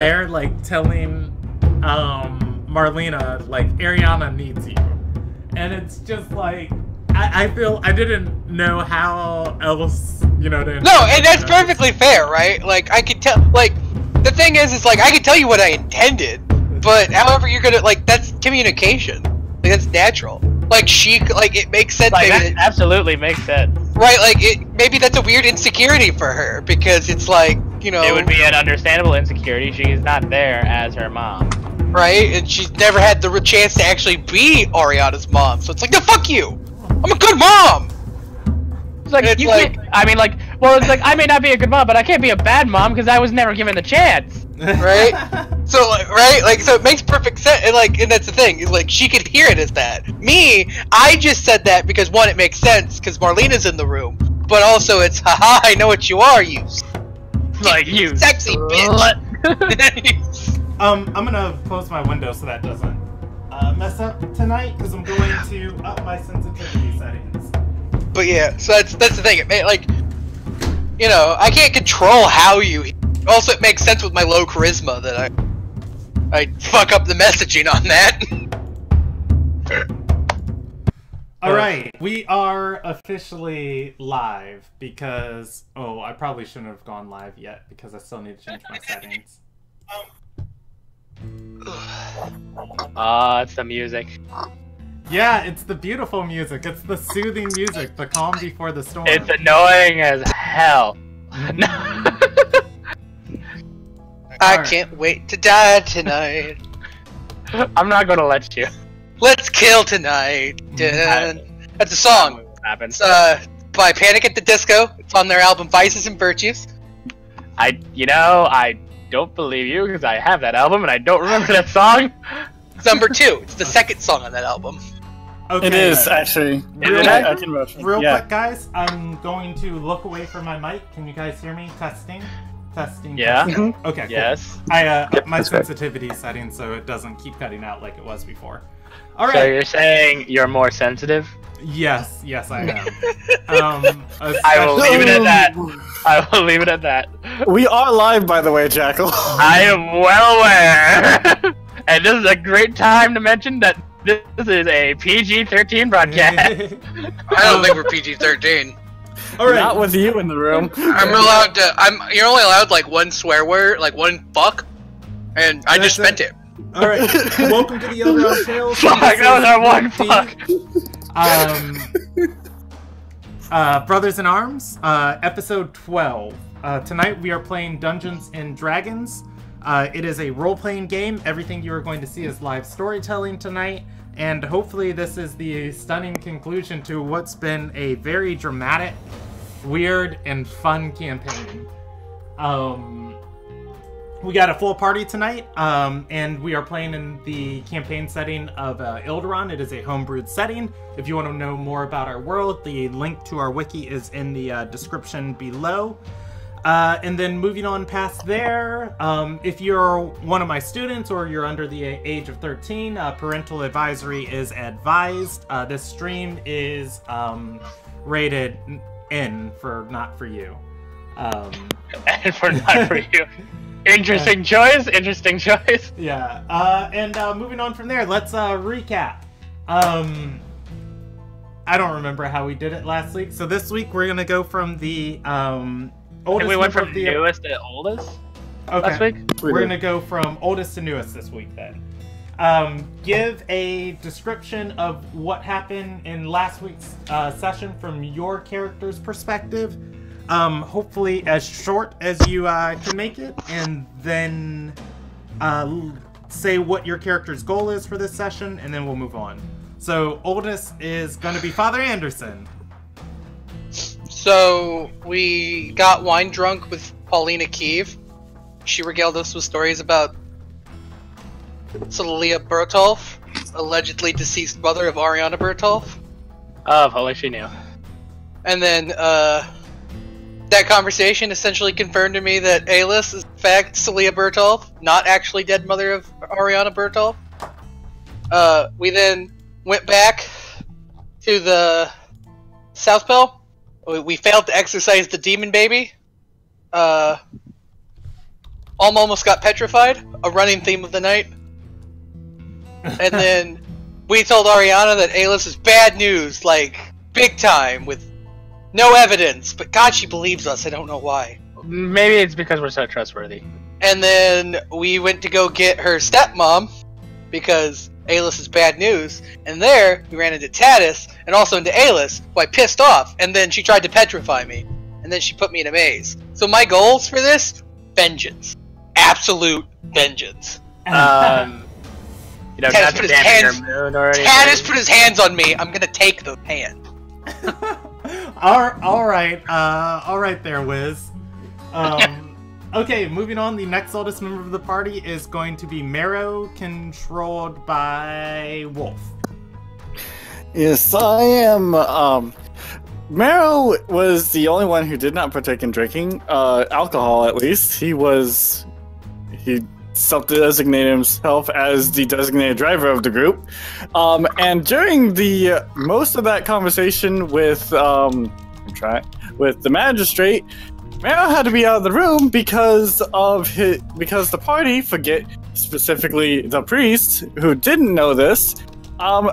there, like, telling Marlena, like, Ariana needs you. And it's just like, I feel I didn't know how else, you know, to... No, and that's perfectly fair, right? Like, I could tell, like, the thing is like, I could tell you what I intended, but however you're gonna, like, that's communication. Like, that's natural. Like, it makes sense. Like, that absolutely makes sense. Right, like, maybe that's a weird insecurity for her, because it's like, you know... It would be an understandable insecurity. She's not there as her mom. Right, and she's never had the chance to actually be Ariana's mom, so it's like, no, fuck you! I'm a good mom! It's like, it's you like... can't, I mean, like, well, it's like, I may not be a good mom, but I can't be a bad mom because I was never given the chance. Right? So, like, right? Like, so it makes perfect sense, and, like, and that's the thing, is, like, she could hear it as that. Me, I just said that because, one, it makes sense, because Marlena's in the room, but also it's, haha, I know what you are, you... Like, you... Sexy bitch! I'm gonna close my window so that doesn't mess up tonight, because I'm going to up my sensitivity settings. But yeah, so that's the thing. It like, you know, I can't control how you. Also, it makes sense with my low charisma that I fuck up the messaging on that. All right, we are officially live because I probably shouldn't have gone live yet because I still need to change my settings. It's the music. Yeah, it's the beautiful music. It's the soothing music, the calm before the storm. It's annoying as hell. I can't wait to die tonight. I'm not gonna let you. Let's kill tonight. That's a song. Happens. By Panic at the Disco. It's on their album Vices and Virtues. I don't believe you because I have that album and I don't remember that song. It's number 2. It's the second song on that album. Okay, it is, actually. Real quick, guys, I'm going to look away from my mic. Can you guys hear me? Testing. Yeah. Testing. Okay, cool. Yes. I up my sensitivity setting so it doesn't keep cutting out like it was before. All right. So you're saying you're more sensitive? Yes, I am. I will leave it at that. I will leave it at that. We are live, by the way, Jackal. I am well aware. And this is a great time to mention that this is a PG-13 broadcast. I don't think we're PG-13. All right. Not with you in the room. I'm allowed to. You're only allowed like one swear word, like one fuck, and I just spent it. All right. Welcome to the Ilderon Tales. Fuck, that was our one fuck. Brothers in Arms, episode 12. Tonight we are playing Dungeons and Dragons. It is a role-playing game. Everything you are going to see is live storytelling tonight. And hopefully this is the stunning conclusion to what's been a very dramatic, weird, and fun campaign. We got a full party tonight, and we are playing in the campaign setting of Ilderon. It is a homebrewed setting. If you want to know more about our world, the link to our wiki is in the description below. And then moving on past there, if you're one of my students or you're under the age of 13, parental advisory is advised. This stream is rated N for not for you. And for not for you. Interesting choice. Yeah. And moving on from there, let's recap. I don't remember how we did it last week. So this week we're gonna go from the oldest. We went from the newest to oldest. Okay. Last week we're gonna go from oldest to newest this week then. Give a description of what happened in last week's session from your character's perspective. Hopefully as short as you can make it, and then say what your character's goal is for this session, and then we'll move on. So, oldest is going to be Father Anderson. So, we got wine drunk with Paulina Kiev. She regaled us with stories about Celia Bertolf, allegedly deceased mother of Ariana Bertolf. Oh, if only she knew. And then, that conversation essentially confirmed to me that Alice is in fact Celia Bertolf, not actually dead mother of Ariana Bertolf. We then went back to the Southpel. We failed to exorcise the demon baby. Alma almost got petrified, a running theme of the night. And then we told Ariana that Alis is bad news, like, big time, with no evidence. But God, she believes us, I don't know why. Maybe it's because we're so trustworthy. And then we went to go get her stepmom, because Alis is bad news. And there, we ran into Tatis, and also into Alis, who I pissed off, and then she tried to petrify me. And then she put me in a maze. So my goals for this? Vengeance. Absolute vengeance. You know, not to damage your mood or anything. Tatis put his hands on me. I'm gonna take the hand. all right there, Wiz. Okay, moving on. The next oldest member of the party is going to be Marrow, controlled by Wolf. Yes, I am. Marrow was the only one who did not partake in drinking alcohol. At least he self-designated himself as the designated driver of the group. And during the most of that conversation with the magistrate, Marrow had to be out of the room because the party, specifically the priest, who didn't know this,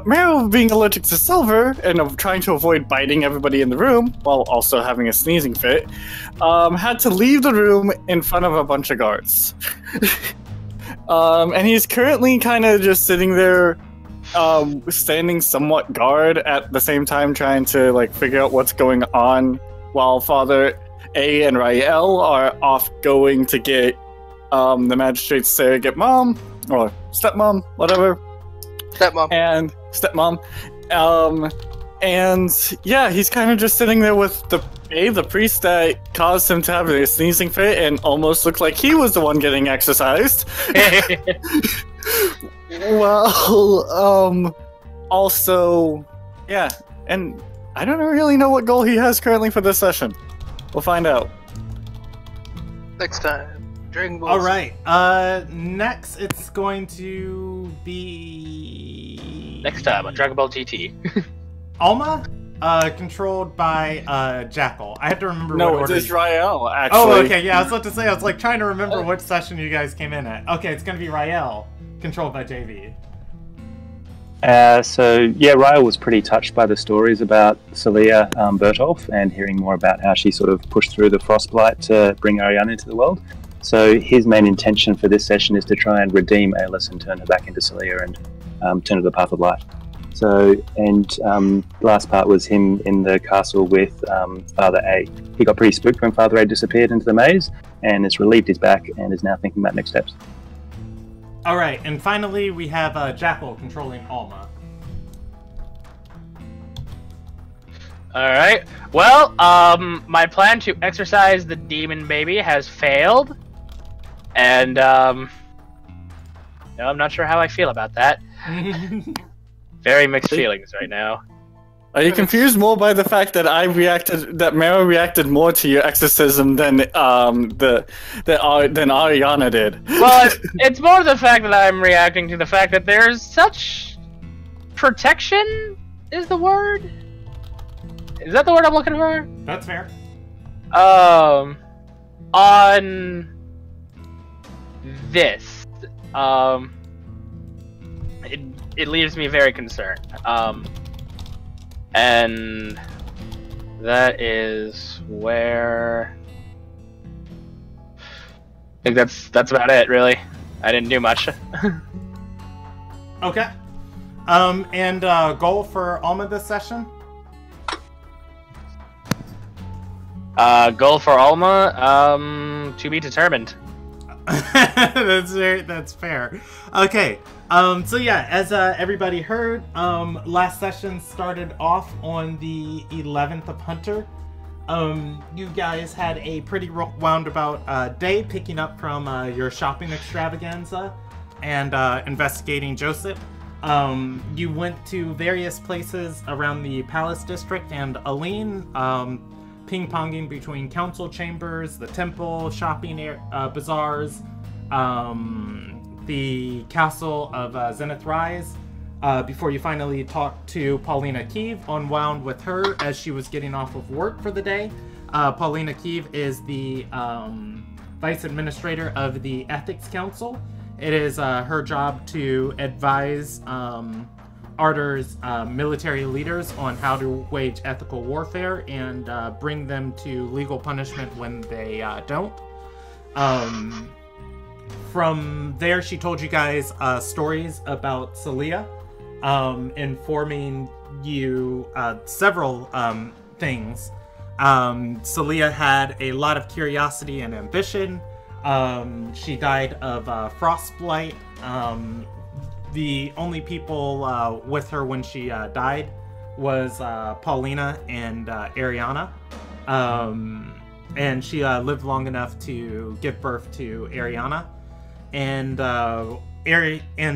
Marrow being allergic to silver and trying to avoid biting everybody in the room while also having a sneezing fit, had to leave the room in front of a bunch of guards. And he's currently kind of just sitting there, standing somewhat guard at the same time, trying to figure out what's going on, while Father A and Rael are off going to get the magistrate's surrogate mom or stepmom, whatever. Stepmom. And stepmom. And yeah, he's kind of just sitting there with the priest that caused him to have a sneezing fit and almost looked like he was the one getting exercised. Well, also, yeah, and I don't really know what goal he has currently for this session. We'll find out. Next time. Dragon Balls. Alright, next it's going to be... Next time on Dragon Ball GT. Alma, controlled by Jackal. I have to remember what No, order. it's Rael, actually. Oh, okay, yeah, I was about to say, I was trying to remember which session you guys came in at. Okay, it's gonna be Rael, controlled by JV. Rael was pretty touched by the stories about Celia Bertolf and hearing more about how she sort of pushed through the Frostblight to bring Ariana into the world. So his main intention for this session is to try and redeem Alis and turn her back into Celia and turn her to the path of light. So, the last part was him in the castle with Father A. He got pretty spooked when Father A disappeared into the maze and has relieved his back and is now thinking about next steps. Alright, and finally we have Jackal controlling Alma. Alright. Well, my plan to exorcise the demon baby has failed. And, no, I'm not sure how I feel about that. Very mixed feelings right now. Are you confused more by the fact that Marrow reacted more to your exorcism than Ariana did? Well, it's more the fact that I'm reacting to the fact that there's such protection is the word? Is that the word I'm looking for? That's fair. On this, it leaves me very concerned. And that is where I think that's about it, really. I didn't do much. Okay. And goal for Alma this session? Goal for Alma, to be determined. That's fair. Okay. So yeah, as everybody heard, last session started off on the 11th of Hunter. You guys had a pretty roundabout day, picking up from your shopping extravaganza and investigating Joseph. You went to various places around the Palace District and Aline, ping-ponging between council chambers, the temple, shopping bazaars, the castle of Zenith Rise, before you finally talked to Paulina Kiev, unwound with her as she was getting off of work for the day. Paulina Kiev is the vice administrator of the Ethics Council. It is her job to advise Ardor's military leaders on how to wage ethical warfare and bring them to legal punishment when they don't. From there, she told you guys stories about Celia, informing you several things. Celia had a lot of curiosity and ambition. She died of frostbite. The only people with her when she died was Paulina and Ariana. And she lived long enough to give birth to Ariana. And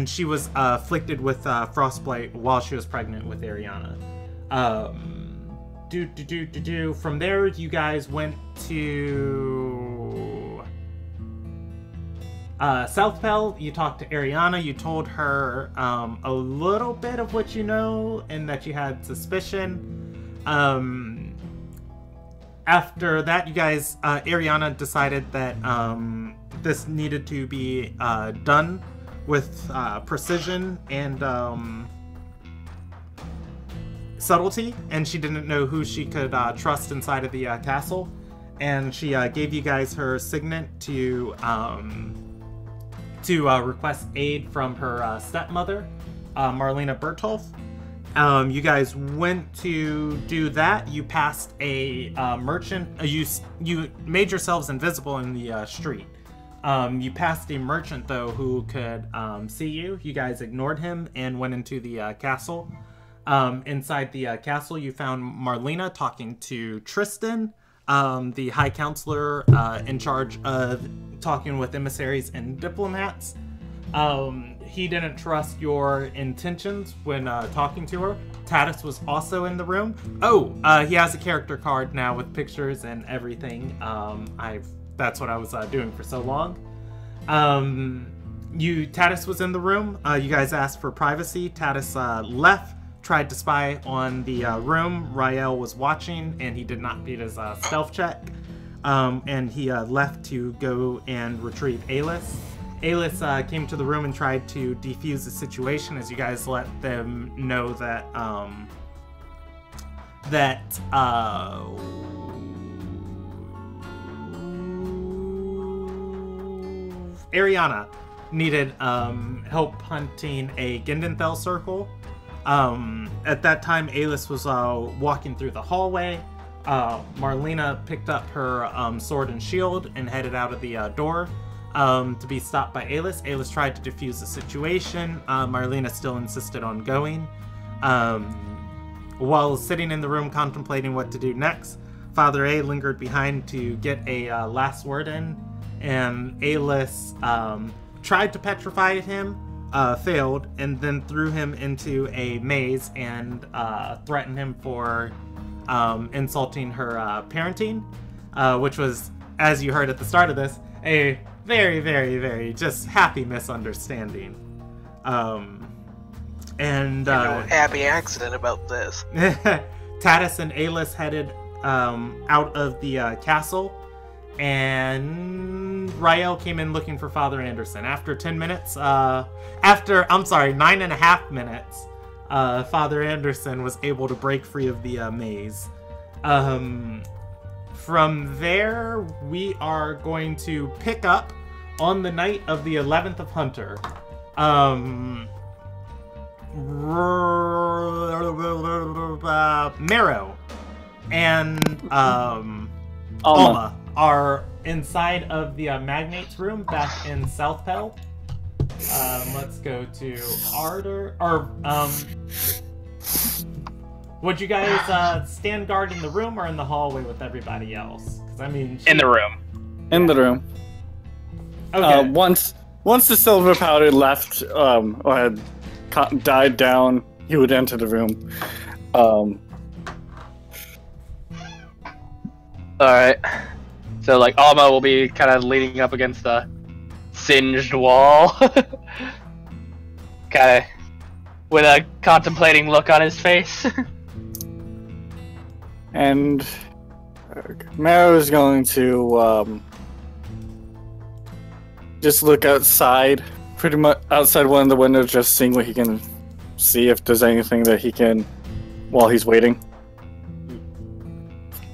she was afflicted with frostbite while she was pregnant with Ariana. From there, you guys went to Southpel. You talked to Ariana. You told her a little bit of what you know and that you had suspicion. After that, you guys, Ariana decided that this needed to be done with precision and subtlety, and she didn't know who she could trust inside of the castle. And she gave you guys her signet to request aid from her stepmother, Marlena Bertolf. You guys went to do that. You passed a merchant. You made yourselves invisible in the street. You passed a merchant, though, who could see you. You guys ignored him and went into the castle. Inside the castle, you found Marlena talking to Tristan, the High Counselor in charge of talking with emissaries and diplomats. He didn't trust your intentions when talking to her. Tatis was also in the room. He has a character card now with pictures and everything. That's what I was doing for so long. Tatis was in the room. You guys asked for privacy. Tatis left, tried to spy on the room. Rael was watching, and he did not beat his stealth check. And he left to go and retrieve Alis. Alis came to the room and tried to defuse the situation as you guys let them know that Ariana needed help hunting a Gindenthal circle. At that time, Alis was walking through the hallway. Marlena picked up her sword and shield and headed out of the door to be stopped by Alis. Alis tried to defuse the situation. Marlena still insisted on going. While sitting in the room contemplating what to do next, Father A lingered behind to get a last word in, and Alis tried to petrify him, failed, and then threw him into a maze and threatened him for insulting her parenting, which was, as you heard at the start of this, a very, very, very just happy misunderstanding. Happy accident about this. Tatis and Alis headed out of the castle, and Rael came in looking for Father Anderson. After 9.5 minutes, Father Anderson was able to break free of the maze. From there, we are going to pick up on the night of the 11th of Hunter. Marrow and Alma are inside of the Magnate's room back in Southpel. Let's go to Ardor. Would you guys stand guard in the room or in the hallway with everybody else? 'Cause, I mean, in the room. In the room. Okay. Once the silver powder left, or had died down, he would enter the room. Alright. So, like, Alma will be kind of leaning up against the singed wall. Kind of with a contemplating look on his face. And Marrow is going to just look outside, pretty much outside one of the windows, just seeing what he can see if there's anything that he can while he's waiting.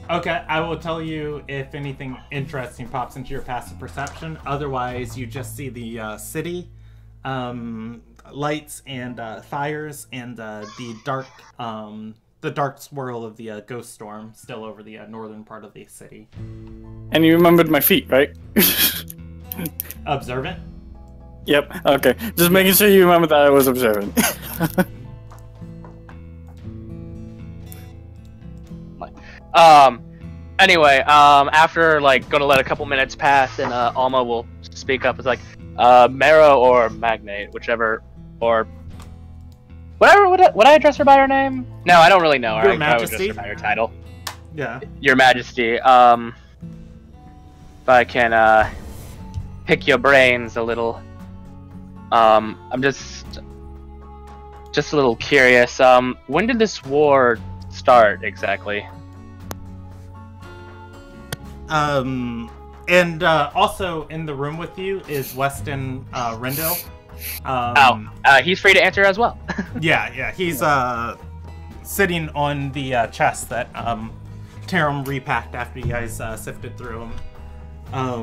Okay, I will tell you if anything interesting pops into your passive perception. Otherwise, you just see the city, lights and fires, and the dark swirl of the ghost storm still over the northern part of the city. And you remembered my feet, right? Observant? Yep. Okay. Just making sure you remember that I was observant. Anyway, after like gonna let a couple minutes pass, and Alma will speak up. It's like, Mero or Magnate, whichever, or whatever. Would I address her by her name? No, I don't really know her. Your I would address Majesty? her by her title. Yeah. Your Majesty. If I can pick your brains a little. I'm just a little curious. When did this war start exactly? And also in the room with you is Weston Rendell. He's free to answer as well. Yeah, he's sitting on the chest that Tarum repacked after you guys sifted through him.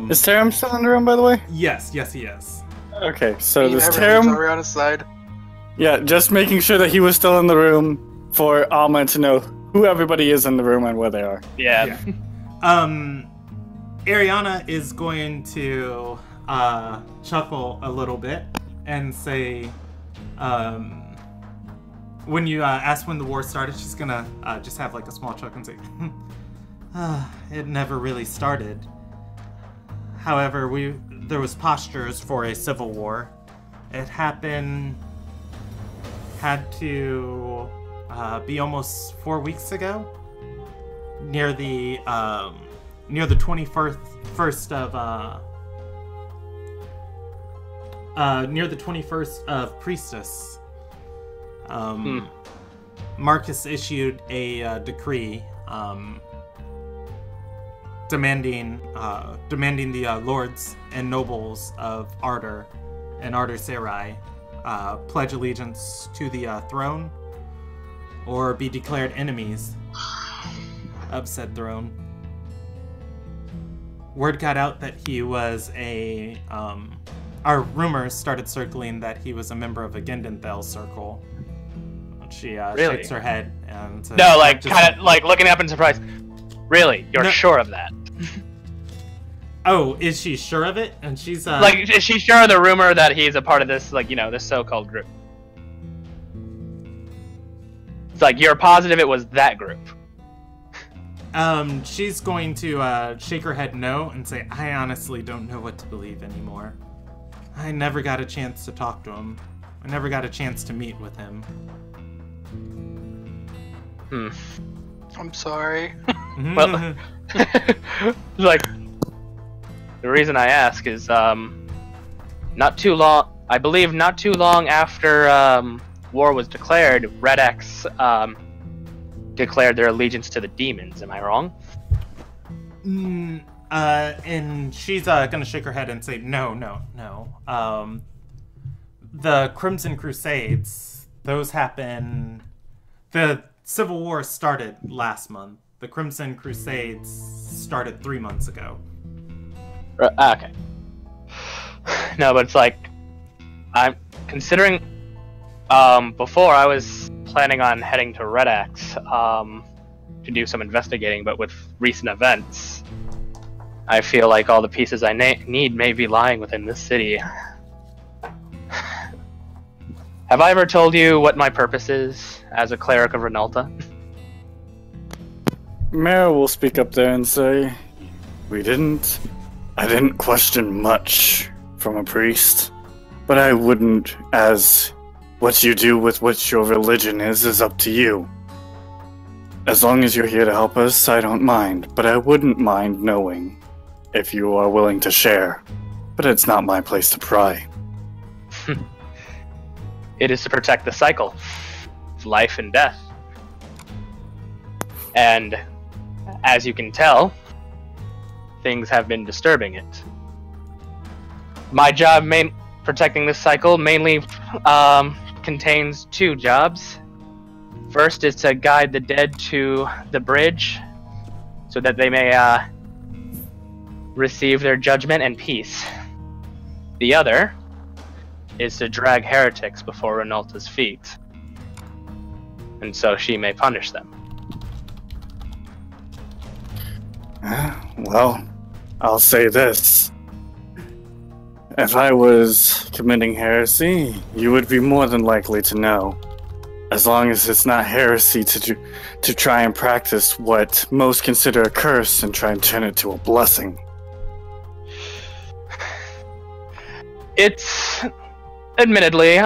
Is Tarum still in the room, by the way? Yes, he is. Okay, so He this never Tarum... leaves Ariana's side. Yeah, just making sure that he was still in the room for Alma to know who everybody is in the room and where they are. Yeah. Ariana is going to chuckle a little bit and say, when you ask when the war started, she's gonna just have like a small chuckle and say, it never really started. However, there was postures for a civil war. It had to be almost 4 weeks ago, near the 21st of Priestess. Marcus issued a decree demanding the lords and nobles of Ardor and Ardor Serai pledge allegiance to the throne or be declared enemies of said throne. Word got out that he was our rumors started circling that he was a member of a Gendenthal circle. She Really? shakes her head and says, No, like kind of like looking up in surprise. Really, you're No. sure of that? Oh, is she sure of it? And she's Like, is she sure of the rumor that he's a part of this, like, this so-called group? It's like, you're positive it was that group. She's going to shake her head no and say, I honestly don't know what to believe anymore. I never got a chance to talk to him. I never got a chance to meet with him. I'm sorry. Well, like, the reason I ask is, not too long after, war was declared, Red X, declared their allegiance to the demons. Am I wrong? And she's gonna shake her head and say, no. The Crimson Crusades, those happened... The Civil War started last month. The Crimson Crusades started 3 months ago. Okay. No, but it's like, I'm considering, before I was planning on heading to Red X, to do some investigating, but with recent events, I feel like all the pieces I need may be lying within this city. Have I ever told you what my purpose is as a cleric of Renalta? Mara will speak up there and say, I didn't question much from a priest, but I wouldn't, as what you do with what your religion is up to you. As long as you're here to help us, I don't mind, but I wouldn't mind knowing if you are willing to share. But it's not my place to pry. It is to protect the cycle of life and death. And as you can tell, things have been disturbing it. My job, protecting this cycle, mainly contains 2 jobs. First is to guide the dead to the bridge, so that they may receive their judgment and peace. The other is to drag heretics before Renalta's feet, and so she may punish them. Well, I'll say this. If I was committing heresy, you would be more than likely to know. As long as it's not heresy to try and practice what most consider a curse and try and turn it to a blessing. It's, admittedly,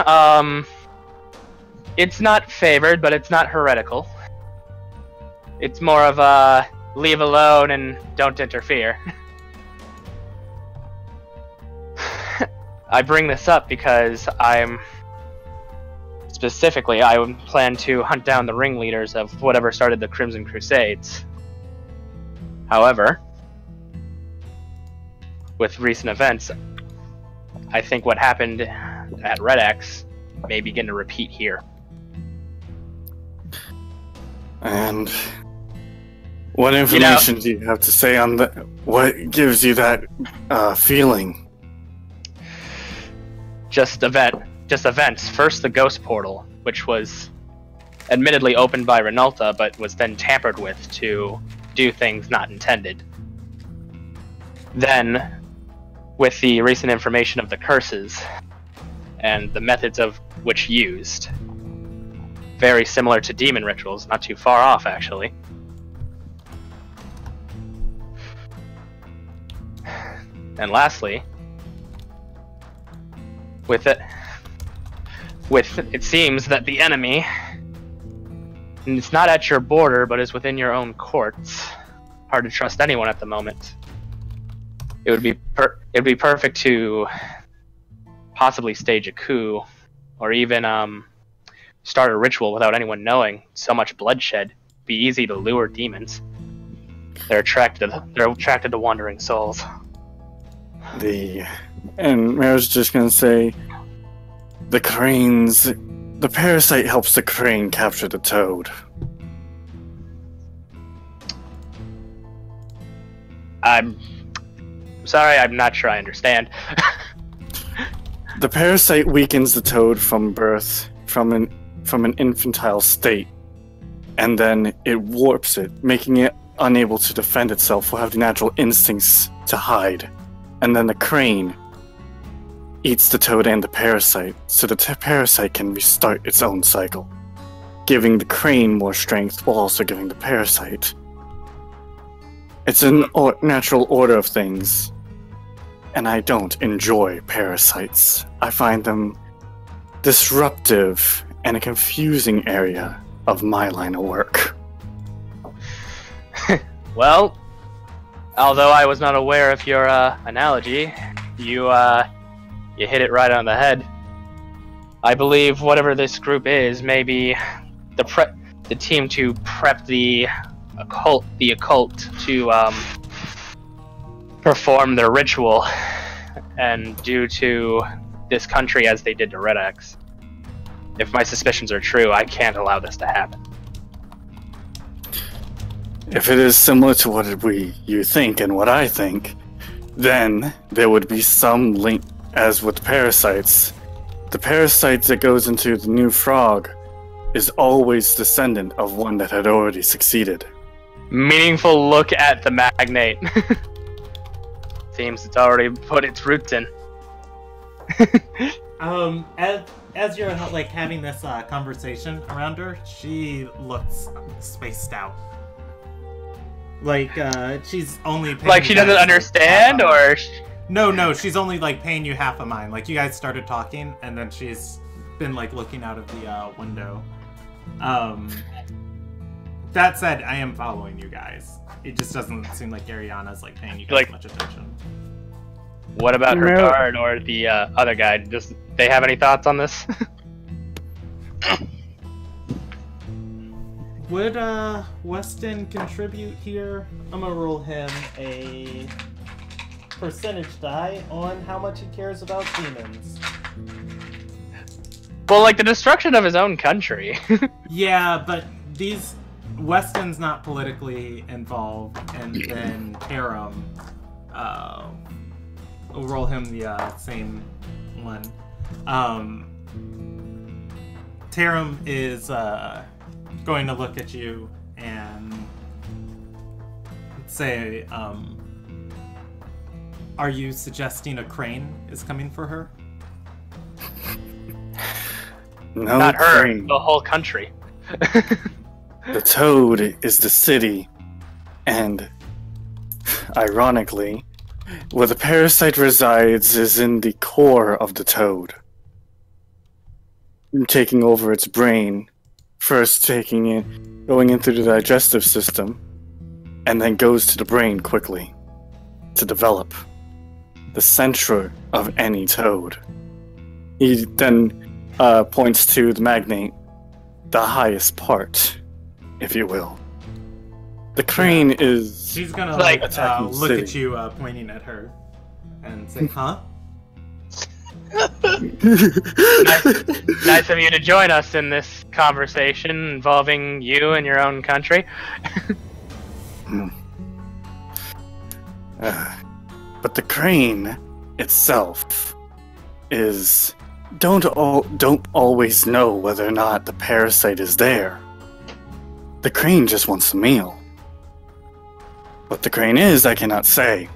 it's not favored, but it's not heretical. It's more of a leave alone and don't interfere. I bring this up because I plan to hunt down the ringleaders of whatever started the Crimson Crusades. However, with recent events, I think what happened at Red X may begin to repeat here. And what information do you have to say on what gives you that feeling? Just events. First, the Ghost Portal, which was admittedly opened by Renalta, but was then tampered with to do things not intended. Then, with the recent information of the curses, and the methods of which used. Very similar to demon rituals, not too far off, actually. And lastly, it seems that the enemy, and it's not at your border, but is within your own courts. Hard to trust anyone at the moment. It would be perfect to possibly stage a coup, or even start a ritual without anyone knowing. So much bloodshed. It'd be easy to lure demons. They're attracted to wandering souls. And Mayor's just gonna say, the parasite helps the crane capture the toad. I'm sorry, I'm not sure I understand. The parasite weakens the toad from birth, from an infantile state, and then it warps it, making it unable to defend itself or have the natural instincts to hide. And then the crane eats the toad and the parasite, so the parasite can restart its own cycle, giving the crane more strength while also giving the parasite. It's an natural order of things, and I don't enjoy parasites. I find them disruptive and a confusing area of my line of work. Well, although I was not aware of your analogy, you hit it right on the head. I believe whatever this group is may be the team to prep the occult to perform their ritual and do to this country as they did to Red X. If my suspicions are true, I can't allow this to happen. If it is similar to what you think and what I think, then there would be some link. As with parasites, the parasite that goes into the new frog is always descendant of one that had already succeeded. Meaningful look at the magnate. Seems it's already put its roots in. As you're like having this conversation around her, she looks spaced out. Like she's only paying like she doesn't understand, or no, she's only like paying you half a mind. Like you guys started talking, and then she's been like looking out of the window. That said, I am following you guys. It just doesn't seem like Ariana's like paying you guys much attention. What about her guard or the other guy? Does they have any thoughts on this? Would Weston contribute here? I'm gonna roll him a percentage die on how much he cares about demons. Well, like the destruction of his own country. Yeah, but Weston's not politically involved, and then Aram, we'll roll him the same one. Taram is going to look at you and say, are you suggesting a crane is coming for her? No, Not her, crane. the whole country. The toad is the city, and ironically, where the parasite resides is in the core of the toad. Taking over its brain, first going in through the digestive system, and then goes to the brain quickly to develop the center of any toad. He then points to the magnate, the highest part, if you will. The crane is... She's gonna Like, attacking the look at city. you pointing at her and say, huh? Nice of you to join us in this conversation involving you and your own country. But the crane itself is... don't always know whether or not the parasite is there. The crane just wants a meal. What the crane is, I cannot say.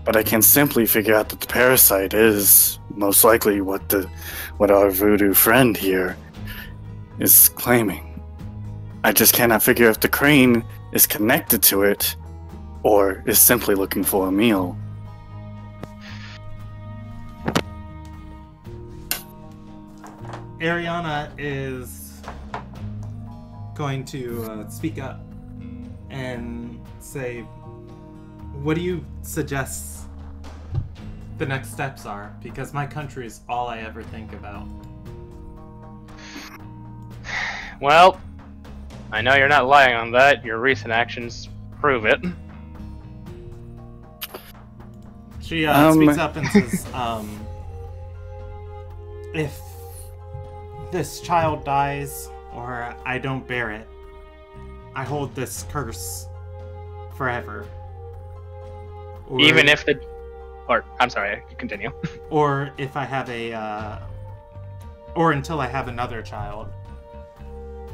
But I can simply figure out that the parasite is most likely what our voodoo friend here is claiming. I just cannot figure if the crane is connected to it or is simply looking for a meal. Ariana is going to speak up and say, what do you suggest the next steps are? Because my country is all I ever think about. Well, I know you're not lying on that. Your recent actions prove it. She speaks up and says, if this child dies or I don't bear it, I hold this curse forever. Or, Even if the... Or, I'm sorry, continue. or if I have or until I have another child.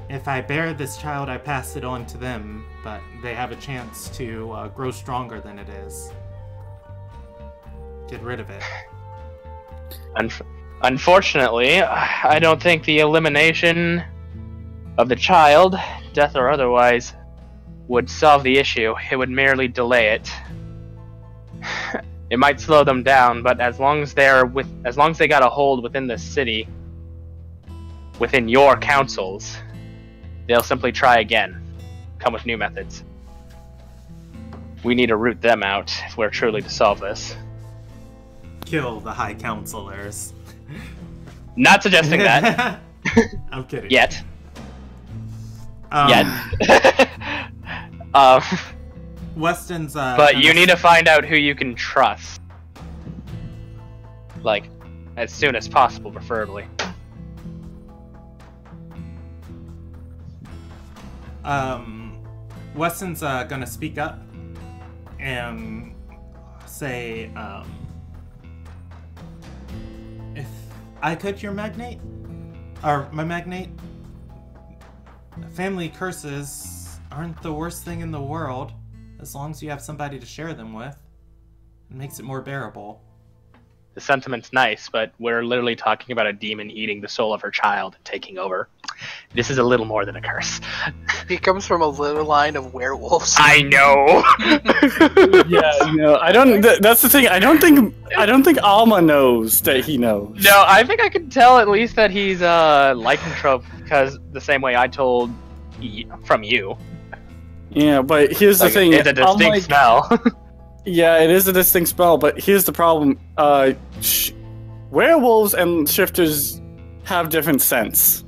If I bear this child, I pass it on to them, but they have a chance to grow stronger than it is. Get rid of it. Unfortunately, I don't think the elimination of the child, death or otherwise, would solve the issue. It would merely delay it. It might slow them down, but as long as they got a hold within the city, within your councils, they'll simply try again, come with new methods. We need to root them out if we're truly to solve this. Kill the High Counselors. Not suggesting that. I'm kidding. Yet. Yet. Weston's. But you need to find out who you can trust. Like, as soon as possible, preferably. Weston's gonna speak up and say, if I could, your magnate, or my magnate, family curses aren't the worst thing in the world, as long as you have somebody to share them with. It makes it more bearable. The sentiment's nice, but we're literally talking about a demon eating the soul of her child and taking over. This is a little more than a curse. He comes from a little line of werewolves. I know. Yeah, no, I don't. That's the thing. I don't think Alma knows that he knows. No, I think I can tell at least that he's lycanthrope, because the same way I told from you. Yeah, but here's the thing. It's a distinct smell. Yeah, it is a distinct smell, but here's the problem. Werewolves and shifters have different scents.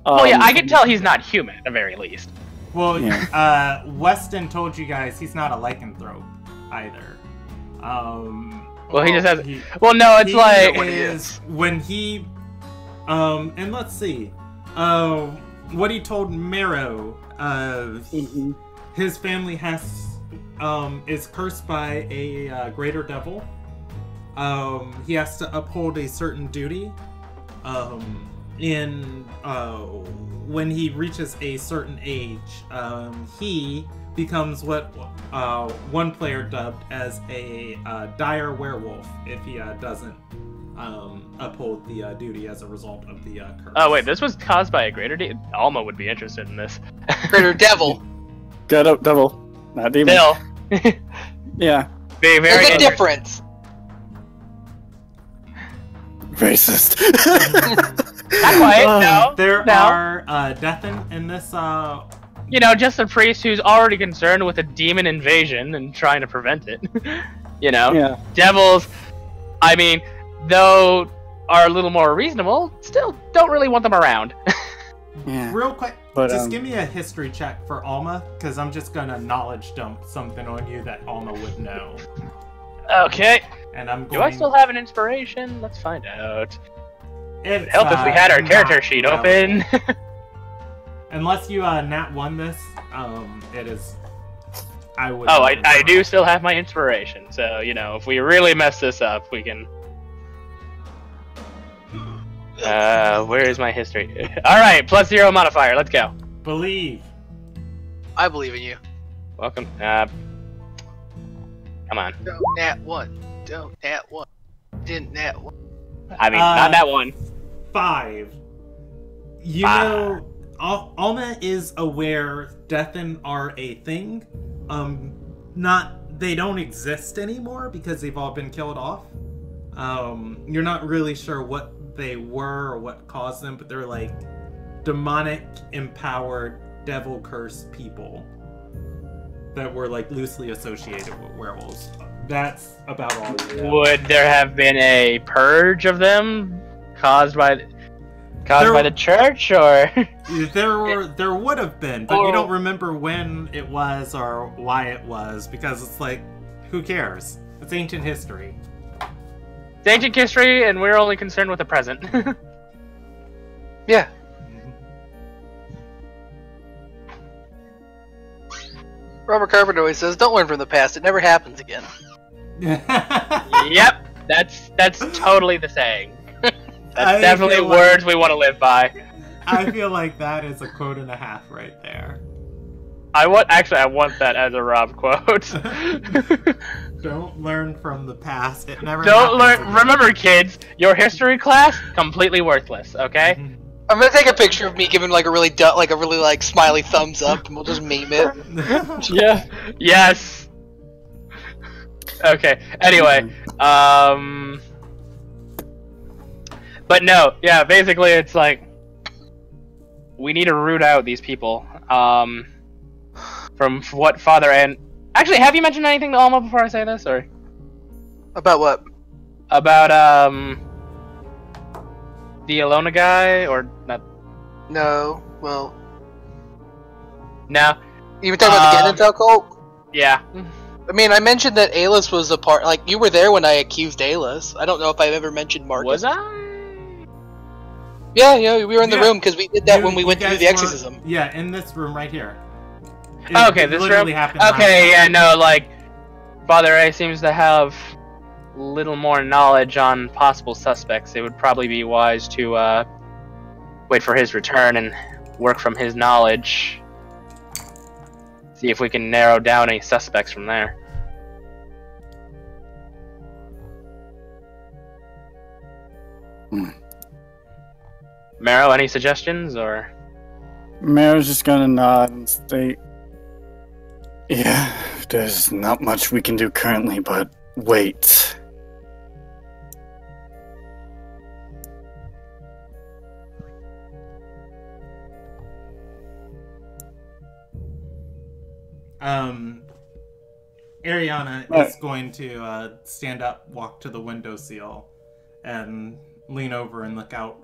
Well, yeah, I can tell he's not human, at the very least. Well, Weston told you guys he's not a lycanthrope either. Well, he just has. Well, no, it's he like is when he. And let's see. What he told Marrow. His family is cursed by a greater devil. He has to uphold a certain duty. When he reaches a certain age, he becomes what one player dubbed as a dire werewolf if he doesn't uphold the duty as a result of the curse. Oh wait, this was caused by a greater Alma would be interested in this. Greater devil. Get up, devil. Not demon. Still. Yeah. Be very There's a difference. Racist. Not quite, no. There no. are Deathan in this. You know, just a priest who's already concerned with a demon invasion and trying to prevent it. You know? Yeah. Devils, I mean, though are a little more reasonable, still don't really want them around. Yeah. Real quick, But, just give me a history check for Alma, because I'm just gonna knowledge dump something on you that Alma would know. Okay. And I'm going. Do I still have an inspiration? Let's find out. It would help if we had our character sheet open. Unless you nat 1 this, it is. I would. Oh, I do still have my inspiration, so you know, if we really mess this up, we can. Where is my history? Alright, +0 modifier, let's go. Believe. I believe in you. Welcome. Come on. Don't nat 1. Don't nat 1. Didn't nat 1. I mean, not that one. 5. You know, Alma is aware Deathan are a thing. They don't exist anymore because they've all been killed off. You're not really sure what they were or what caused them, but they're like demonic empowered devil cursed people that were like loosely associated with werewolves. That's about all you know. Would there have been a purge of them caused by the church, or there would have been, but you don't remember when it was or why it was, because it's like, who cares? It's ancient history. It's ancient history, and we're only concerned with the present. Yeah. Robert Carpenter always says, "Don't learn from the past; it never happens again." Yep, that's totally the saying. That's definitely words we want to live by. I feel like that is a quote and a half right there. I want that as a Rob quote. Don't learn from the past. It never. Don't learn. Again. Remember, kids, your history class completely worthless. Okay. I'm gonna take a picture of me giving like a really smiley thumbs up, and we'll just meme it. Yeah. Yes. Okay. Anyway, but no, yeah. Basically, it's like we need to root out these people. From what Father and actually, have you mentioned anything to Alma before I say this, or About what? about the Alona guy, or not? No. Well, No. you were talking about the Genental cult. Yeah. I mean, I mentioned that Alis was a part. Like, you were there when I accused Alis. I don't know if I've ever mentioned Marcus. Was I? Yeah, we were in the Yeah. room because we did that when we went to do guys the were- exorcism. Yeah, in this room right here. Okay, It this literally room. happened last Okay, yeah, time. no, like Father A seems to have little more knowledge on possible suspects. It would probably be wise to wait for his return and work from his knowledge. See if we can narrow down any suspects from there. Marrow, any suggestions, or? Mayor's just gonna nod and state, "Yeah, there's not much we can do currently, but wait." Ariana is going to stand up, walk to the windowsill, and lean over and look out,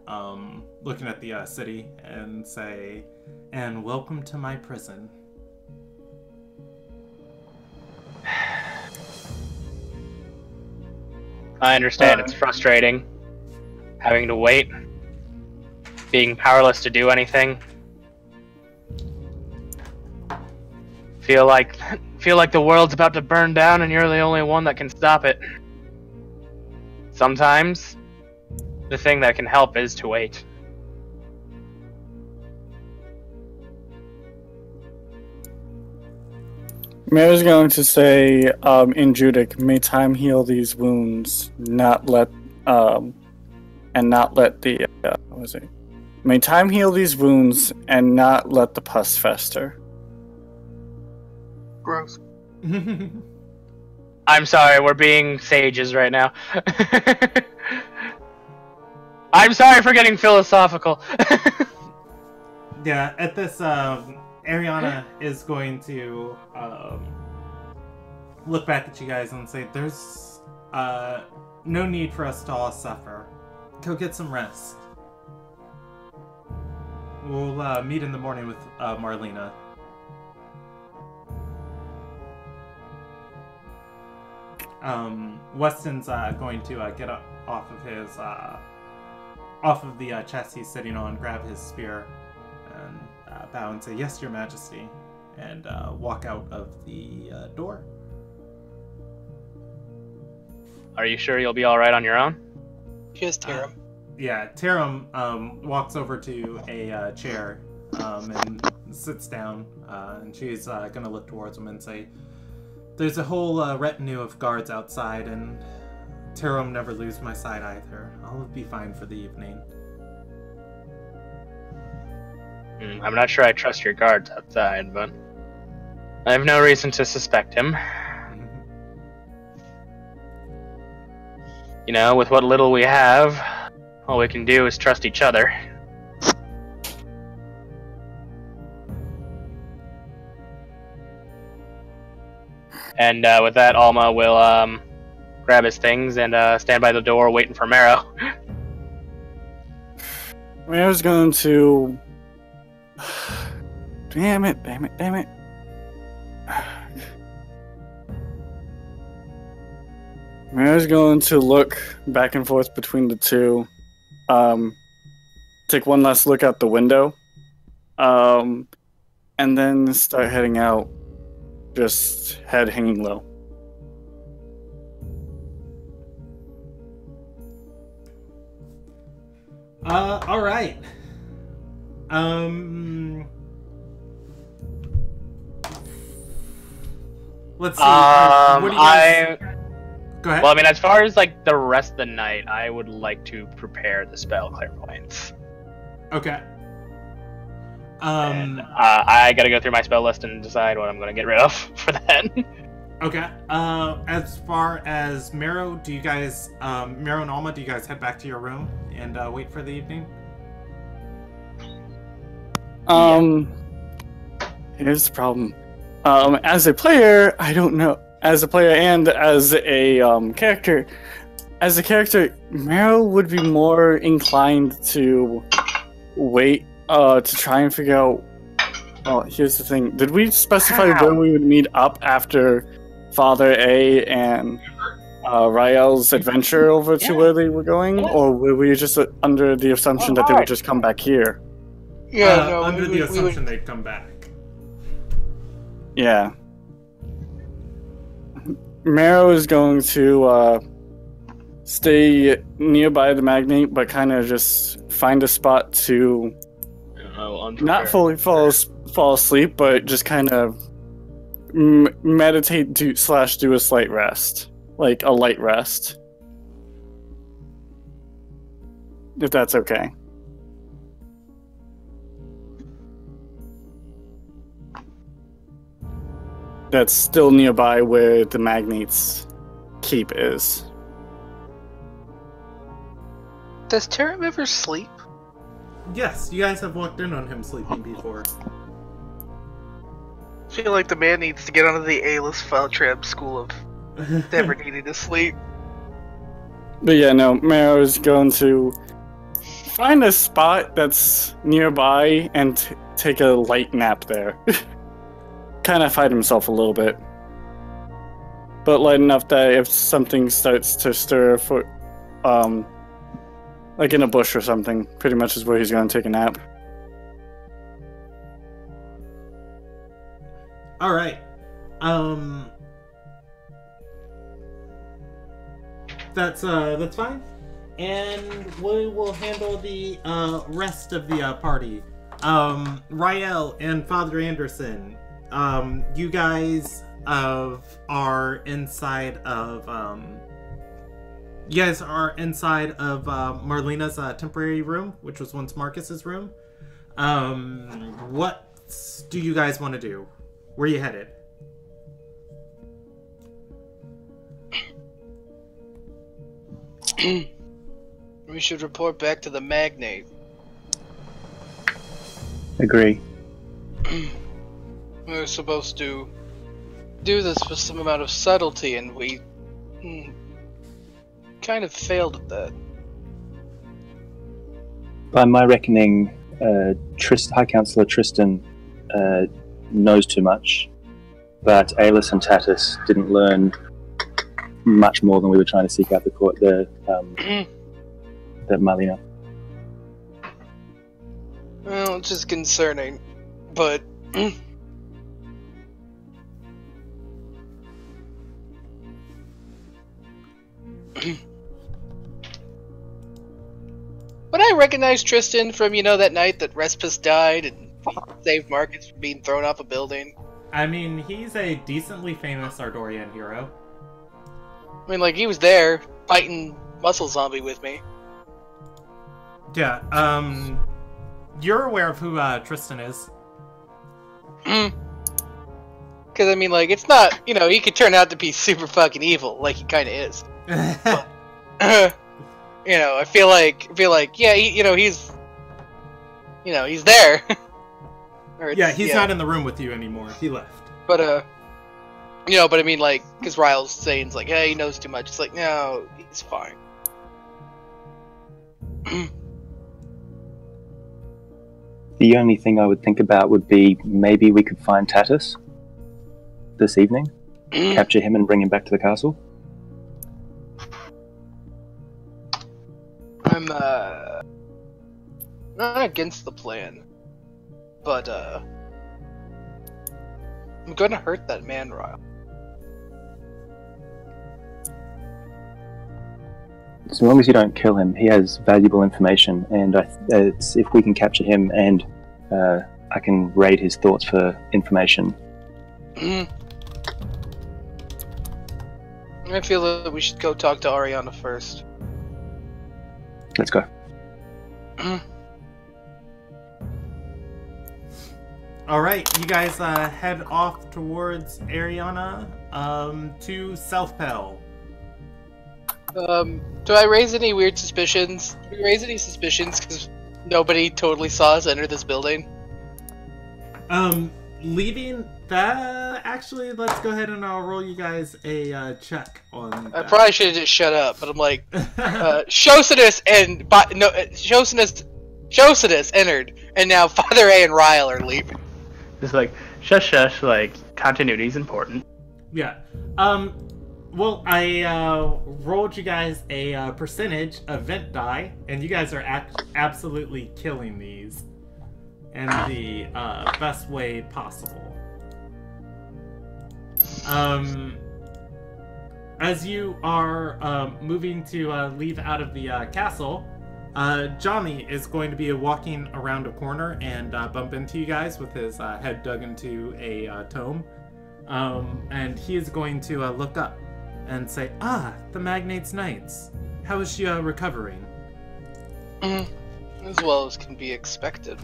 looking at the city, and say, "And welcome to my prison." I understand it's frustrating. Having to wait. Being powerless to do anything. Feel like the world's about to burn down and you're the only one that can stop it. Sometimes, the thing that can help is to wait. Mayor's going to say, in Judic, may time heal these wounds, not let the, what was it? May time heal these wounds and not let the pus fester. Gross. I'm sorry, we're being sages right now. I'm sorry for getting philosophical. Yeah, at this, Ariana is going to look back at you guys and say, there's no need for us to all suffer. Go get some rest. We'll meet in the morning with Marlena. Weston's going to get up off of the chest he's sitting on, grab his spear, and bow and say, "Yes, Your Majesty," and walk out of the door. Are you sure you'll be all right on your own? Here's Tarum. Yeah, Tarum walks over to a chair and sits down, and she's gonna look towards him and say, "There's a whole retinue of guards outside, and Tarum never lose my side either. I'll be fine for the evening." I'm not sure I trust your guards outside, but I have no reason to suspect him. You know, with what little we have, all we can do is trust each other. And with that, Alma will grab his things and stand by the door waiting for Marrow. Marrow's going to... Damn it. Marrow's going to look back and forth between the two. Take one last look out the window. And then start heading out. Just head hanging low. All right. Let's see. What do you guys... Go ahead. Well, I mean, as far as like the rest of the night, I would like to prepare the spell Clairvoyance. Okay. And, I gotta go through my spell list and decide what I'm gonna get rid of for that. Okay. As far as Marrow, do you guys, Marrow and Alma, do you guys head back to your room and wait for the evening? Here's the problem. As a player, I don't know. As a player and as a character, Marrow would be more inclined to wait to try and figure out. Well, here's the thing. Did we specify where we would meet up after Father A and Rael's adventure over to where they were going? Or were we just under the assumption that they would just come back here? Yeah, no, under the assumption they'd come back. Yeah. Marrow is going to stay nearby the magnate, but kind of just find a spot to not fully fall asleep, but just kind of meditate / do a slight rest, like a light rest, if that's okay. That's still nearby where the magnate's keep is. Does Tarum ever sleep? Yes, you guys have walked in on him sleeping before. I feel like the man needs to get onto the A-list file trap school of never needing to sleep. But yeah, no, Marrow is going to find a spot that's nearby and take a light nap there. Kind of fight himself a little bit. but light enough that if something starts to stir for, like in a bush or something, pretty much is where he's going to take a nap. All right. That's fine. And we will handle the rest of the party. Rael and Father Anderson, you guys are inside of Marlena's temporary room, which was once Marcus's room. What do you guys want to do? Where are you headed? We should report back to the magnate. Agree. We were supposed to do this with some amount of subtlety, and we kind of failed at that. By my reckoning, High Counselor Tristan knows too much, but Alis and Tatus didn't learn much more than we were trying to seek out the Marlena. Well, it's just concerning, but Would I recognize Tristan from, that night that Respis died and saved Marcus from being thrown off a building? I mean, he's a decently famous Ardorian hero. I mean, like, he was there, fighting Muscle Zombie with me. Yeah, you're aware of who Tristan is. Because, I mean, like, it's not, he could turn out to be super fucking evil, like he kind of is. But, I feel like, yeah, he's there. Yeah, he's not in the room with you anymore. He left. But, but I mean, like, because Ryle's saying, like, hey, he knows too much. It's like, no, he's fine. The only thing I would think about would be maybe we could find Tatus this evening, capture him and bring him back to the castle. I'm, not against the plan, but, I'm gonna hurt that man, Ryle. As long as you don't kill him, he has valuable information, and if we can capture him and I can raid his thoughts for information. I feel that we should go talk to Ariana first. Let's go. Alright, you guys head off towards Ariana to Southpel. Do I raise any weird suspicions? Do we raise any suspicions because nobody totally saw us enter this building? Leaving that, actually, let's go ahead and I'll roll you guys a check on that. I probably should have just shut up, but I'm like, Shosinus entered, and now Father A and Ryle are leaving. Just like, shush, like, continuity's important. Yeah. Well, I rolled you guys a percentage event die, and you guys are absolutely killing these in the best way possible. As you are moving to leave out of the castle, Johnny is going to be walking around a corner and bump into you guys with his head dug into a tome. And he is going to look up and say, the Magnate's Knights. How is she recovering? As well as can be expected.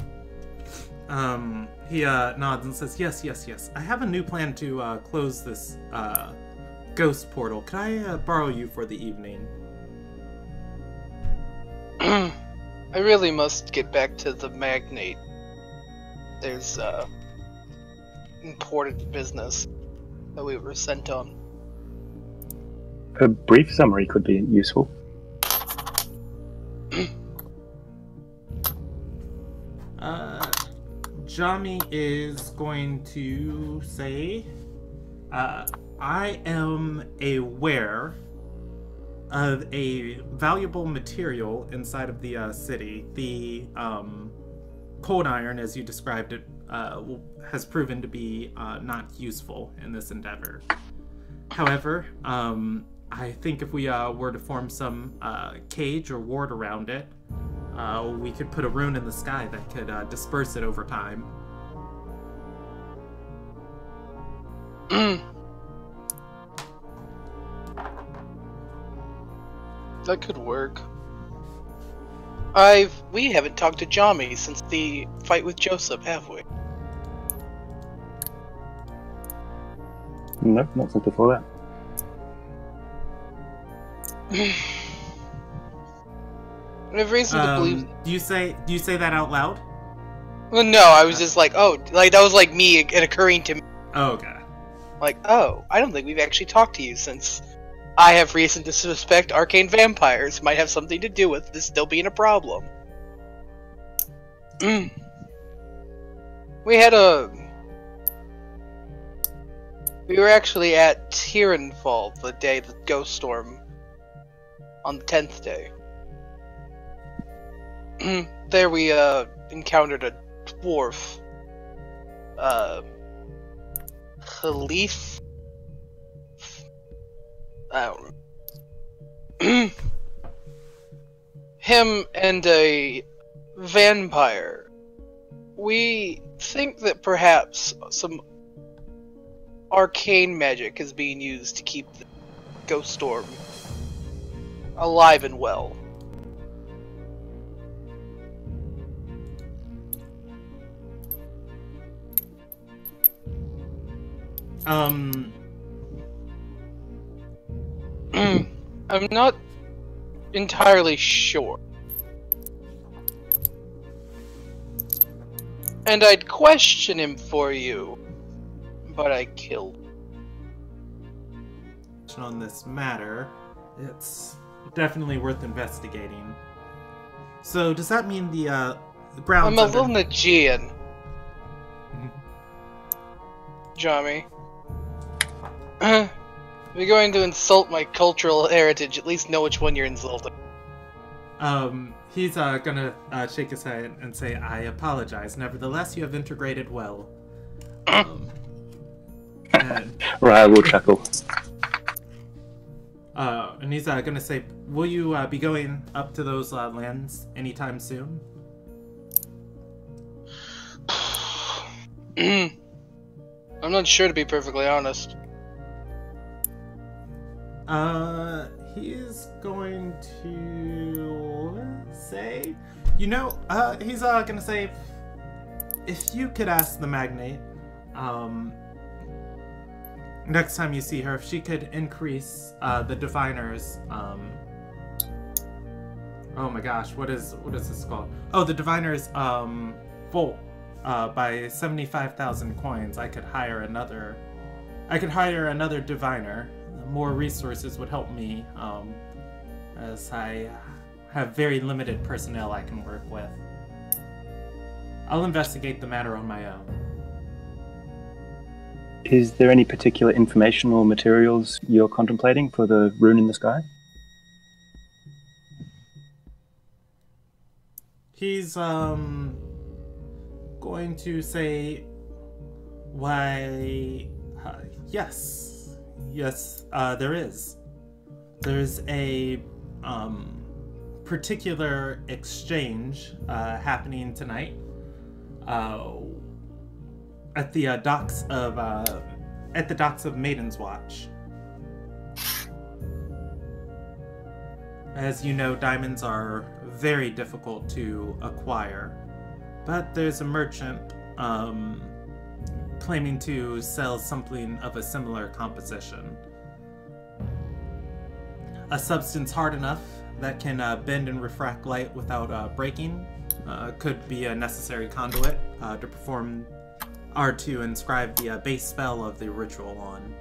He nods and says, yes. I have a new plan to close this ghost portal. Could I borrow you for the evening? I really must get back to the Magnate. There's important business that we were sent on. A brief summary could be useful. Jami is going to say, I am aware of a valuable material inside of the city. The cold iron, as you described it, has proven to be not useful in this endeavor. However, I think if we were to form some cage or ward around it, we could put a rune in the sky that could disperse it over time. That could work. We haven't talked to Jami since the fight with Joseph, have we? Nope, not since before that. I have reason to believe. Do you say that out loud? Well, no, I was just like, oh, like that was like me it occurring to me. Oh, okay. Like, oh, I don't think we've actually talked to you since I have reason to suspect arcane vampires might have something to do with this still being a problem. We were actually at Tierenfall the day the ghost storm on the 10th day. There we encountered a dwarf. Khalif? I don't know. Him and a vampire. We think that perhaps some arcane magic is being used to keep the ghost storm alive and well. I'm not entirely sure. And I'd question him for you, but I killed him. On this matter, it's definitely worth investigating. So, does that mean the grounds? I'm a little Nagian. Jami. If you're going to insult my cultural heritage, at least know which one you're insulting. He's gonna shake his head and say, I apologize. Nevertheless, you have integrated well. Raya will chuckle. And he's gonna say, will you be going up to those lands anytime soon? I'm not sure, to be perfectly honest. He's going to say, he's gonna say, if you could ask the magnate, next time you see her, if she could increase the diviner's, oh my gosh, what is this called? Oh, the diviner's volt by 75,000 coins. I could hire another diviner. More resources would help me, as I have very limited personnel I can work with. I'll investigate the matter on my own. Is there any particular information or materials you're contemplating for the rune in the sky? He's going to say, why, yes, there is. There's a particular exchange happening tonight at the docks of Maiden's Watch. As you know, diamonds are very difficult to acquire, but there's a merchant claiming to sell something of a similar composition. A substance hard enough that can bend and refract light without breaking could be a necessary conduit to perform or to inscribe the base spell of the ritual on.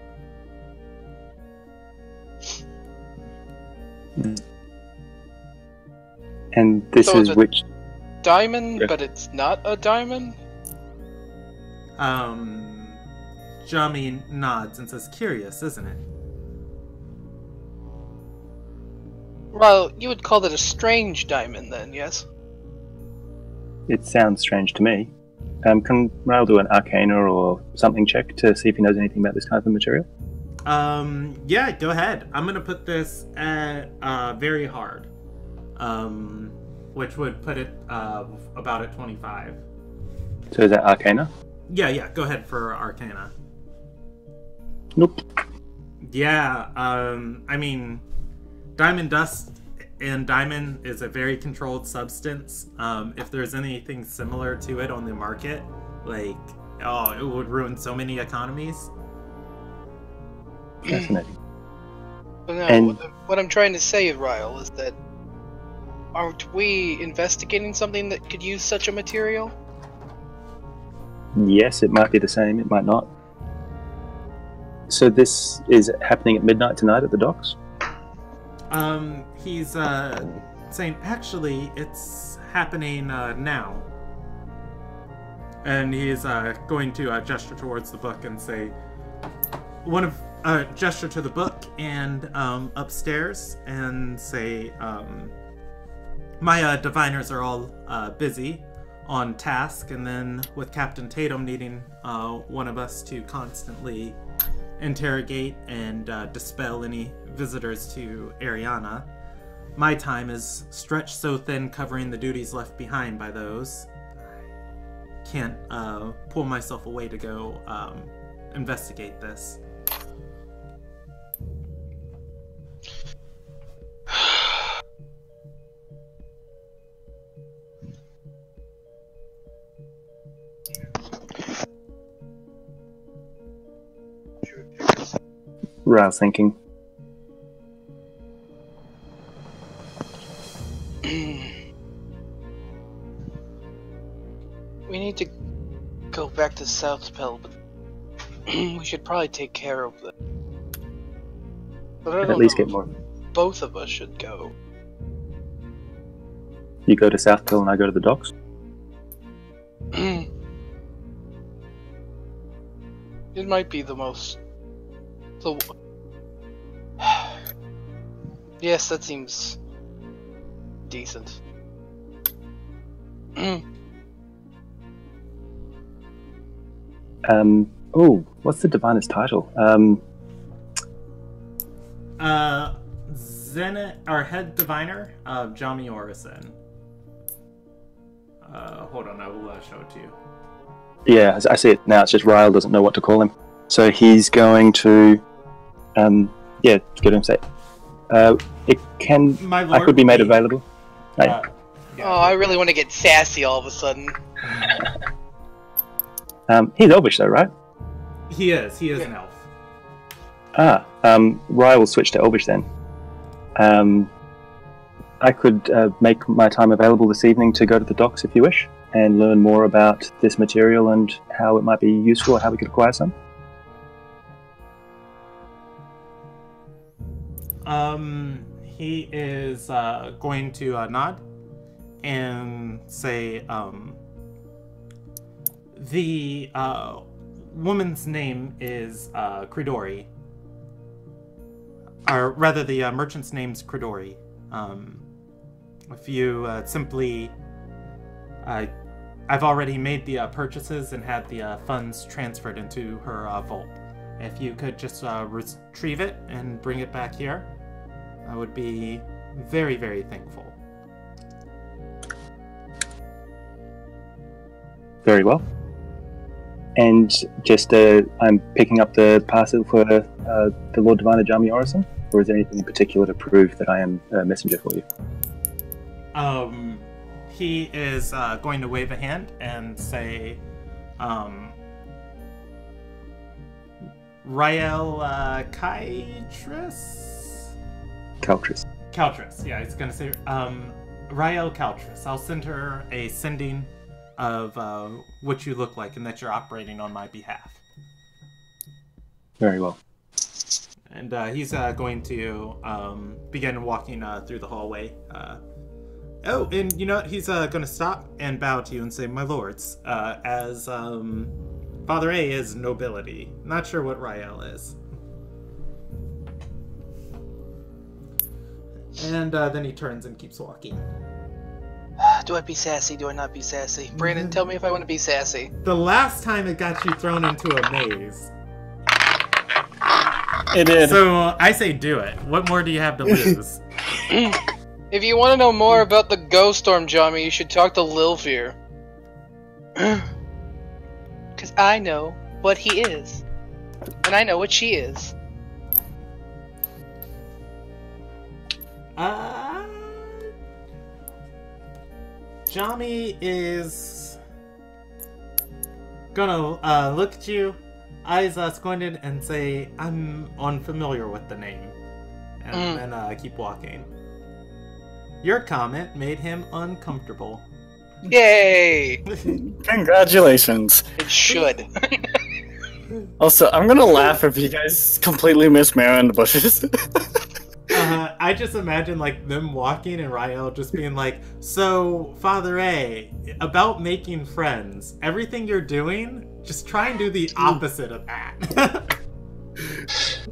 And this So is it's which... Diamond, Yeah. but it's not a diamond? Jami nods and says, curious, isn't it? Well, you would call that a strange diamond then, yes? It sounds strange to me. Can Rail do an Arcana or something check to see if he knows anything about this kind of material? Yeah, go ahead. I'm gonna put this at very hard, which would put it about at 25. So is that Arcana? Yeah, go ahead for Arcana. Nope. Yeah, I mean, diamond dust and diamond is a very controlled substance. If there's anything similar to it on the market, like, oh, it would ruin so many economies. Fascinating. But no, And- what I'm trying to say, Ryle, is that aren't we investigating something that could use such a material? Yes, it might be the same, it might not. So this is happening at midnight tonight at the docks? He's saying, actually, it's happening now. And he's going to gesture towards the book and say, gesture to the book and upstairs and say, my diviners are all busy on task, and then with Captain Tatum needing one of us to constantly interrogate and dispel any visitors to Ariana, my time is stretched so thin covering the duties left behind by those. I can't pull myself away to go investigate this. Rail's thinking. We need to go back to South Pell, but we should probably take care of that. But I don't At least know get more. if both of us should go. You go to South Pole and I go to the docks? It might be the most... Yes, that seems... decent. Oh, what's the diviner's title? Zenit, our head diviner, Jami Orison. Hold on, I will show it to you. Yeah, I see it now. It's just Ryle doesn't know what to call him. So he's going to, go to him and say, My lord, I could be made available. yeah. Oh, I really want to get sassy all of a sudden. He's Elvish though, right? He is an elf. Ryle will switch to Elvish then. I could make my time available this evening to go to the docks if you wish, and learn more about this material and how it might be useful, or how we could acquire some. He is going to nod and say, the woman's name is Credori. Or rather, the merchant's name's Credori. If you simply... I've already made the purchases and had the funds transferred into her vault. If you could just retrieve it and bring it back here, I would be very, very thankful. Very well. And just, I'm picking up the parcel for the Lord Diviner Jami Orison, or is there anything in particular to prove that I am a messenger for you? He is going to wave a hand and say, Rael Caltris, yeah, he's gonna say, Rael Caltris. I'll send her a sending of what you look like and that you're operating on my behalf. Very well. And he's going to begin walking through the hallway. Oh, and you know what? He's going to stop and bow to you and say, my lords, as Father A is nobility. Not sure what Rael is. And then he turns and keeps walking. Do I be sassy? Do I not be sassy? Brandon, tell me if I want to be sassy. The last time it got you thrown into a maze. It did. So I say do it. What more do you have to lose? If you want to know more about the Ghost Storm, Jami, you should talk to Lilfear. Because I know what he is. And I know what she is. Jami is gonna look at you, eyes squinted, and say, I'm unfamiliar with the name. And then keep walking. Your comment made him uncomfortable. Yay! Congratulations. It should. Also, I'm gonna laugh if you guys completely miss Mara in the bushes. I just imagine like them walking and Rael just being like, so Father A, about making friends, everything you're doing, just try and do the opposite of that.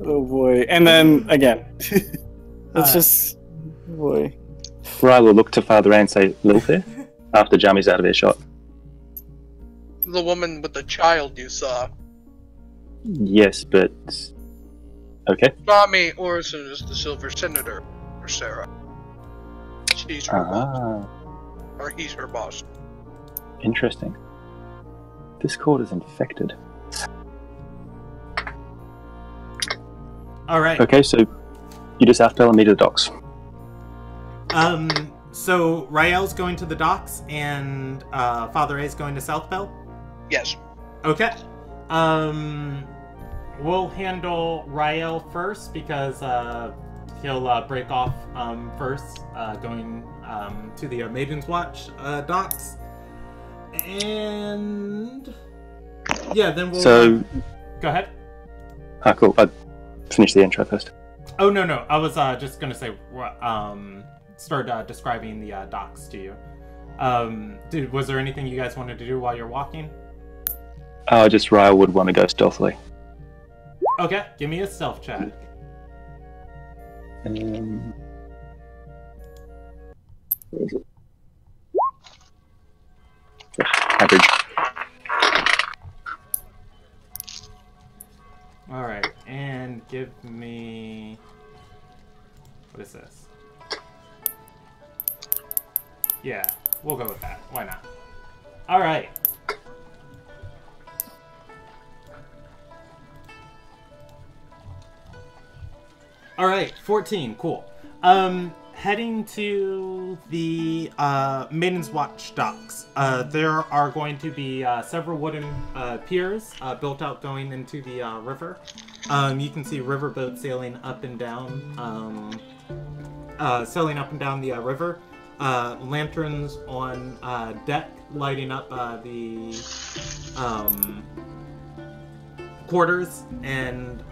Oh boy. And then, again, it's just, oh boy. Ryle will look to Father A and say, Lilfair, after Jami's out of earshot. The woman with the child you saw. Yes, but... Okay. Jami Orson is the Silver Senator for Sarah. She's her boss. Or he's her boss. Interesting. This court is infected. Alright. Okay, so you just outspell and me to the docks. So Rael's going to the docks and Father A's going to South Bell? Yes. Okay. We'll handle Rael first because he'll break off first, going to the Maiden's Watch docks. And yeah, then we'll... So... Go ahead. Ah, cool. I'd finish the intro first. Oh, no. I was just going to say, start describing the docks to you. Dude, was there anything you guys wanted to do while you're walking? Just Ryle would want to go stealthily. Okay, give me a stealth check. Where is it? Average. Alright, and give me... What is this? Yeah, we'll go with that. Why not? Alright. Alright, 14, cool. Heading to the Maiden's Watch docks. There are going to be several wooden piers built out going into the river. You can see riverboats sailing up and down the river. Lanterns on deck lighting up the quarters and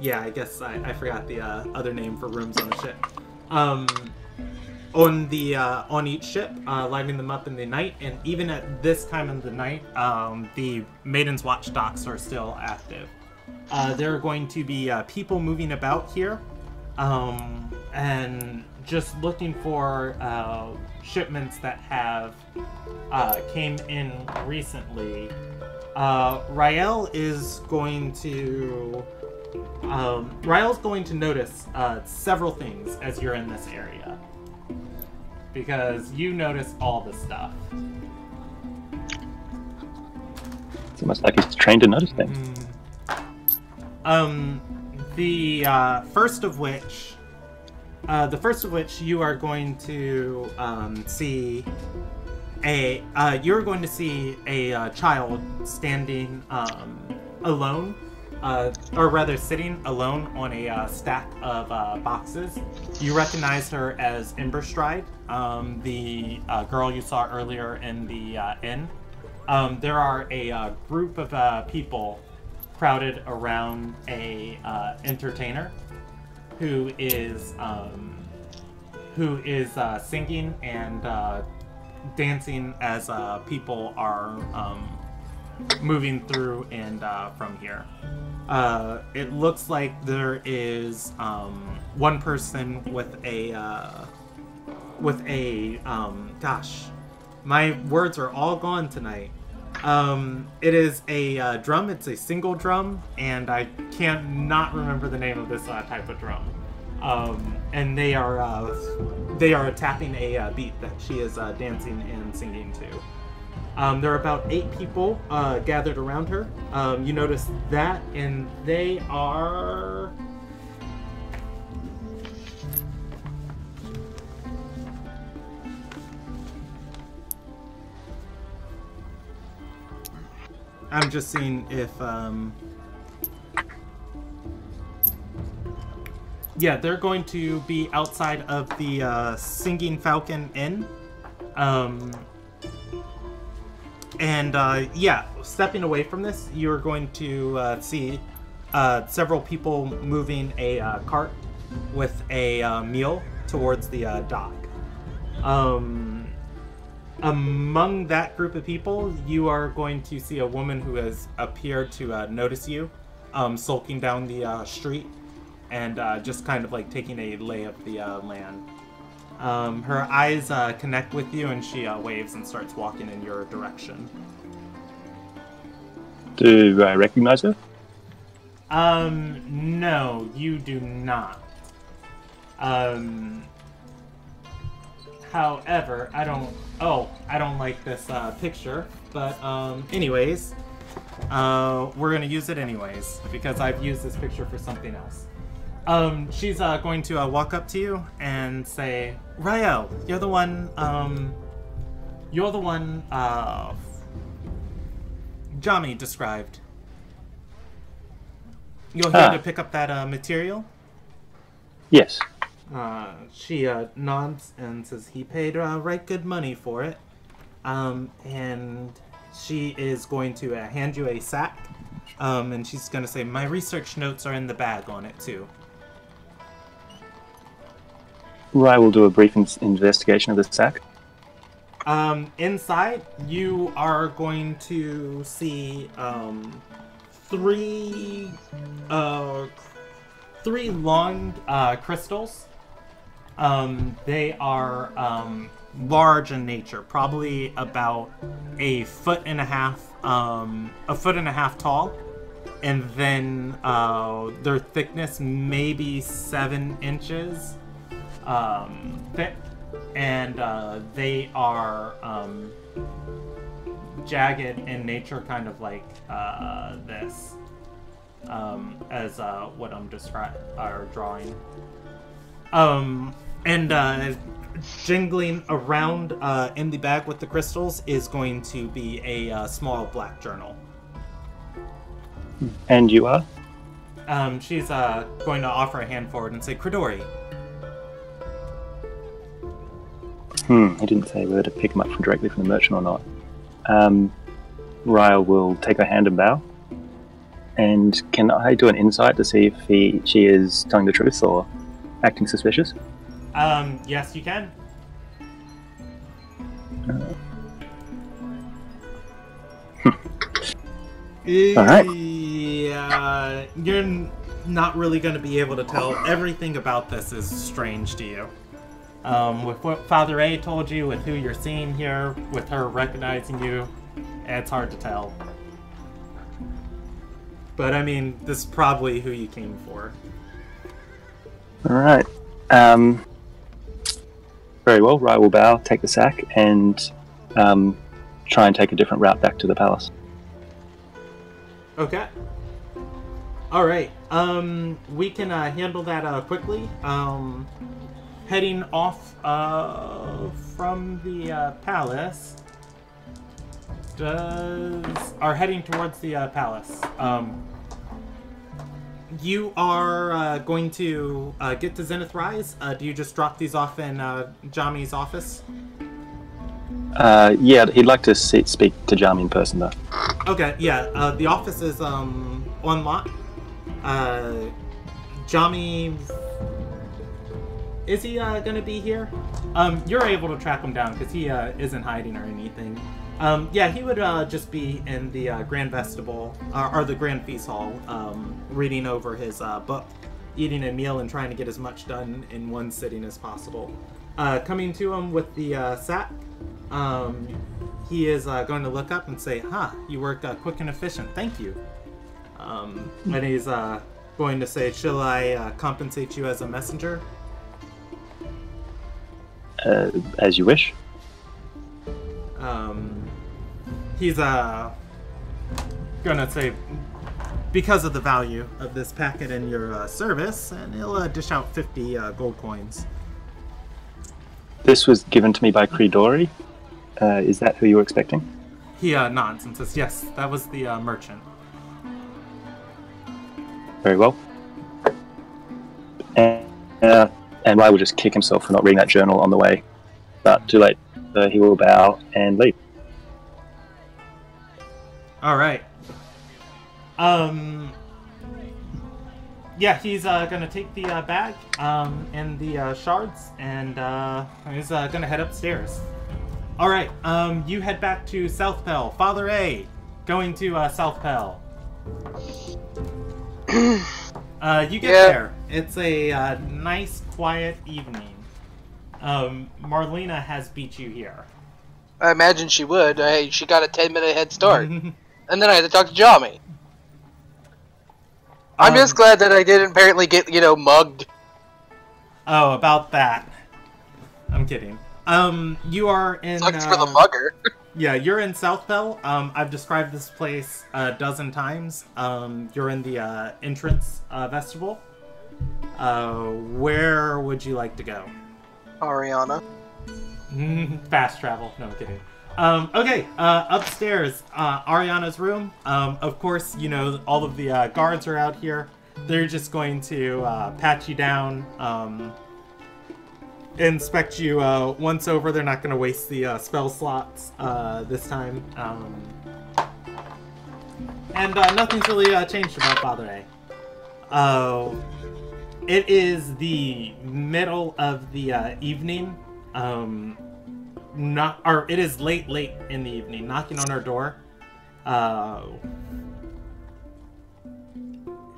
yeah, I guess I forgot the other name for rooms on the ship. On each ship, lighting them up in the night, and even at this time of the night, the Maiden's Watch docks are still active. There are going to be people moving about here, and just looking for shipments that have came in recently. Rael is going to... Rael's going to notice several things as you're in this area. Because you notice all the stuff. It's almost like he's trained to notice things. The first of which you are going to see a child standing alone. Or rather sitting alone on a stack of boxes. You recognize her as Emberstride, the girl you saw earlier in the inn. There are a group of people crowded around a entertainer who is singing and dancing as people are moving through and from here. It looks like there is one person with a gosh, my words are all gone tonight. It is a drum. It's a single drum, and I can't not remember the name of this type of drum. And they are tapping a beat that she is dancing and singing to. There are about 8 people gathered around her. You notice that, and they are... I'm just seeing if... Yeah, they're going to be outside of the Singing Falcon Inn. Yeah, stepping away from this, you're going to see several people moving a cart with a meal towards the dock. Among that group of people, you are going to see a woman who has appeared to notice you, sulking down the street, and just kind of like taking a lay of the land. Her eyes connect with you, and she waves and starts walking in your direction. Do I recognize her? No, you do not. However, I don't like this picture, but anyways, we're gonna use it anyways, because I've used this picture for something else. She's going to walk up to you and say, Rael, you're the one Jami described. You're here to pick up that material? Yes. She nods and says he paid right good money for it. And she is going to hand you a sack. And she's going to say, my research notes are in the bag on it too. Rai will do a brief investigation of the sack. Inside, you are going to see three long crystals. They are large in nature, probably about a foot and a half tall, and then their thickness maybe 7 inches thick, and they are jagged in nature, kind of like this, as what I'm drawing. And jingling around in the bag with the crystals is going to be a small black journal. And you are? She's going to offer a hand forward and say, Credori. He didn't say whether to pick him up directly from the merchant or not. Ryle will take her hand and bow. And can I do an insight to see if she is telling the truth or acting suspicious? Yes, you can. Alright. Yeah, you're not really going to be able to tell. Everything about this is strange to you. With what Father A told you, with who you're seeing here, with her recognizing you, it's hard to tell. But I mean, this is probably who you came for. Alright. Very well, Rai will bow, take the sack, and try and take a different route back to the palace. Okay. Alright, we can handle that quickly. Heading off from the palace. Are heading towards the palace. You are going to get to Zenith Rise. Do you just drop these off in Jami's office? Yeah, he'd like to speak to Jami in person, though. Okay, yeah. The office is on lock. Jami is he gonna be here? You're able to track him down because he isn't hiding or anything. Yeah, he would just be in the Grand Vestibule, or the Grand Feast Hall, reading over his book, eating a meal, and trying to get as much done in one sitting as possible. Coming to him with the sack, he is going to look up and say, you work quick and efficient, thank you. And he's going to say, shall I compensate you as a messenger? As you wish. He's gonna say, because of the value of this packet in your service, and he'll dish out 50 gold coins. This was given to me by Credori. Is that who you were expecting? He nods and says, yes, that was the merchant. Very well. And I will just kick himself for not reading that journal on the way. But too late. He will bow and leave. All right. Yeah, he's gonna take the bag and the shards, and he's gonna head upstairs. All right. You head back to South Pell. Father A, going to South Pell. You get there. It's a nice, quiet evening. Marlena has beat you here. I imagine she would. She got a 10-minute head start. And then I had to talk to Jami. I'm just glad that I didn't apparently get, mugged. Oh, about that. I'm kidding. You are in... Sucks for the mugger. Yeah, you're in South Pell. I've described this place a dozen times. You're in the entrance vestibule. Where would you like to go? Ariana. Fast travel. No, I'm kidding. Okay, upstairs, Ariana's room. Of course, all of the guards are out here. They're just going to pat you down, inspect you once over. They're not going to waste the spell slots this time. And nothing's really changed about Father A. It is the middle of the evening. It is late in the evening, knocking on her door.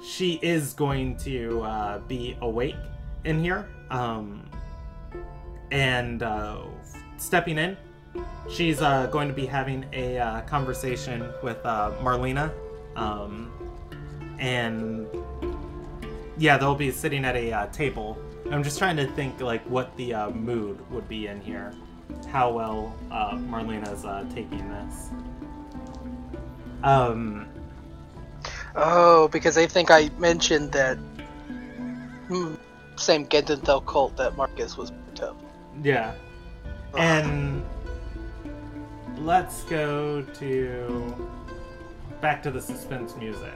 She is going to be awake in here, and stepping in, she's going to be having a conversation with Marlena, and yeah, they'll be sitting at a table. I'm just trying to think what the mood would be in here. How well Marlena's taking this. Oh, because I think I mentioned that same Gendenthal cult that Marcus was part of. Yeah. And let's go back to the suspense music.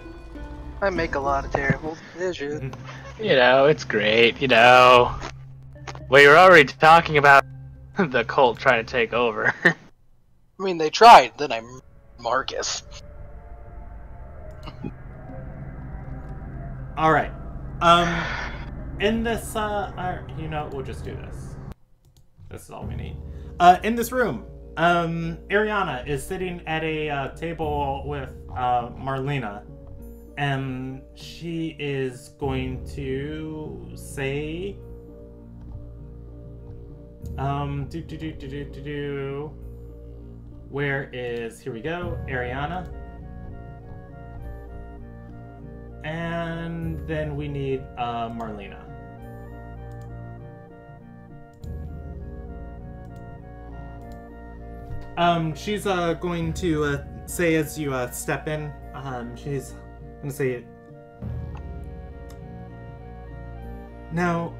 I make a lot of terrible decisions. It's great, Well, you're already talking about the cult trying to take over. I mean, they tried, then I'm Marcus. Alright. In this, we'll just do this. This is all we need. In this room, Ariana is sitting at a table with Marlena, and she is going to say... Where is... Here we go. Ariana. And then we need Marlena. She's going to say as you step in, she's going to say, now,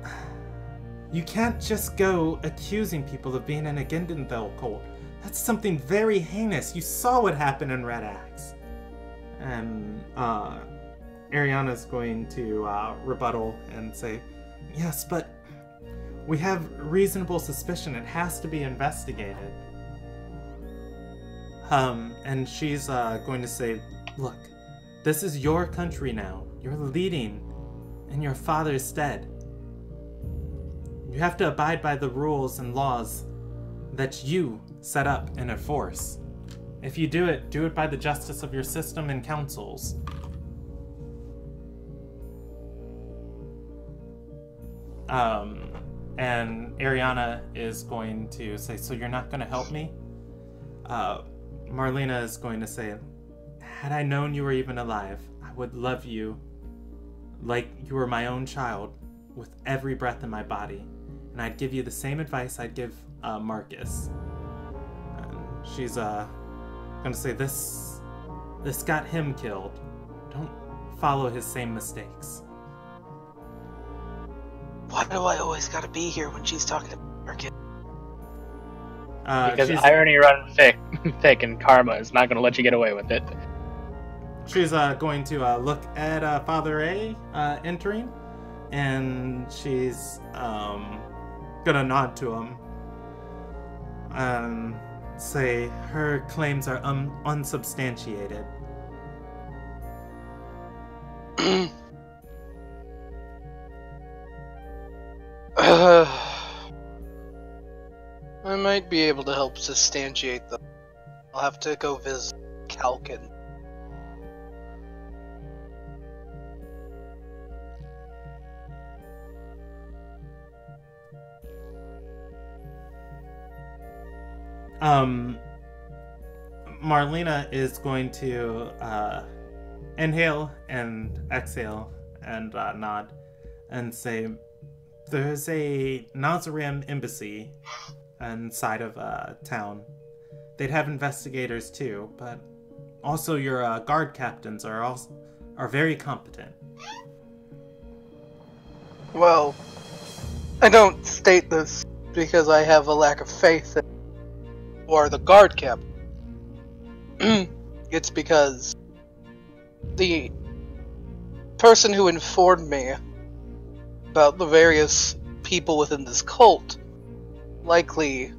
you can't just go accusing people of being in a Gendenthal cult. That's something very heinous. You saw what happened in Red Axe. And Ariana's going to rebuttal and say, yes, but we have reasonable suspicion. It has to be investigated. And she's going to say, look, this is your country now. You're leading in your father's stead. You have to abide by the rules and laws that you set up and enforce. If you do it by the justice of your system and councils. And Ariana is going to say, so you're not going to help me? Marlena is going to say, had I known you were even alive, I would love you like you were my own child with every breath in my body. And I'd give you the same advice I'd give Marcus. And she's going to say, this got him killed. Don't follow his same mistakes. Why do I always gotta be here when she's talking to Marcus? Because irony runs thick, and karma is not going to let you get away with it. She's going to look at Father A entering, and she's gonna nod to him and say her claims are unsubstantiated. I might be able to help substantiate them. I'll have to go visit Kalkin. Marlena is going to inhale and exhale and nod and say, there's a Nazarian embassy inside of town. They'd have investigators too, but also your guard captains are very competent. Well, I don't state this because I have a lack of faith in or the guard captain. It's because the person who informed me about the various people within this cult likely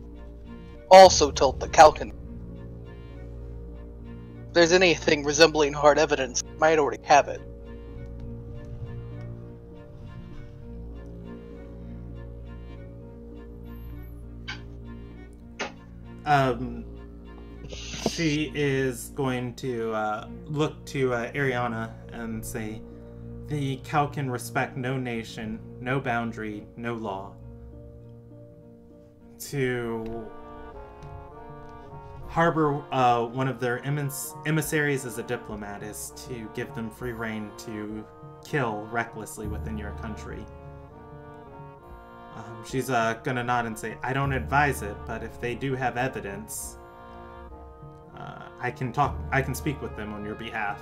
also told the Kalkin. If there's anything resembling hard evidence, I might already have it. She is going to look to Ariana and say, the Kalkin respect no nation, no boundary, no law. To harbor one of their emissaries as a diplomat is to give them free rein to kill recklessly within your country. She's gonna nod and say, I don't advise it, but if they do have evidence, I can speak with them on your behalf.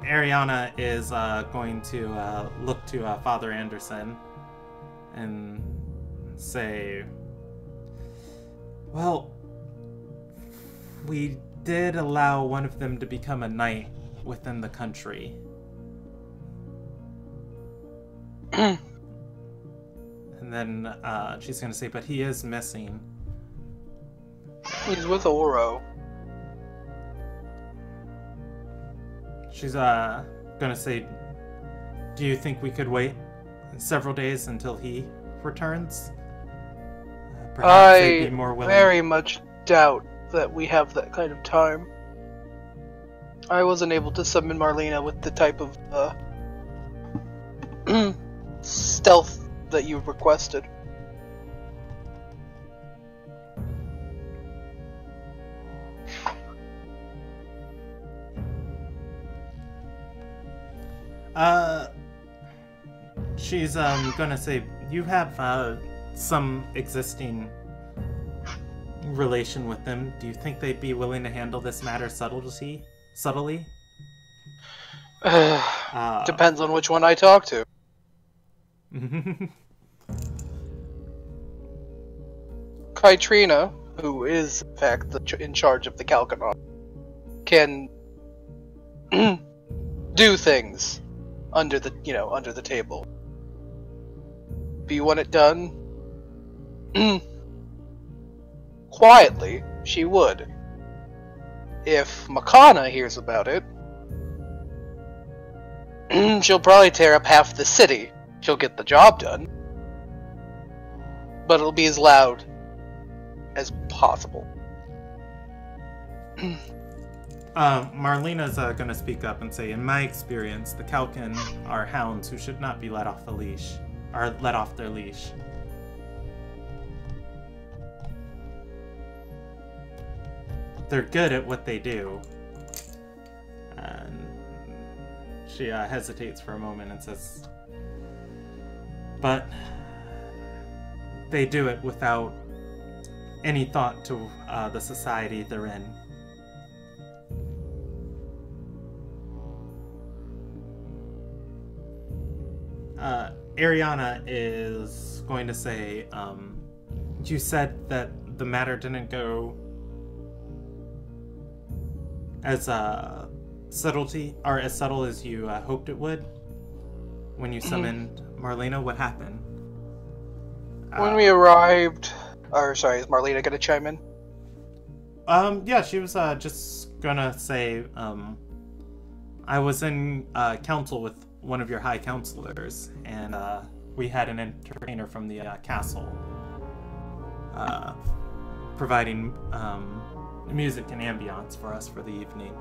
Ariana is going to look to Father Anderson and say, well, we did allow one of them to become a knight within the country. And then she's going to say, but he is missing. He's with Oro. She's gonna say, do you think we could wait several days until he returns? Perhaps they'd be more willing. Very much doubt that we have that kind of time. I wasn't able to summon Marlena with the type of stealth that you requested. She's gonna say, you have some existing relation with them. Do you think they'd be willing to handle this matter subtly? Depends on which one I talk to. Kytrina, who is in fact in charge of the Kalkanon, can do things under the table. Do you want it done quietly, she would. If Makana hears about it, she'll probably tear up half the city. She'll get the job done. But it'll be as loud as possible. Marlena's gonna speak up and say, in my experience, the Kalkin are hounds who should not be let off the leash, or let off their leash. They're good at what they do. And she hesitates for a moment and says, but they do it without any thought to the society they're in. Ariana is going to say, you said that the matter didn't go as as subtle as you hoped it would when you summoned Marlena. What happened? When we arrived, is Marlena gonna chime in? Yeah, she was just gonna say, I was in council with one of your high counselors, and we had an entertainer from the castle providing music and ambiance for us for the evening.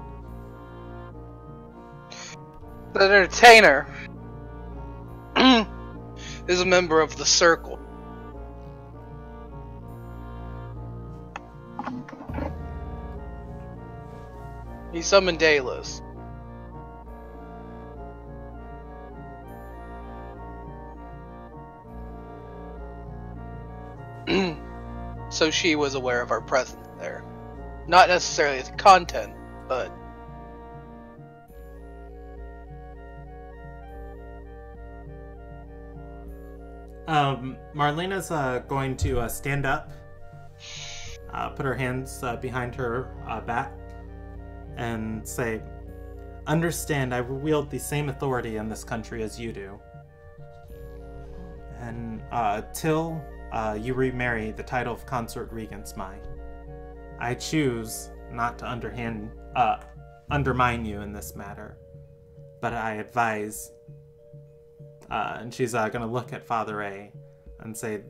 The entertainer is a member of the Circle. He summoned Aylis. So she was aware of our presence there. Not necessarily the content, but... Marlena's going to stand up, put her hands behind her back, and say, understand, I wield the same authority in this country as you do. And till you remarry, the title of Consort Regent's mine. I choose not to undermine you in this matter, but I advise, and she's going to look at Father A and say,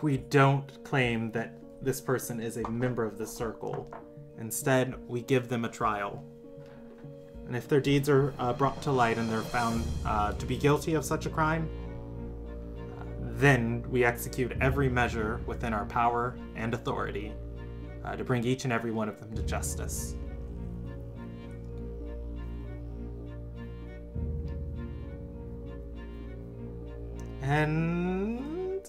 we don't claim that this person is a member of the Circle. Instead, we give them a trial. And if their deeds are brought to light and they're found to be guilty of such a crime, then we execute every measure within our power and authority to bring each and every one of them to justice. And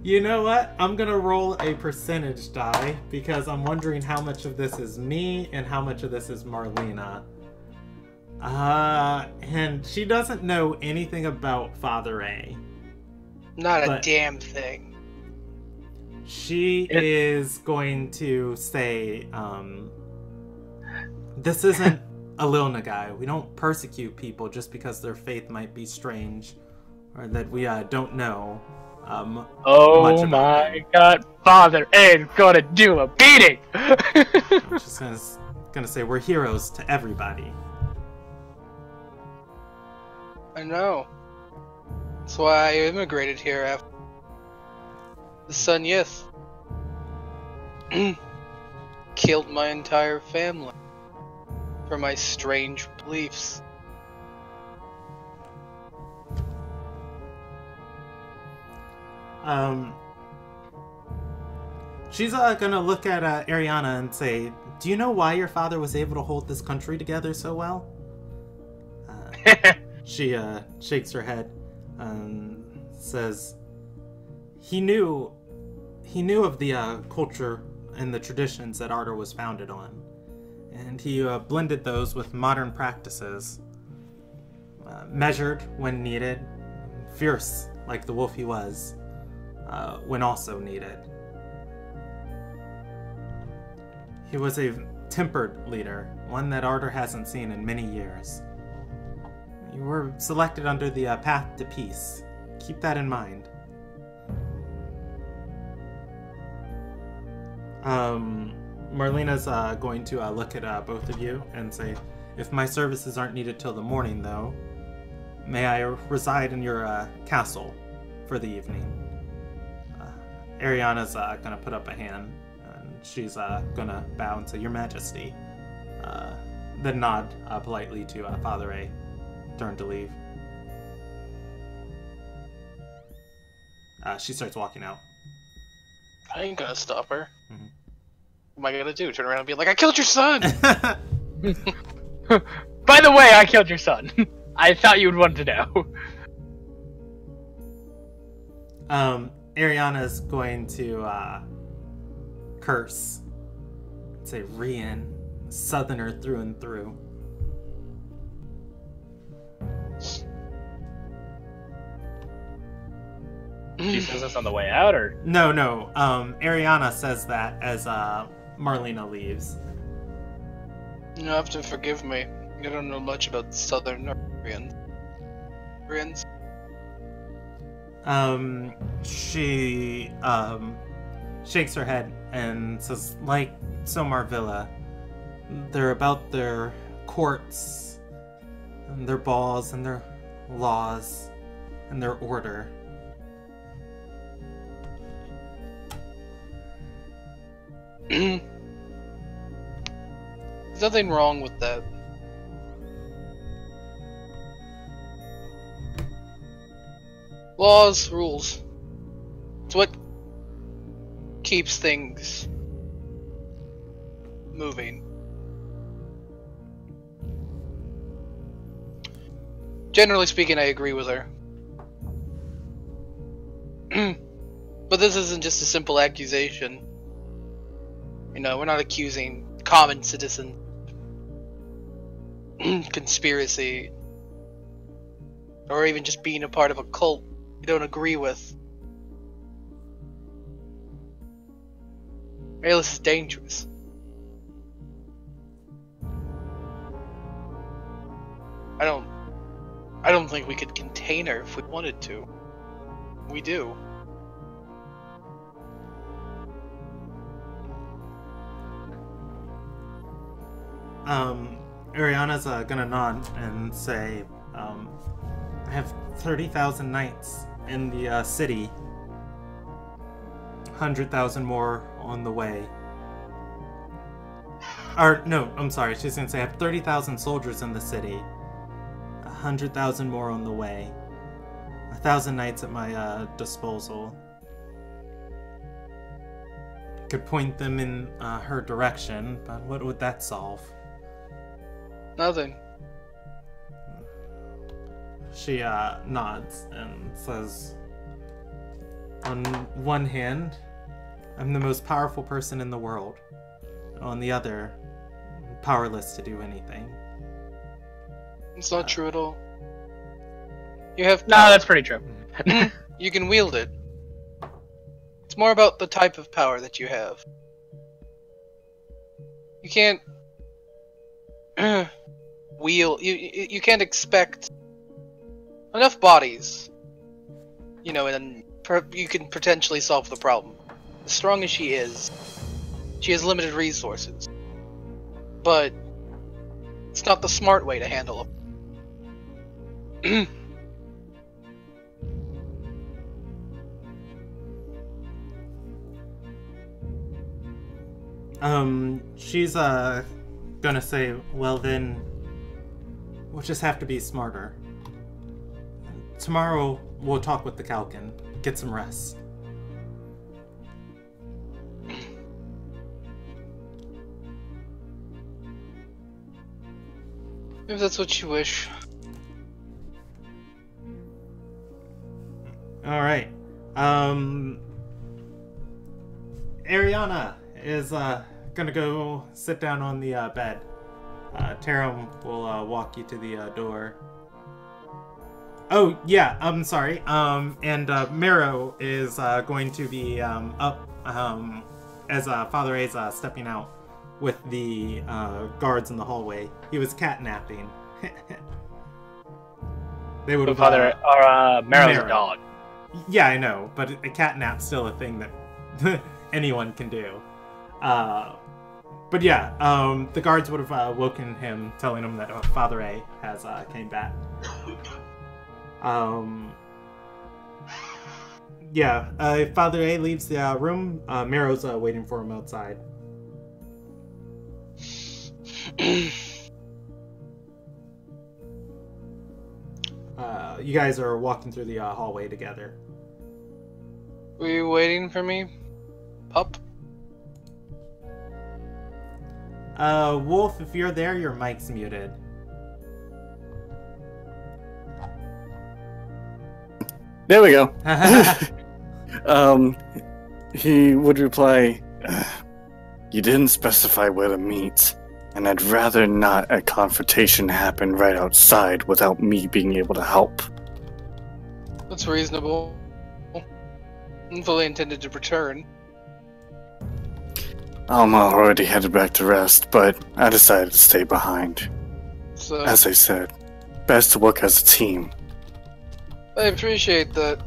you know what? I'm gonna roll a percentage die because I'm wondering how much of this is me and how much of this is Marlena. And she doesn't know anything about Father A. Not a damn thing. She is going to say, this isn't a Lil Nagai. We don't persecute people just because their faith might be strange or that we don't know oh my god, Father A's gonna do a beating! I'm just gonna say we're heroes to everybody. I know. That's why I immigrated here after the son Yith killed my entire family for my strange beliefs. She's gonna look at Ariana and say, do you know why your father was able to hold this country together so well? She shakes her head and says, he knew of the culture and the traditions that Ardor was founded on, and he blended those with modern practices, measured when needed, fierce like the wolf he was, when also needed. He was a tempered leader, one that Ardor hasn't seen in many years. You were selected under the path to peace. Keep that in mind. Marlena's going to look at both of you and say, if my services aren't needed till the morning, though, may I reside in your castle for the evening? Ariana's going to put up a hand, and she's going to bow and say, Your Majesty. Then nod politely to Father A. Turn to leave. She starts walking out. I ain't gonna stop her. Mm-hmm. What am I gonna do? Turn around and be like, I killed your son! By the way, I killed your son. I thought you would want to know. Ariana's going to curse. Say, Rian, Southerner through and through. She says this on the way out, or? No. Ariana says that as Marlena leaves. You have to forgive me. I don't know much about Southern Koreans. She shakes her head and says, like Somarvilla, they're about their courts and their balls and their laws and their order. There's nothing wrong with that. Laws, rules. It's what keeps things moving. Generally speaking, I agree with her. But this isn't just a simple accusation. You know, we're not accusing common citizens conspiracy or even just being a part of a cult you don't agree with. Ayless is dangerous. I don't think we could contain her if we wanted to. We do. Ariana's gonna nod and say, I have 30,000 knights in the city. 100,000 more on the way. Or, no, I'm sorry, she's gonna say I have 30,000 soldiers in the city. 100,000 more on the way. 1,000 knights at my disposal. Could point them in her direction, but what would that solve? Nothing. She nods and says, on one hand, I'm the most powerful person in the world. On the other, powerless to do anything. It's not true at all. You have No, that's pretty true. You can wield it. It's more about the type of power that you have. You can't wield. You can't expect enough bodies. You know, and you can potentially solve the problem. As strong as she is, she has limited resources. But it's not the smart way to handle them. She's gonna say, well then, we'll just have to be smarter. Tomorrow we'll talk with the Kalkin, get some rest. If that's what you wish. Alright. Ariana is gonna go sit down on the bed. Taram will walk you to the door. Oh, yeah, I'm sorry. And Mero is going to be up as Father A's stepping out with the guards in the hallway. He was catnapping. They would have. Father, or Mero's a dog. Yeah, I know, but a catnap's still a thing that anyone can do. But yeah, the guards would have woken him, telling him that Father A has came back. Yeah, if Father A leaves the room, Marrow's waiting for him outside. You guys are walking through the hallway together. Were you waiting for me, pup? Wolf, if you're there, your mic's muted. There we go. He would reply, "You didn't specify where to meet, and I'd rather not a confrontation happen right outside without me being able to help." That's reasonable. I'm fully intended to return. I'm already headed back to rest, but I decided to stay behind. So, As I said, best to work as a team. I appreciate that.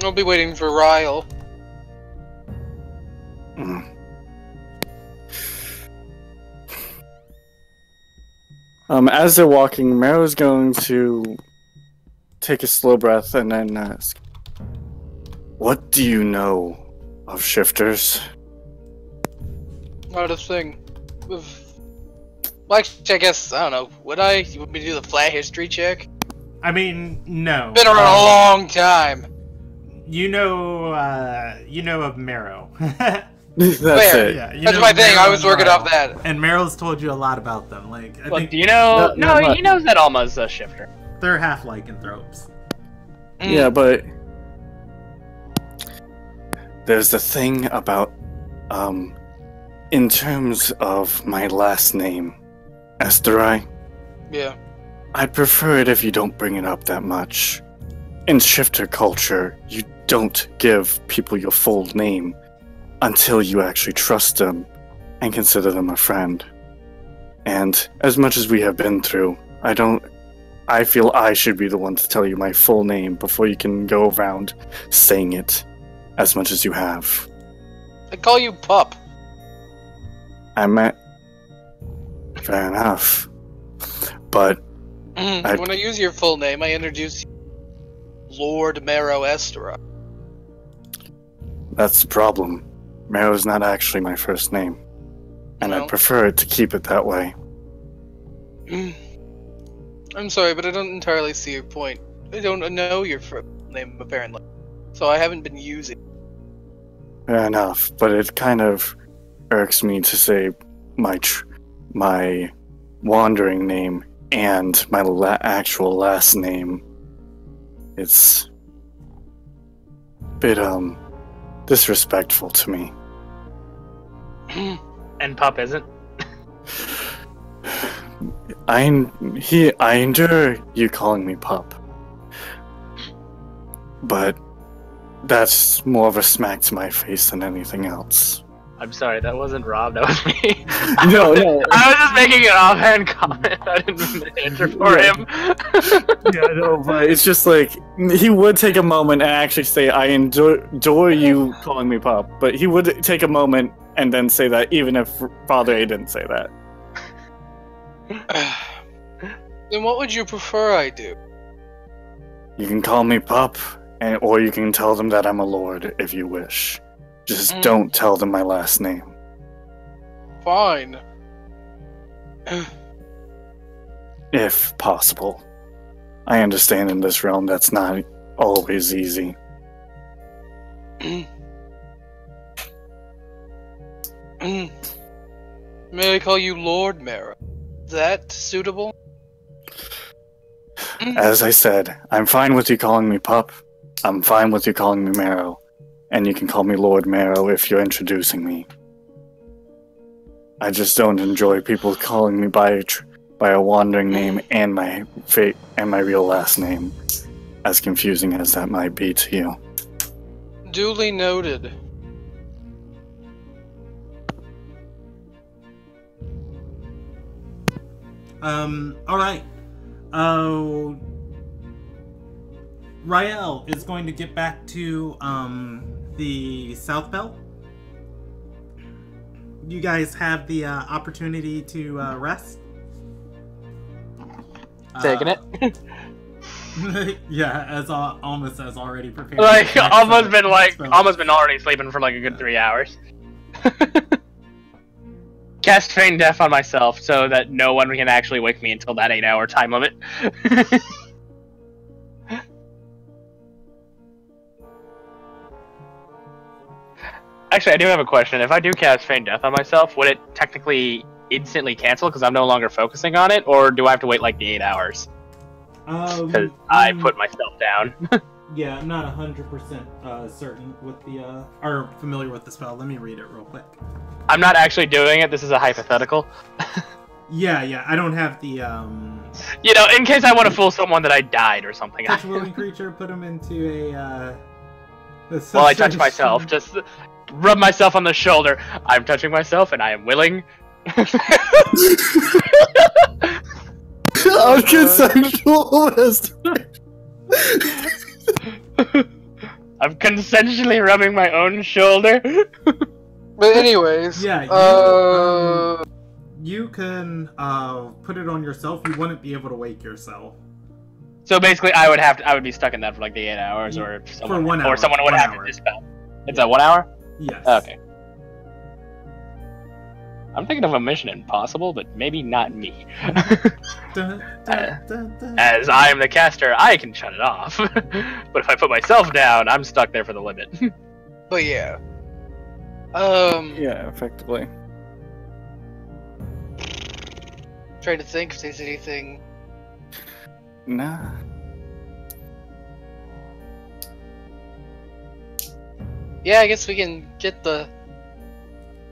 I'll be waiting for Ryle. Mm. As they're walking, Marrow's going to take a slow breath and then ask, "What do you know of shifters?" Not a thing. Well, actually, I guess, I don't know. Would I? You want me to do the flat history check? I mean, no. Been around a long time. You know of Marrow. That's Fair. it. Yeah, you That's know my thing. Marrow I was and working Ryle. off that. And Meryl's told you a lot about them. Like, I Look, think do you know? Not No, much. he knows that Alma's a shifter. they're half lycanthropes. Yeah, but there's the thing about, in terms of my last name, Esterai, Yeah. I'd prefer it if you don't bring it up that much. In shifter culture, you don't give people your full name until you actually trust them and consider them a friend. And as much as we have been through, I feel I should be the one to tell you my full name before you can go around saying it as much as you have. I call you pup. Fair enough. But When I use your full name, I introduce you Lord Marrow Estera. that's the problem. Marrow's not actually my first name. And Well. I prefer it to keep it that way. I'm sorry, but I don't entirely see your point. I don't know your first name, apparently. So I haven't been using it. Fair enough, but it kind of irks me to say my wandering name and my actual last name. It's a bit disrespectful to me. And Pup isn't. I endure you calling me pup, but that's more of a smack to my face than anything else. I'm sorry, that wasn't Rob, that was me. No, no. I was just making an offhand comment. I didn't mean to answer for him. Yeah, no, but it's just like, he would take a moment and actually say, I adore you calling me pup, but he would take a moment and then say that even if Father A didn't say that. Then what would you prefer I do? You can call me pup, or you can tell them that I'm a lord if you wish. Just don't tell them my last name. Fine. If possible. I understand in this realm that's not always easy. May I call you Lord Marrow? Is that suitable? As I said, I'm fine with you calling me pup. I'm fine with you calling me Marrow. And you can call me Lord Marrow if you're introducing me. I just don't enjoy people calling me by a wandering name and my real last name, as confusing as that might be to you. Duly noted. Alright. Rael is going to get back to, the South Belt. you guys have the opportunity to rest. Taking it. Yeah, as almost as already prepared. Like almost been already sleeping for like a good 3 hours. Cast Feign Death on myself so that no one can actually wake me until that 8-hour time limit. Actually, I do have a question. If I do cast Feign Death on myself, would it technically instantly cancel because I'm no longer focusing on it, or do I have to wait like the 8 hours? Because I put myself down. Yeah, I'm not 100% certain with the or familiar with the spell. Let me read it real quick. I'm not actually doing it. This is a hypothetical. Yeah, I don't have the You know, in case I want to fool someone that I died or something. touch a willing creature, put him into a well, I touch myself. Just rub myself on the shoulder. I'm touching myself, and I am willing. I'm consensually rubbing my own shoulder. But anyways, yeah, you can put it on yourself. You wouldn't be able to wake yourself. So basically, I would be stuck in that for like the 8 hours, or someone, for 1 hour. Or someone would 1 have hour. to dispel. It's a 1 hour? Yes. Okay. I'm thinking of a Mission Impossible, but maybe not me. As I am the caster, I can shut it off. But if I put myself down, I'm stuck there for the limit. but yeah. Yeah, effectively. Trying to think if there's anything. Nah. Yeah, I guess we can get the.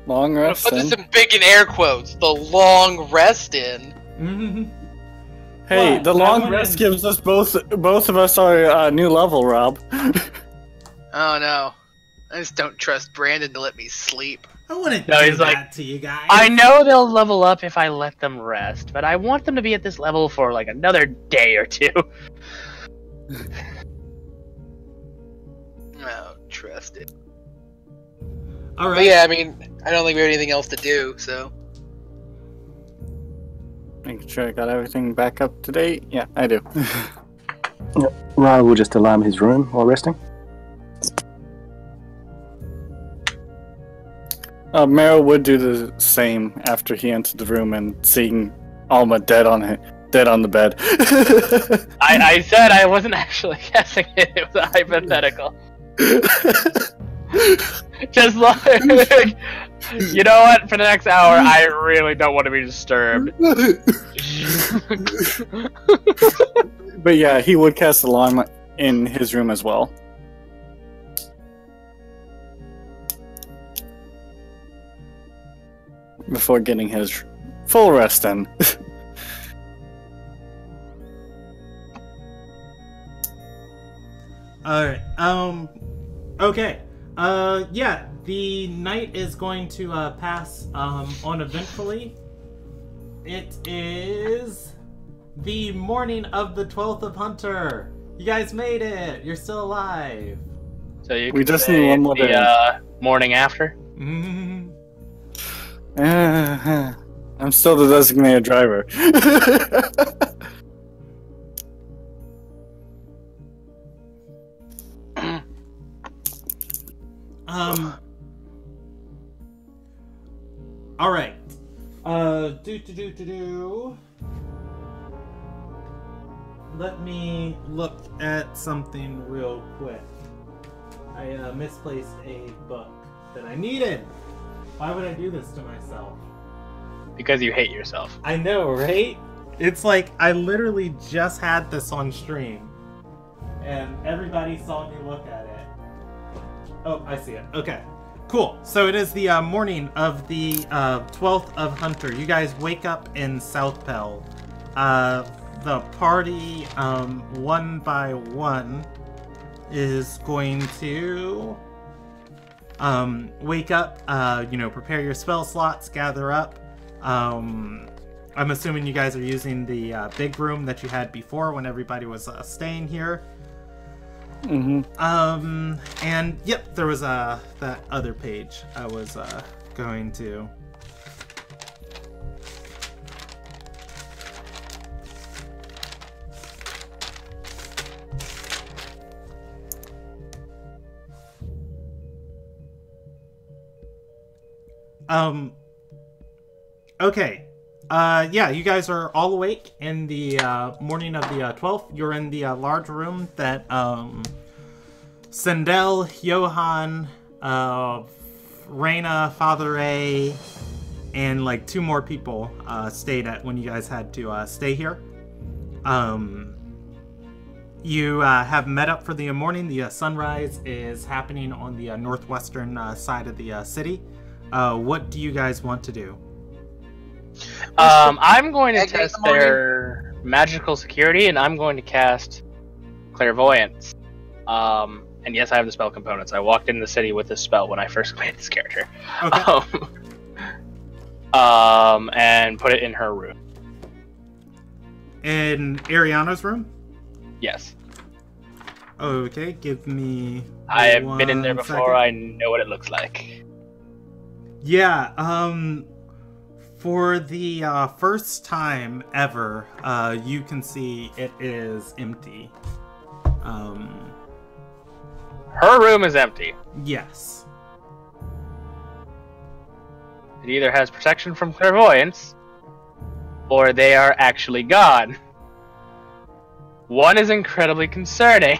Long rest. Put this in big in air quotes. The long rest in. Hey, What? the That long one rest is- gives us both of us our new level, Rob. Oh no, I just don't trust Brandon to let me sleep. I wouldn't No, do he's that like, to you guys. I know they'll level up if I let them rest, but I want them to be at this level for like another day or two. No, trust it. All right. But yeah, I mean, I don't think we have anything else to do, so. Making sure I got everything back up to date. Yeah, I do. Ra will just alarm his room while resting. Meryl would do the same after he entered the room and seeing Alma dead on the bed. I said I wasn't actually guessing it. It was a hypothetical. Just like, you know what? For the next hour, I really don't want to be disturbed. But yeah, he would cast alarm in his room as well. Before getting his full rest in. Alright, okay. Yeah, the night is going to pass uneventfully. It is the morning of the 12th of Hunter. You guys made it. You're still alive. So you We could just say need one more day. the morning after. I'm still the designated driver. All right. Let me look at something real quick. I misplaced a book that I needed. Why would I do this to myself? Because you hate yourself. I know, right? It's like I literally just had this on stream, and everybody saw me look at it. Oh, I see it. Okay. Cool. So it is the morning of the 12th of Hunter. You guys wake up in South Pell. The party, one by one, is going to wake up, prepare your spell slots, gather up. I'm assuming you guys are using the big room that you had before when everybody was staying here. Mm-hmm. And yep, there was that other page I was going to Okay. Yeah, you guys are all awake in the morning of the 12th. You're in the large room that Sindel, Johan, Reyna, Father Ray, and like 2 more people stayed at when you guys had to stay here. You have met up for the morning. The sunrise is happening on the northwestern side of the city. What do you guys want to do? I'm going to test their magical security, and I'm going to cast clairvoyance. And yes, I have the spell components. I walked in the city with this spell when I first made this character. Okay. And put it in her room. In Ariana's room? Yes. Okay, give me. I have been in there 1 before. second. I know what it looks like. Yeah, for the first time ever, you can see it is empty. Her room is empty. Yes. It either has protection from clairvoyance, or they are actually gone. One is incredibly concerning.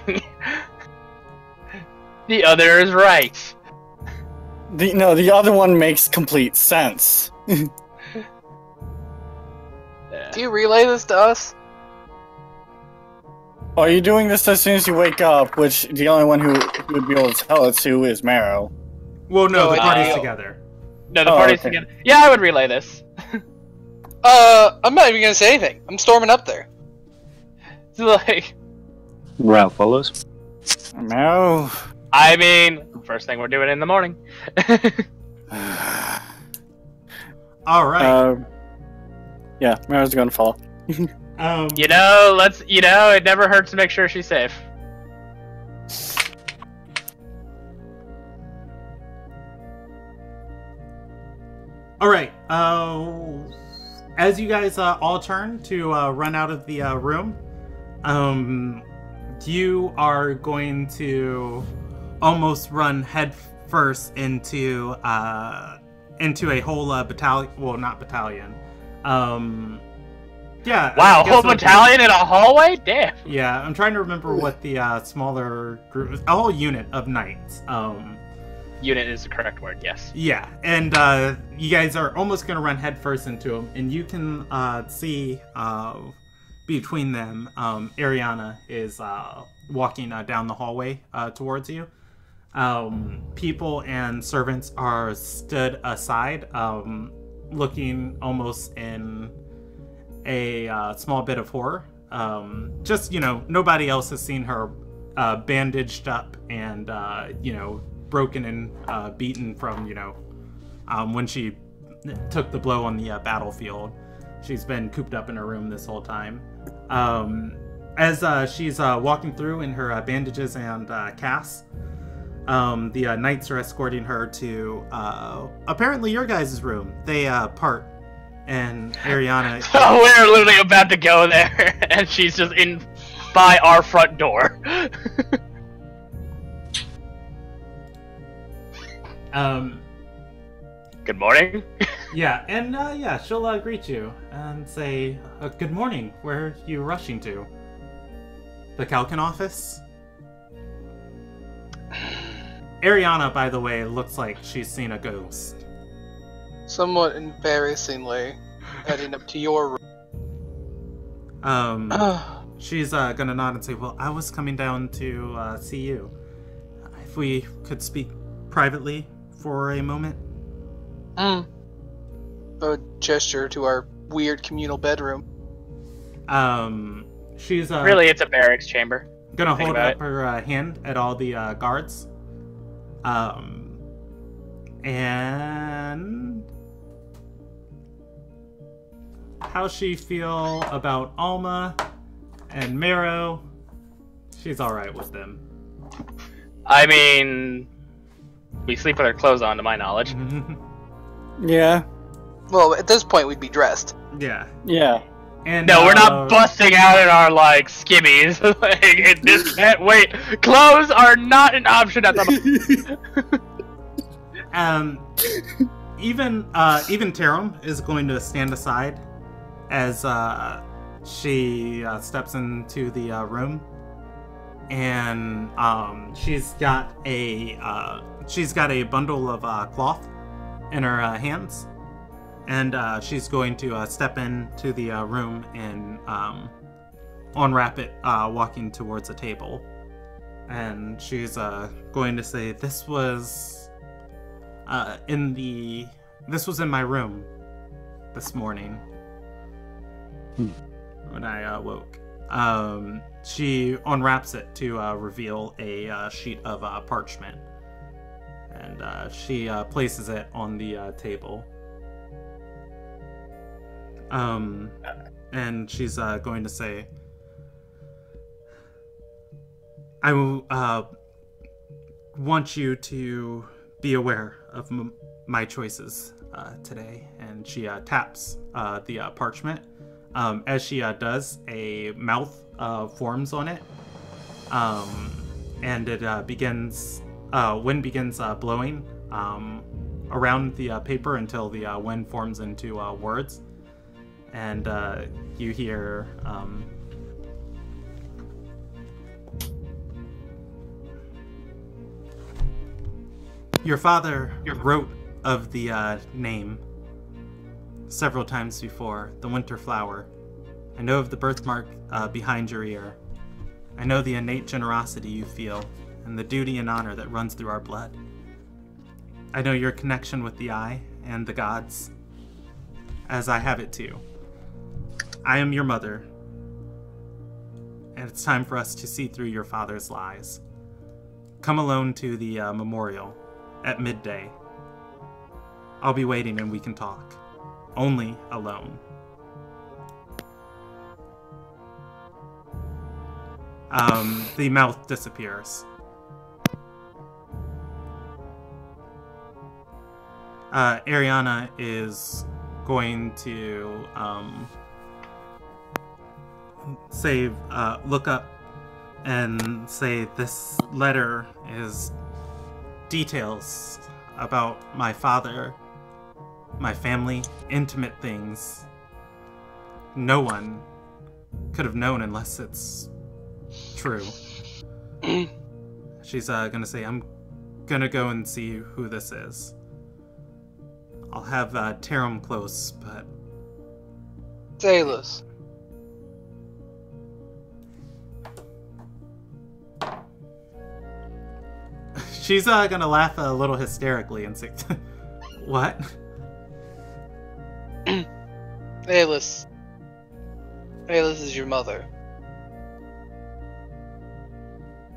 The other is right. The other one makes complete sense. Do you relay this to us? Are you doing this as soon as you wake up? Which the only one who would be able to tell it to is Marrow. Well, no, the No, party's together. No, the Oh, party's okay. together. Yeah, I would relay this. I'm not even gonna say anything. I'm storming up there. It's like, Ralph follows. Marrow. I mean, first thing we're doing in the morning. All right. Yeah, Marrow's gonna follow. You know, it never hurts to make sure she's safe. All right. As you guys all turn to run out of the room, you are going to almost run head first into a whole battalion. Well, not battalion. Yeah. Wow, I guess whole it'll be- battalion in a hallway? Damn. Yeah, I'm trying to remember what the smaller group, a whole unit of knights. Unit is the correct word, yes. Yeah, and you guys are almost going to run headfirst into them, and you can see between them, Ariana is walking down the hallway towards you. People and servants are stood aside, looking almost in a small bit of horror. Just, nobody else has seen her bandaged up and, broken and beaten from, when she took the blow on the battlefield. She's been cooped up in her room this whole time. As she's walking through in her bandages and casts, the knights are escorting her to apparently your guys' room. They part, and Ariana. Oh, we're literally about to go there, and she's just in by our front door. Good morning. Yeah, and she'll greet you and say, "Good morning. Where are you rushing to? The Calkin office?" Ariana, by the way, looks like she's seen a ghost. Somewhat embarrassingly, heading up to your room. She's gonna nod and say, "Well, I was coming down to see you. If we could speak privately for a moment." A gesture to our weird communal bedroom. She's Really, it's a barracks chamber. gonna Think hold about up her hand at all the guards. And how's she feel about Alma and Marrow? She's alright with them. I mean, we sleep with our clothes on, to my knowledge. Yeah. Well, at this point, we'd be dressed. Yeah. Yeah. And No, we're not busting out in our, skimmies. This can't wait. Clothes are not an option at the moment. even Tarum is going to stand aside as she steps into the room, and she's got a bundle of cloth in her hands, and she's going to step into the room and unwrap it, walking towards a table, and she's going to say, "This was in my room this morning when I woke." She unwraps it to reveal a sheet of parchment, and she places it on the table. And she's going to say, "I want you to be aware of my choices today." And she taps the parchment. As she does, a mouth forms on it, and it wind begins blowing around the paper until the wind forms into words, and you hear "Your father wrote of the name several times before, the winter flower. I know of the birthmark behind your ear. I know the innate generosity you feel, and the duty and honor that runs through our blood. I know your connection with the eye and the gods, as I have it too. I am your mother, and it's time for us to see through your father's lies. Come alone to the memorial at midday. I'll be waiting and we can talk. Only alone." The mouth disappears. Ariana is going to look up and say, "This letter is details about my father, my family, intimate things no one could have known unless it's true." She's gonna say, "I'm gonna go and see who this is. I'll have Tarum close, but..." Talus. She's gonna laugh a little hysterically and say, "What?" Talus. Talus is your mother.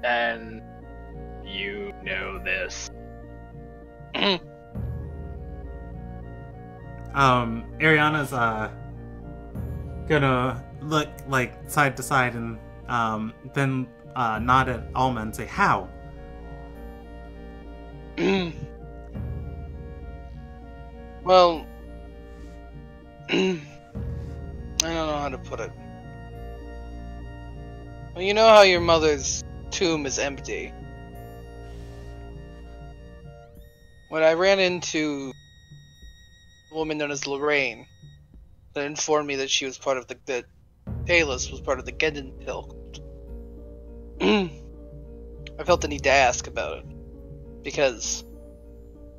And you know this. Ariana's gonna look like side to side and then nod at Alma and say, "How?" Well, I don't know how to put it. Well, you know how your mother's tomb is empty. When I ran into a woman known as Lorraine, that informed me that she was part of that Talus was part of the Gendon cult, I felt the need to ask about it. Because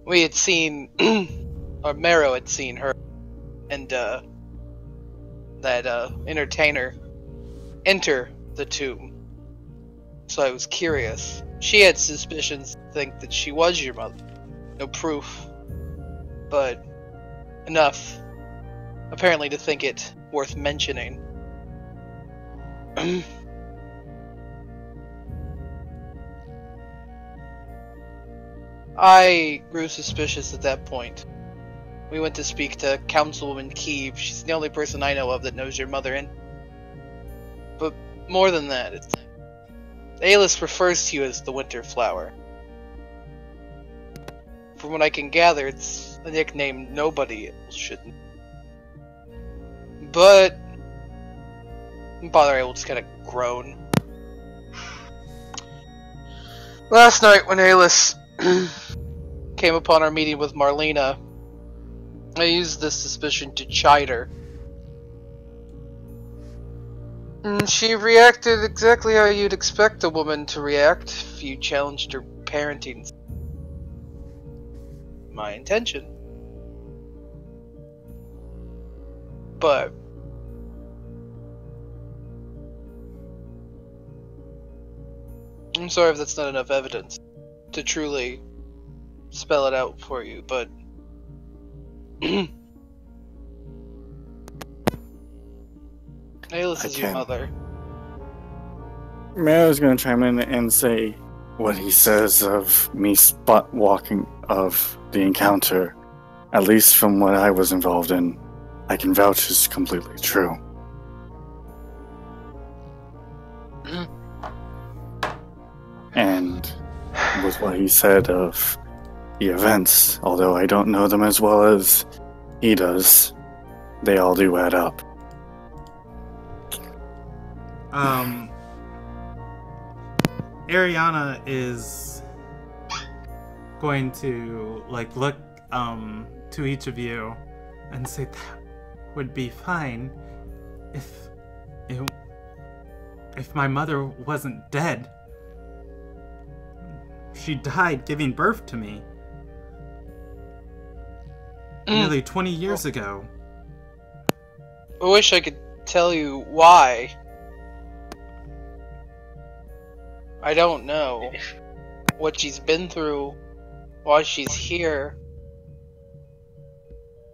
we had seen, or Marrow had seen her and that entertainer enter the tomb. So I was curious. She had suspicions to think that she was your mother. No proof, but enough, apparently, to think it worth mentioning. I grew suspicious at that point. We went to speak to Councilwoman Keeve. She's the only person I know of that knows your mother, and... But more than that, Alis refers to you as the Winter Flower. From what I can gather, it's a nickname nobody else should know. But... Father Alis kind of groaned. Last night when Alis came upon our meeting with Marlena, I used this suspicion to chide her. And she reacted exactly how you'd expect a woman to react if you challenged her parenting. My intention. But I'm sorry if that's not enough evidence to truly spell it out for you, but Aylis is your mother. Marrow's gonna chime in and say what he says of me spot walking of the encounter, at least from what I was involved in, I can vouch is completely true. And with what he said of the events, although I don't know them as well as he does, they all do add up. Ariana is going to look to each of you and say that would be fine if my mother wasn't dead. She died giving birth to me nearly 20 years ago. I wish I could tell you why. I don't know what she's been through, why she's here.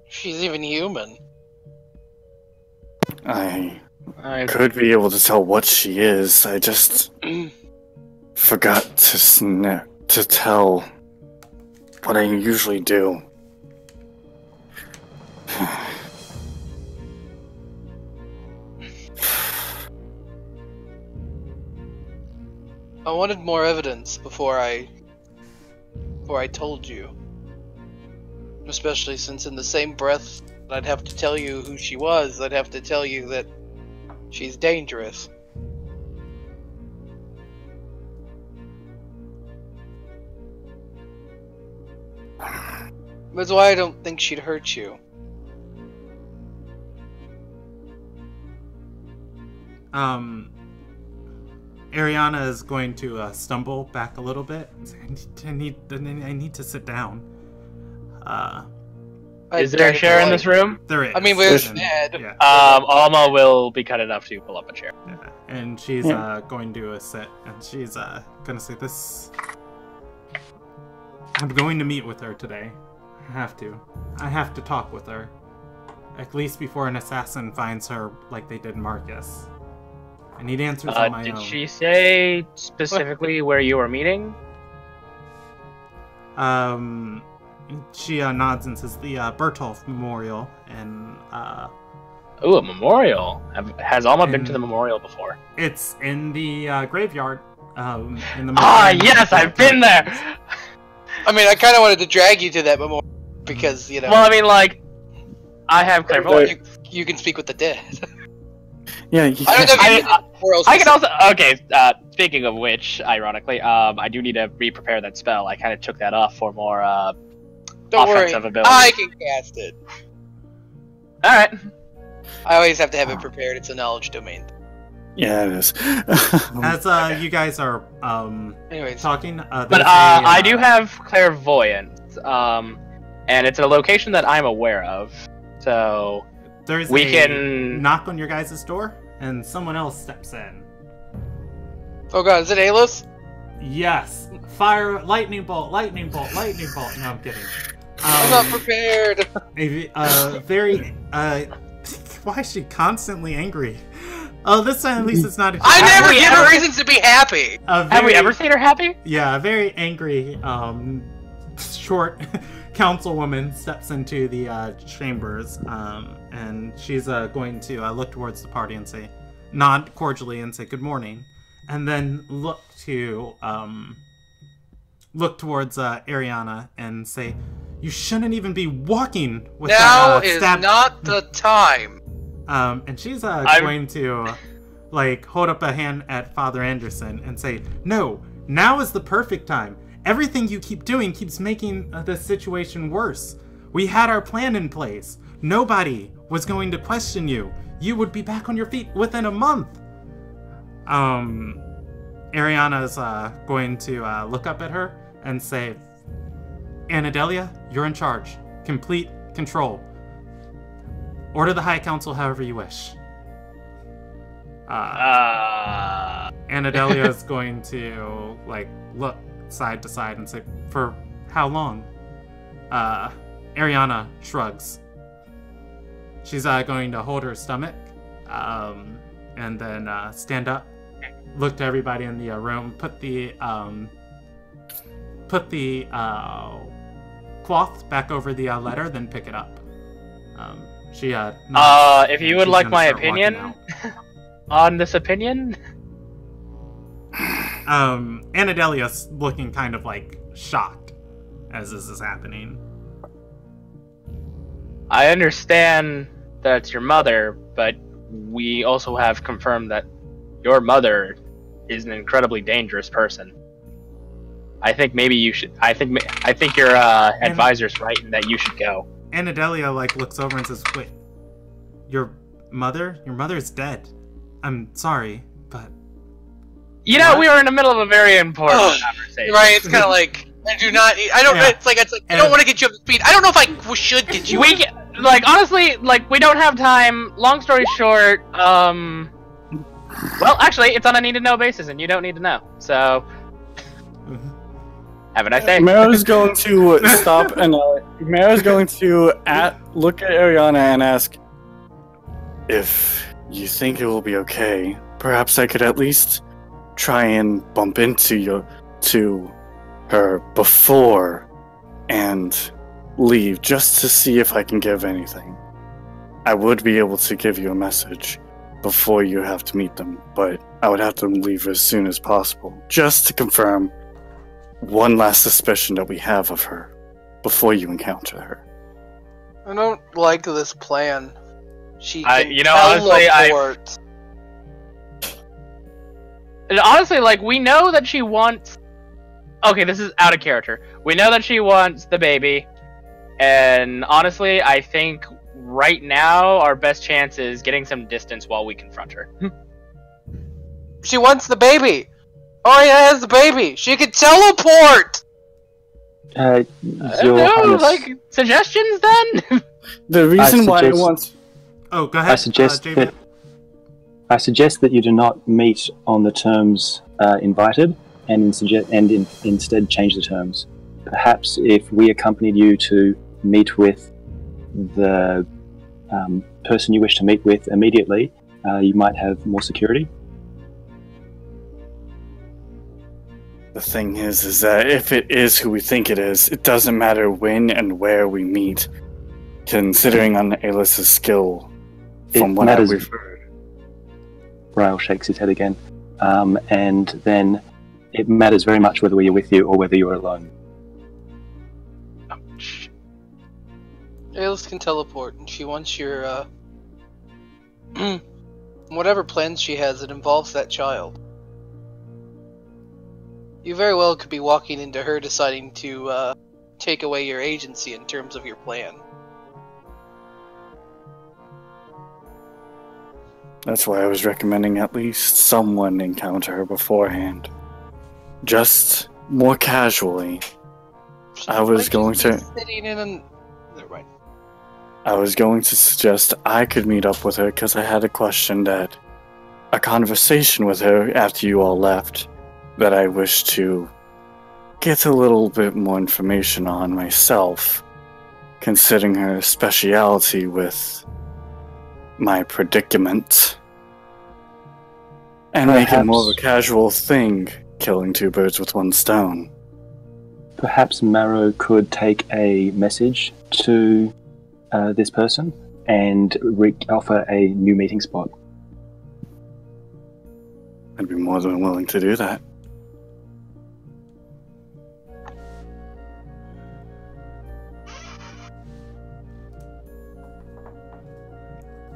She's even human. I could be able to tell what she is. I just forgot to tell what I usually do. I wanted more evidence before I told you. Especially since in the same breath I'd have to tell you who she was, I'd have to tell you that she's dangerous. That's why I don't think she'd hurt you. Ariana is going to stumble back a little bit and say, I need to sit down. Is there a chair in this room? There is. I mean, we're dead. Yeah. Alma will be cut enough to pull up a chair. Yeah. And she's going to sit, and she's going to say this. I'm going to meet with her today. I have to talk with her. At least before an assassin finds her like they did Marcus. I need answers on my own. Did she say specifically where you were meeting? She nods and says the Bertolf Memorial, and Ooh, a memorial. Has Alma been to the memorial before? It's in the graveyard. In the yes, I've been there! I mean, I kind of wanted to drag you to that memorial because, you know... Well, I mean, I have clairvoyance. You can speak with the dead. Yeah, I can also... Okay, speaking of which, ironically, I do need to re-prepare that spell. I kind of took that off for more, Don't worry, offensive ability. I can cast it. Alright. I always have to have it prepared. It's a knowledge domain. Yeah, it is. As you guys are Anyways. talking, But I do have clairvoyance, and it's a location that I'm aware of, so there's we a can knock on your guys' door, and someone else steps in. Oh god, is it Aylis? Yes. Fire, lightning bolt, lightning bolt, lightning bolt. No, I'm kidding. I'm not prepared. Why is she constantly angry? Oh, this time at least it's not. I never give her reasons to be happy. Have we ever seen her happy? Yeah, a very angry, short councilwoman steps into the chambers, and she's going to look towards the party and nod cordially and say good morning, and then look towards Ariana and say, "You shouldn't even be walking with now that." Now is not the time. And she's going to hold up a hand at Father Anderson and say, "No, now is the perfect time. Everything you keep doing keeps making this situation worse. We had our plan in place. Nobody was going to question you. You would be back on your feet within a month. Ariana's going to look up at her and say, Anadelia, you're in charge. Complete control. Order the High Council however you wish. Anadelia is going to look side to side and say, for how long? Ariana shrugs. She's going to hold her stomach, and then stand up, look to everybody in the room, put the cloth back over the letter, then pick it up. She nods, if you would like my opinion on this opinion. Anadelia's looking kind of shocked as this is happening. I understand that it's your mother, but we also have confirmed that your mother is an incredibly dangerous person. I think maybe you should. I think your advisor's right in that you should go. Anadelia looks over and says, "Wait, your mother? Your mother's dead. I'm sorry, but we were in the middle of a very important conversation. Right? It's kind of like I do not. I don't. Yeah. It's like I don't want to get you up to speed. I don't know if I should get you. Honestly, we don't have time. Long story short, well, actually, it's on a need-to-know basis, and you don't need to know. So, have a nice day. Maro's going to stop, and Maro's going to look at Ariana and ask, if you think it will be okay, perhaps I could at least try and bump into her before and leave, just to see if I can give anything. I would be able to give you a message before you have to meet them, but I would have to leave as soon as possible, just to confirm one last suspicion that we have of her before you encounter her. I don't like this plan. She can honestly, we know that she wants... Okay, this is out of character. We know that she wants the baby, and honestly, I think right now our best chance is getting some distance while we confront her. She wants the baby! Arya has the baby! She can teleport! Suggestions then? The reason why I want... Oh, go ahead. I suggest that you do not meet on the terms invited, and instead change the terms. Perhaps if we accompanied you to meet with the person you wish to meet with immediately, you might have more security. The thing is that if it is who we think it is, it doesn't matter when and where we meet, considering on Aelis's skill, from what I've heard. Ryle shakes his head again, and then it matters very much whether we're with you or whether you're alone. Aelis can teleport, and she wants your, whatever plans she has that involves that child. You very well could be walking into her deciding to, take away your agency in terms of your plan. That's why I was recommending at least someone encounter her beforehand. Just more casually. I was going to suggest I could meet up with her because I had a conversation with her after you all left that I wish to get a little bit more information on myself, considering her speciality with my predicament, and make it more of a casual thing, killing two birds with one stone. Perhaps Maro could take a message to this person and offer a new meeting spot. I'd be more than willing to do that.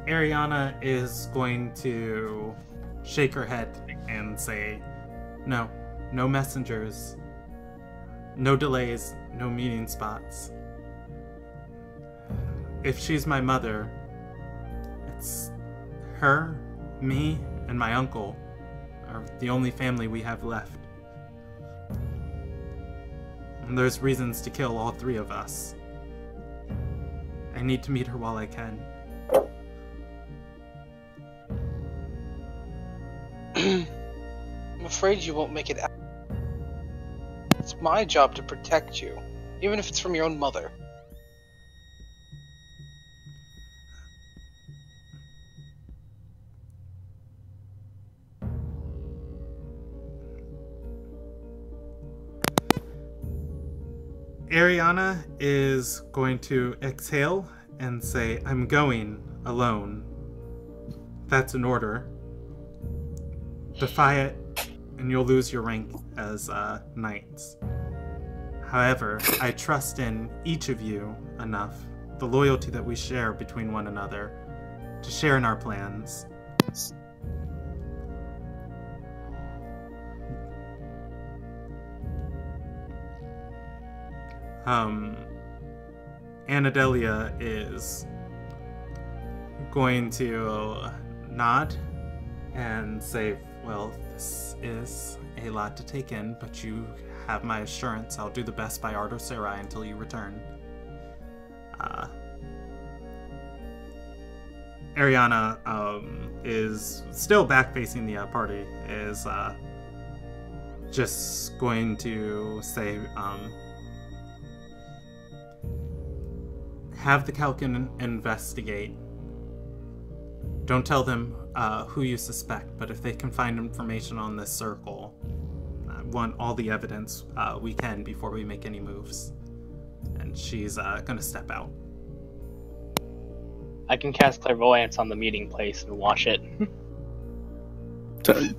Ariana is going to shake her head and say, no messengers, no delays, no meeting spots. if she's my mother, it's her, me, and my uncle are the only family we have left. And there's reasons to kill all three of us. I need to meet her while I can. I'm afraid you won't make it out. It's my job to protect you, even if it's from your own mother. Ariana is going to exhale and say, I'm going alone. That's an order. Defy it, and you'll lose your rank as knights. However, I trust in each of you enough, the loyalty that we share between one another, to share in our plans. Anadelia is going to nod and say, well, this is a lot to take in, but you have my assurance I'll do the best by Ardo Sarai until you return. Ariana is still back-facing the party, is just going to say, have the Kalkin investigate. Don't tell them who you suspect, but if they can find information on this circle, I want all the evidence we can before we make any moves. And she's gonna step out. I can cast clairvoyance on the meeting place and watch it.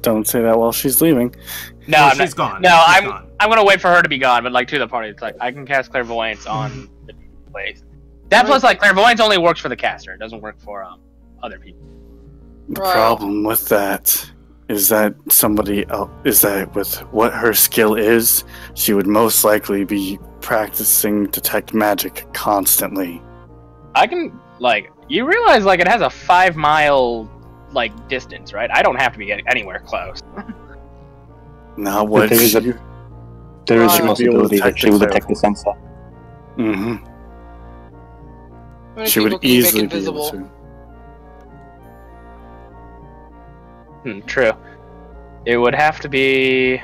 Don't say that while she's leaving. No, well, she's gone. No, she's I'm gone. I'm gonna wait for her to be gone, but like to the party, it's like I can cast clairvoyance on the meeting place. That plus, like, clairvoyance only works for the caster. It doesn't work for other people. The problem with that is that somebody else, is that with what her skill is, she would most likely be practicing detect magic constantly. I can, like, you realize, like, it has a 5-mile, like, distance, right? I don't have to be getting anywhere close. Not what there is a possibility that she will detect the sensor. Mm-hmm. How many She people would can you make easily be able invisible? to. True. It would have to be...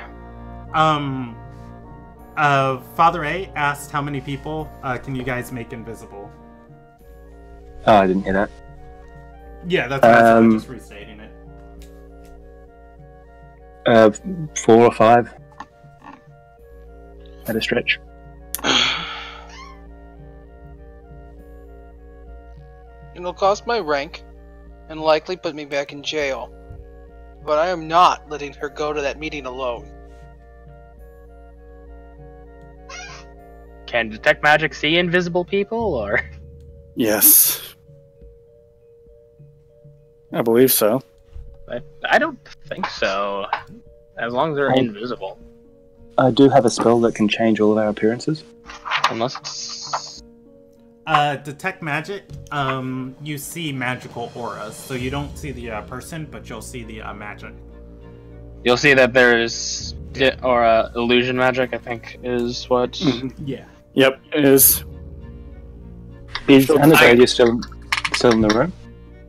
Father A asked how many people can you guys make invisible? Oh, I didn't hear that. Yeah, that's what I said, I'm just restating it. 4 or 5 at a stretch. It'll cost my rank, and likely put me back in jail. But I am not letting her go to that meeting alone. Can detect magic see invisible people, or...? Yes. I believe so. I don't think so. As long as they're invisible. I do have a spell that can change all of our appearances. Unless it's... Detect magic, you see magical auras, so you don't see the person, but you'll see the magic. You'll see that there's... illusion magic, I think, is what... Mm-hmm. Yeah. Yep, it is. Is Anastasia still in the room?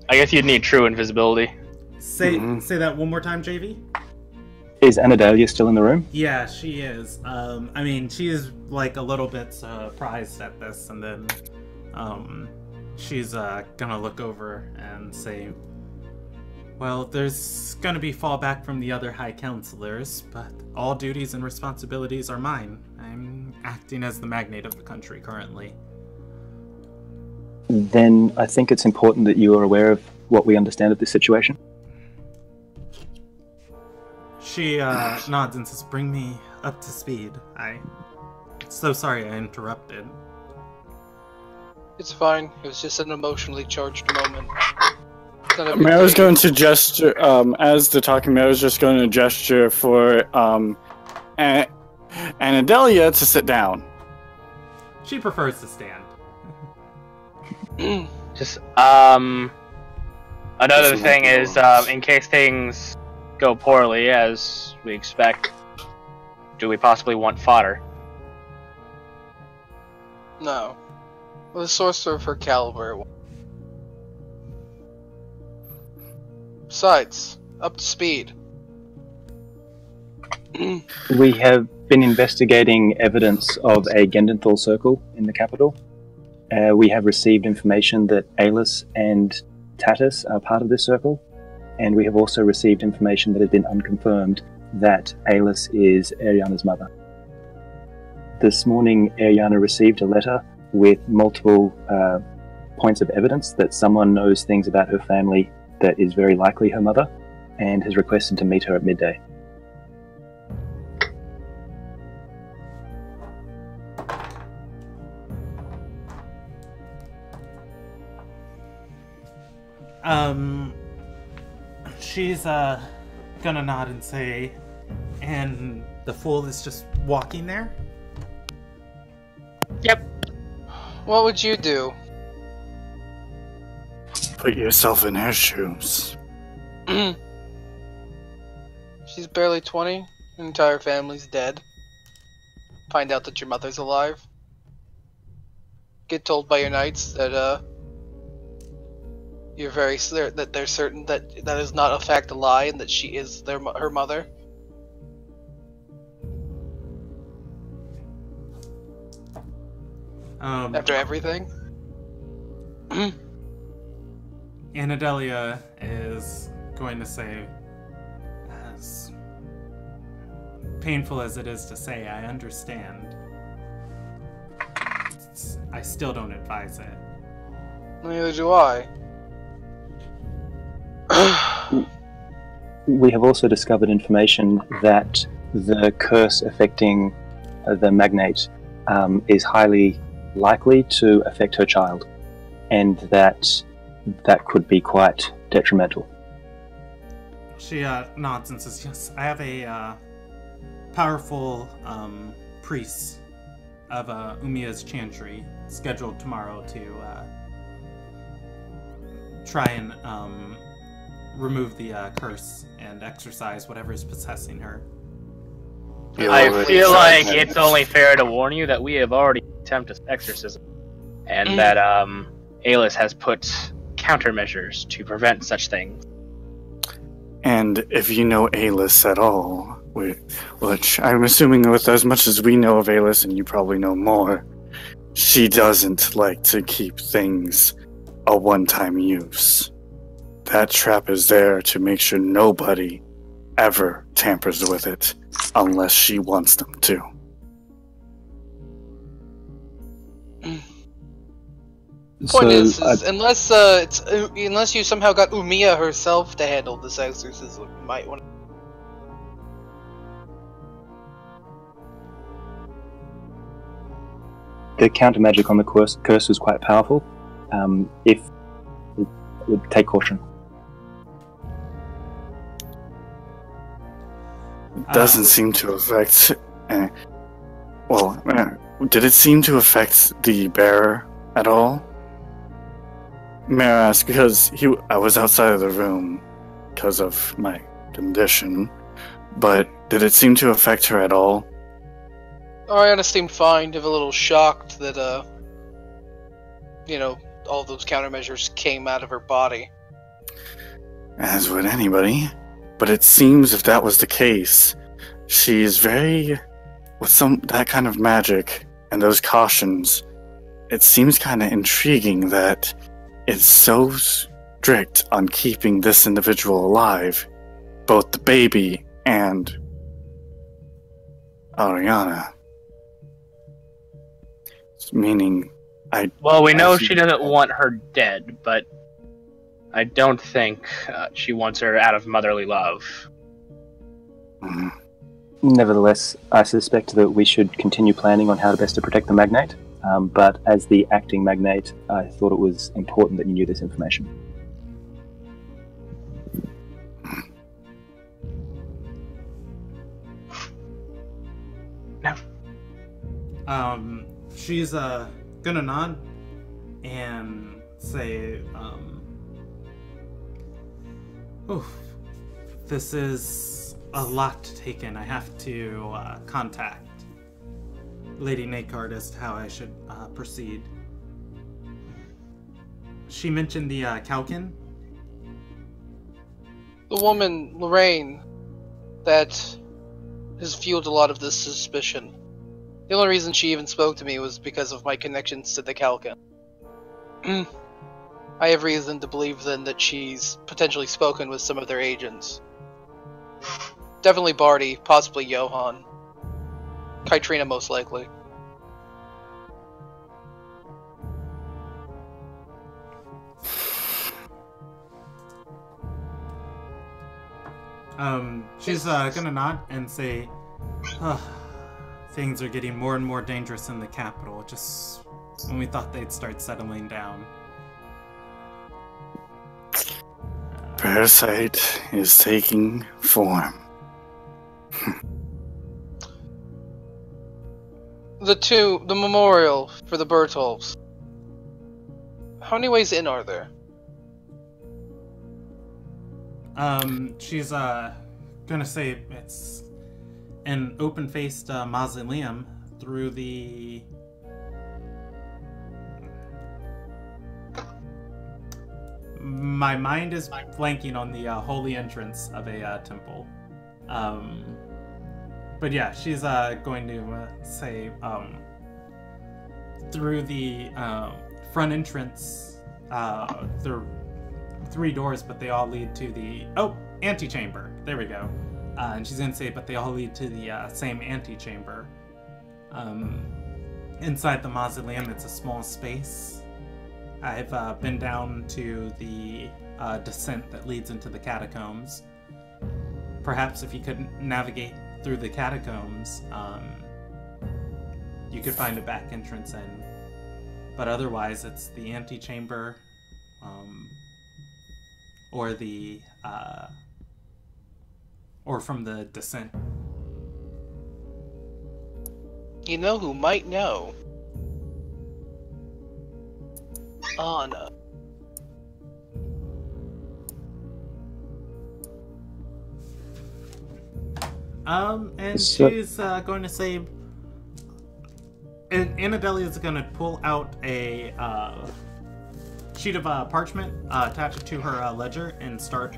I guess you'd need true invisibility. Say that one more time, JV. Is Anastasia still in the room? Yeah, she is. I mean, she is like a little bit surprised at this, and then she's gonna look over and say, well, there's gonna be fallback from the other high counselors, but all duties and responsibilities are mine. I'm acting as the magnate of the country currently. Then I think it's important that you are aware of what we understand of this situation. She nods and says, bring me up to speed. I'm so sorry I interrupted. It's fine. It was just an emotionally charged moment. I was going to gesture, as the talking man was just going to gesture for Anadelia to sit down. She prefers to stand. Just another This thing might is, be in case things go poorly, as we expect, do we possibly want fodder? No. The sorcerer of her caliber. Besides, up to speed. We have been investigating evidence of a Gendenthal circle in the capital. We have received information that Alis and Tatus are part of this circle, and we have also received information that has been unconfirmed that Alis is Ariana's mother. This morning, Ariana received a letter with multiple points of evidence that someone knows things about her family that is very likely her mother, and has requested to meet her at midday. She's gonna nod and say, and the fool is just walking there? Yep. What would you do? Put yourself in her shoes. She's barely 20. Her entire family's dead. Find out that your mother's alive. Get told by your knights that you're very that they're certain that that is not a fact, a lie, and that she is her mother. After everything. Anadelia is going to say, as painful as it is to say, I understand. I still don't advise it. Neither do I. We have also discovered information that the curse affecting the magnate is highly likely to affect her child, and that could be quite detrimental. She nods and says, yes, I have a powerful priest of Umia's chantry scheduled tomorrow to try and remove the curse and exorcise whatever is possessing her. I feel like it's only fair to warn you that we have already attempted exorcism, and that Alis has put countermeasures to prevent such things. And if you know Alis at all, which I'm assuming with as much as we know of Alis, and you probably know more, she doesn't like to keep things a one-time use. That trap is there to make sure nobody ever tampers with it unless she wants them to. Point is unless you somehow got Umiya herself to handle this exorcism, you might want. The counter magic on the curse was quite powerful. If it would take caution. It doesn't seem to affect. Did it seem to affect the bearer at all? May I ask, because I was outside of the room because of my condition, but did it seem to affect her at all? Ariana seemed fine, a little shocked that, all those countermeasures came out of her body. As would anybody. But it seems if that was the case, she's very... with that kind of magic and those cautions, it seems kind of intriguing that it's so strict on keeping this individual alive, both the baby and Ariana. Meaning, Well, we know she doesn't want her dead, but I don't think she wants her out of motherly love. Mhm. Nevertheless, I suspect that we should continue planning on how best to protect the magnate, but as the acting magnate, I thought it was important that you knew this information. No. She's gonna nod and say, oof, this is a lot to take in. I have to contact Lady Nakard as to how I should proceed. She mentioned the Kalkin. The woman, Lorraine, that has fueled a lot of this suspicion. The only reason she even spoke to me was because of my connections to the Kalkin. I have reason to believe then that she's potentially spoken with some of their agents. Definitely Barty, possibly Johan. Kytrina most likely. She's gonna nod and say, things are getting more and more dangerous in the capital, just when we thought they'd start settling down. Parasite is taking form. The memorial for the Bertolfs. How many ways in are there? She's gonna say it's an open-faced mausoleum through the... My mind is blanking on the holy entrance of a temple. But yeah, she's going to say through the front entrance. There are 3 doors, but they all lead to the antechamber. There we go. And she's gonna say, but they all lead to the same antechamber. Inside the mausoleum, it's a small space. I've been down to the descent that leads into the catacombs. Perhaps if you could navigate through the catacombs, you could find a back entrance in. But otherwise, it's the antechamber, or the or from the descent. You know who might know? Anna. And she's going to say, and Anadelia is going to pull out a sheet of parchment, attach it to her ledger, and start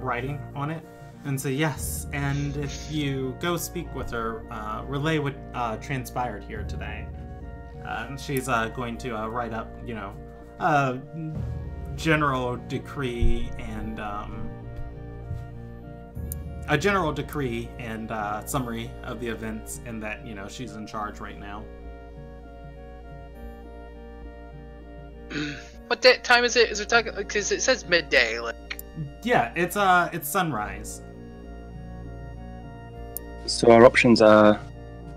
writing on it, and say, yes, and if you go speak with her, relay what transpired here today. And she's going to write up, general decree and a general decree and summary of the events, and that she's in charge right now. What time is it? Is it talking? Because it says midday. Like. Yeah, it's sunrise. So our options are: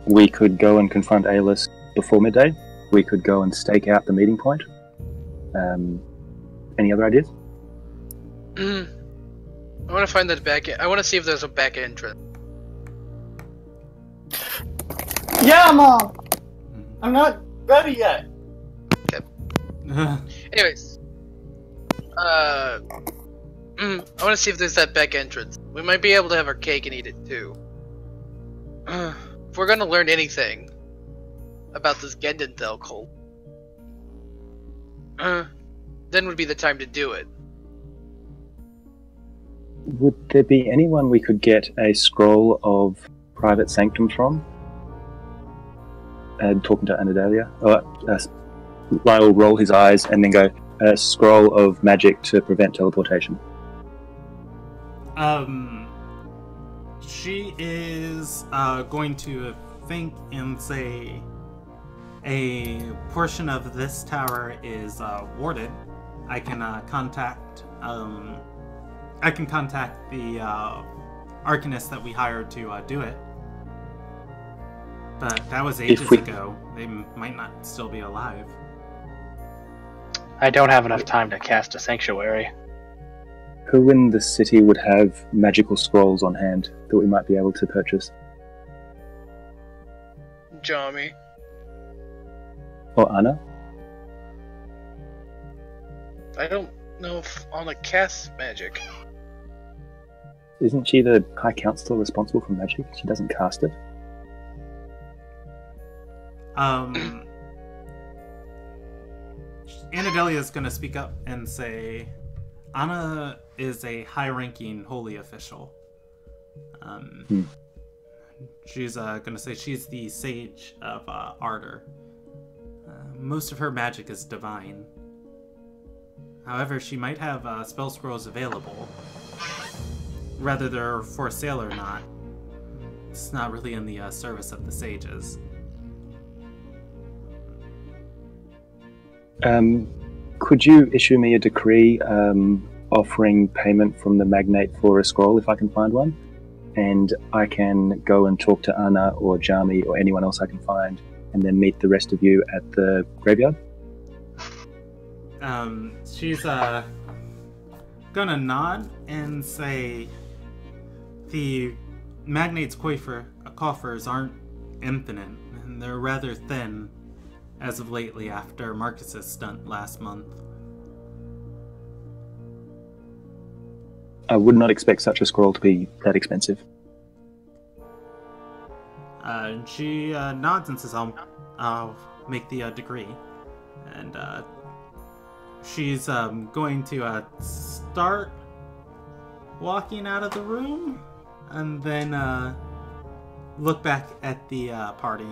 we could go and confront Alis before midday. We could go and stake out the meeting point. Any other ideas? I want to find that back. I want to see if there's a back entrance. Yeah, Mom! I'm not ready yet. Okay. Anyways. I want to see if there's that back entrance. We might be able to have our cake and eat it too. If we're gonna learn anything about this Gendenthal cult, then would be the time to do it. Would there be anyone we could get a scroll of private sanctum from? Talking to Anadelia. Lyle will roll his eyes and then go, a scroll of magic to prevent teleportation. She is going to think and say, a portion of this tower is warded. I can contact the Arcanist that we hired to do it. But that was ages ago. They might not still be alive. I don't have enough time to cast a sanctuary. Who in the city would have magical scrolls on hand that we might be able to purchase? Jami. Or Anna? I don't know if Anna casts magic. Isn't she the High Councilor responsible for magic? She doesn't cast it. Anadelia is going to speak up and say, Anna is a high-ranking holy official. She's going to say she's the sage of Ardor. Most of her magic is divine. However, she might have spell scrolls available. Whether they're for sale or not, it's not really in the service of the sages. Could you issue me a decree offering payment from the magnate for a scroll if I can find one? And I can go and talk to Anna or Jami or anyone else I can find, and then meet the rest of you at the graveyard? She's gonna nod and say, the magnate's coffers aren't infinite, and they're rather thin as of lately after Marcus's stunt last month. I would not expect such a scroll to be that expensive. She nods and says, I'll make the decree. And she's going to start walking out of the room, and then look back at the party,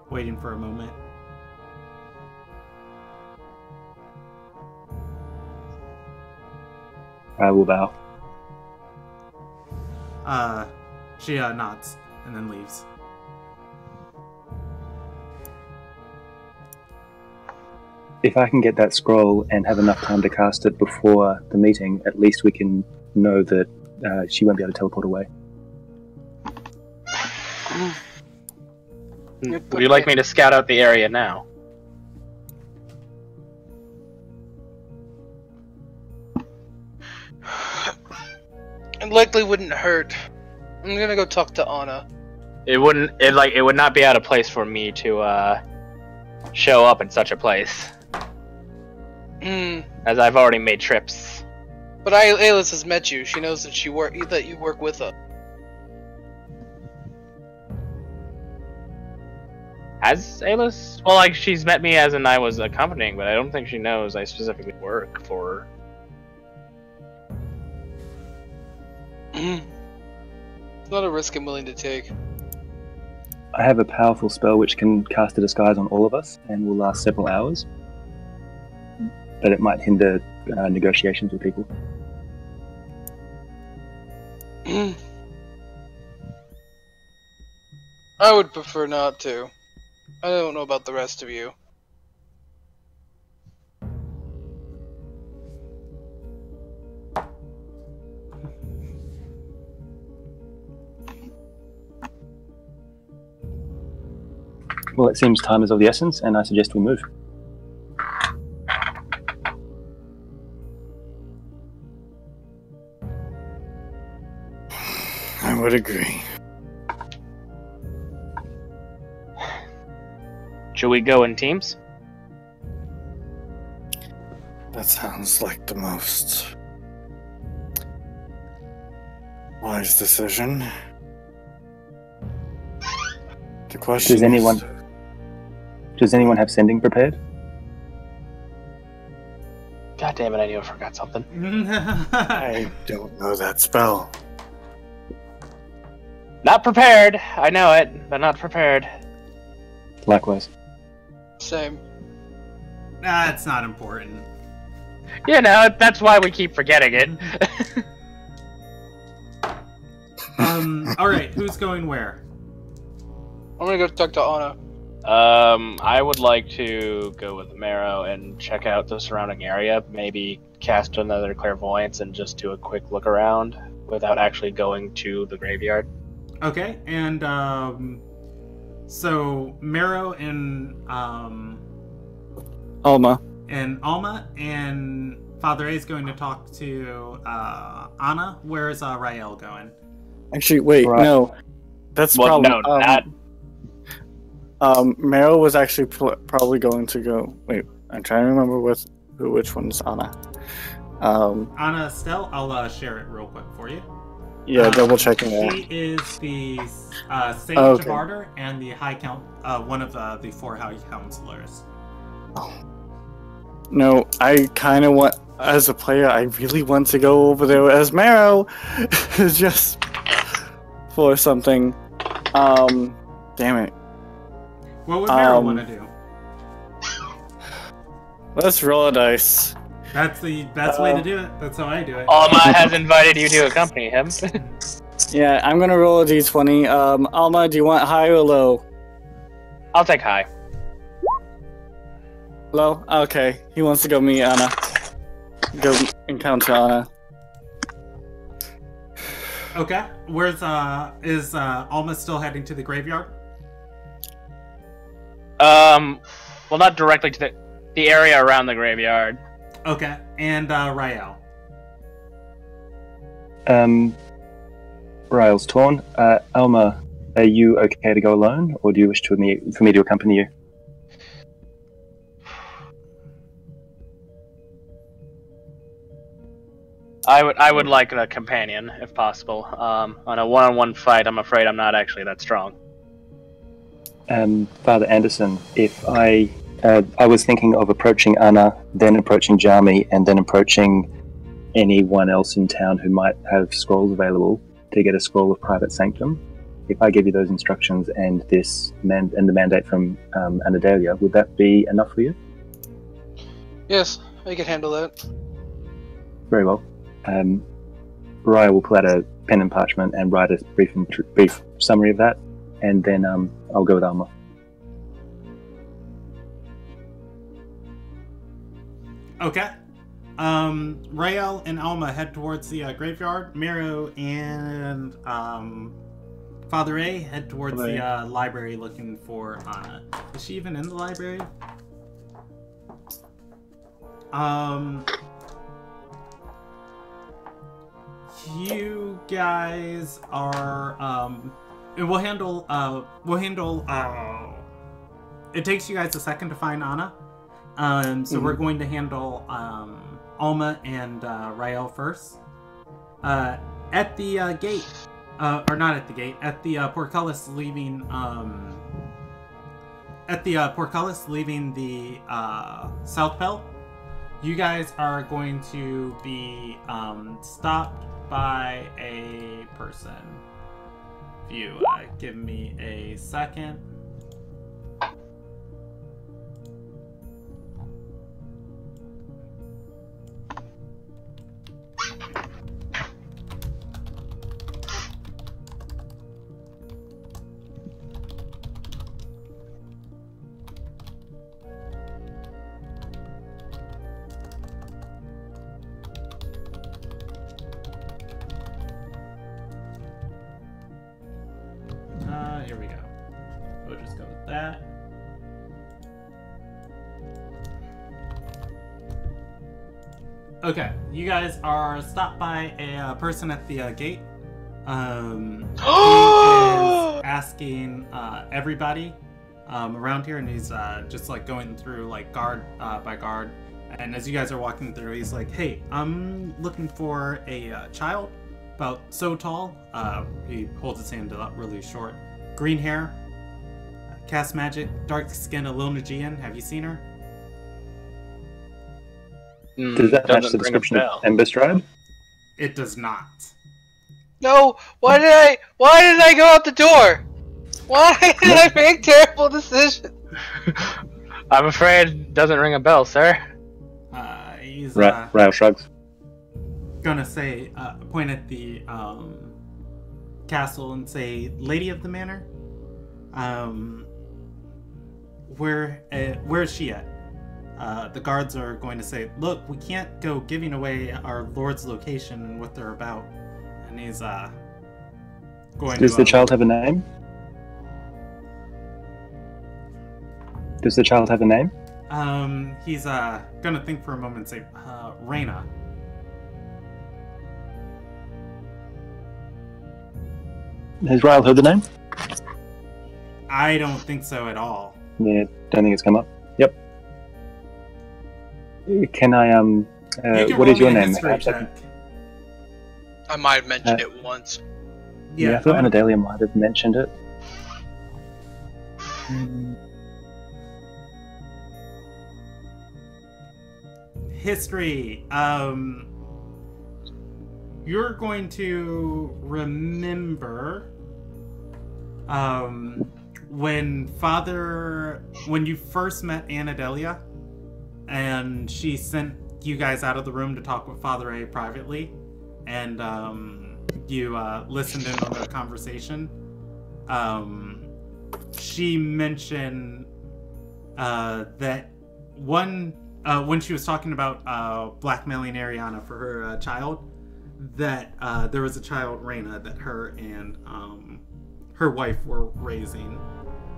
waiting for a moment. I will bow. She nods and then leaves. If I can get that scroll and have enough time to cast it before the meeting, at least we can know that she won't be able to teleport away. Would you like me to scout out the area now? It likely wouldn't hurt. I'm gonna go talk to Anna. It wouldn't. It would not be out of place for me to show up in such a place, as I've already made trips. But Alice has met you. She knows that you work with her. Has Alice? Well, like, she's met me as in I was accompanying, but I don't think she knows I specifically work for her. It's not a risk I'm willing to take. I have a powerful spell which can cast a disguise on all of us and will last several hours. But it might hinder negotiations with people. I would prefer not to. I don't know about the rest of you. Well, it seems time is of the essence, and I suggest we move. I would agree. Should we go in teams? That sounds like the most wise decision. The question Does anyone have sending prepared? God damn it, I knew I forgot something. I don't know that spell. Not prepared! I know it, but not prepared. Likewise. Same. It's not important. You know, that's why we keep forgetting it. Alright, who's going where? I'm gonna go talk to Anna. I would like to go with Marrow and check out the surrounding area, maybe cast another clairvoyance and just do a quick look around without actually going to the graveyard. Okay, and so Marrow and Alma. And Father A is going to talk to Anna. Where is Rael going? Actually, wait, Right. no. That's Well, probably... no, not... Meryl was actually probably going to go... Wait, I'm trying to remember who which one's Anna? Anna Estelle, I'll share it real quick for you. Yeah, double checking that. She is the Sage Okay. of Ardor and the High Count, one of the 4 High Counselors. No, I kind of want, as a player, I really want to go over there as Marrow, just for something. Damn it. What would Meryl want to do? Let's roll a dice. That's the best way to do it. That's how I do it. Alma has invited you to accompany him. Yeah, I'm gonna roll a d20. Alma, do you want high or low? I'll take high. Low? Okay, he wants to go meet Anna. Go encounter Anna. Okay. Is Alma still heading to the graveyard? Well, not directly to the area around the graveyard. Okay. And Rael. Rail's torn. Alma, are you okay to go alone, or do you wish for me to accompany you? I would like a companion, if possible. On a one-on-one fight, I'm afraid I'm not actually that strong. Father Anderson, if I was thinking of approaching Anna, then approaching Jami, and then approaching anyone else in town who might have scrolls available to get a scroll of private sanctum. If I give you those instructions and the mandate from Anadelia, would that be enough for you? Yes, I can handle that. Very well. Raya will pull out a pen and parchment and write a brief summary of that, and then I'll go with Alma. Okay. Rael and Alma head towards the graveyard. Miro and Father A head towards the library looking for Anna. Is she even in the library? You guys are and we'll handle it takes you guys a second to find Anna. So we're going to handle Alma and Rael first. At the gate, or not at the gate, at the portcullis leaving the South Belt, you guys are going to be stopped by a person. If you give me a second. Here we go. We'll just go with that. Okay, you guys are stopped by a person at the gate. He is asking everybody around here, and he's just like going through like guard by guard. And as you guys are walking through, he's like, "Hey, I'm looking for a child, about so tall." He holds his hand up really short. Green hair, cast magic, dark skin, a Lonagian. Have you seen her? Does that match the description of Emberstride? It does not. No! Why did I go out the door? Why did I make terrible decisions? I'm afraid it doesn't ring a bell, sir. He's Rail shrugs. gonna say, point at the castle and say, "Lady of the Manor, where is she at?" The guards are going to say, "Look, we can't go giving away our lord's location and what they're about." And he's going. Does the child have a name? Does the child have a name? He's gonna think for a moment and say, "Reyna." Has Ryle heard the name? I don't think so at all. Yeah, don't think it's come up. Yep. Can I You can what roll is your me a name? history Perhaps I can- check. I might have mentioned it once. Yeah, I thought Anadelia might have mentioned it. History. You're going to remember when you first met Anadelia and she sent you guys out of the room to talk with Father A privately, and you listened in on their conversation. She mentioned that when she was talking about blackmailing Ariana for her child, that there was a child, Reyna, that her and her wife were raising,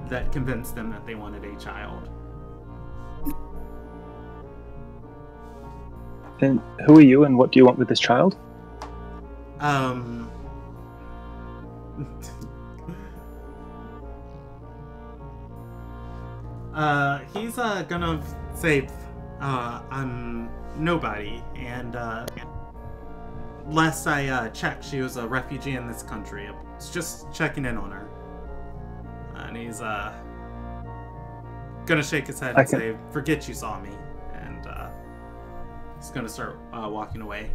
that convinced them that they wanted a child. And who are you, and what do you want with this child? He's gonna say, I'm nobody, and last I checked, she was a refugee in this country. I was just checking in on her. And he's gonna shake his head and say, forget you saw me, and he's gonna start walking away.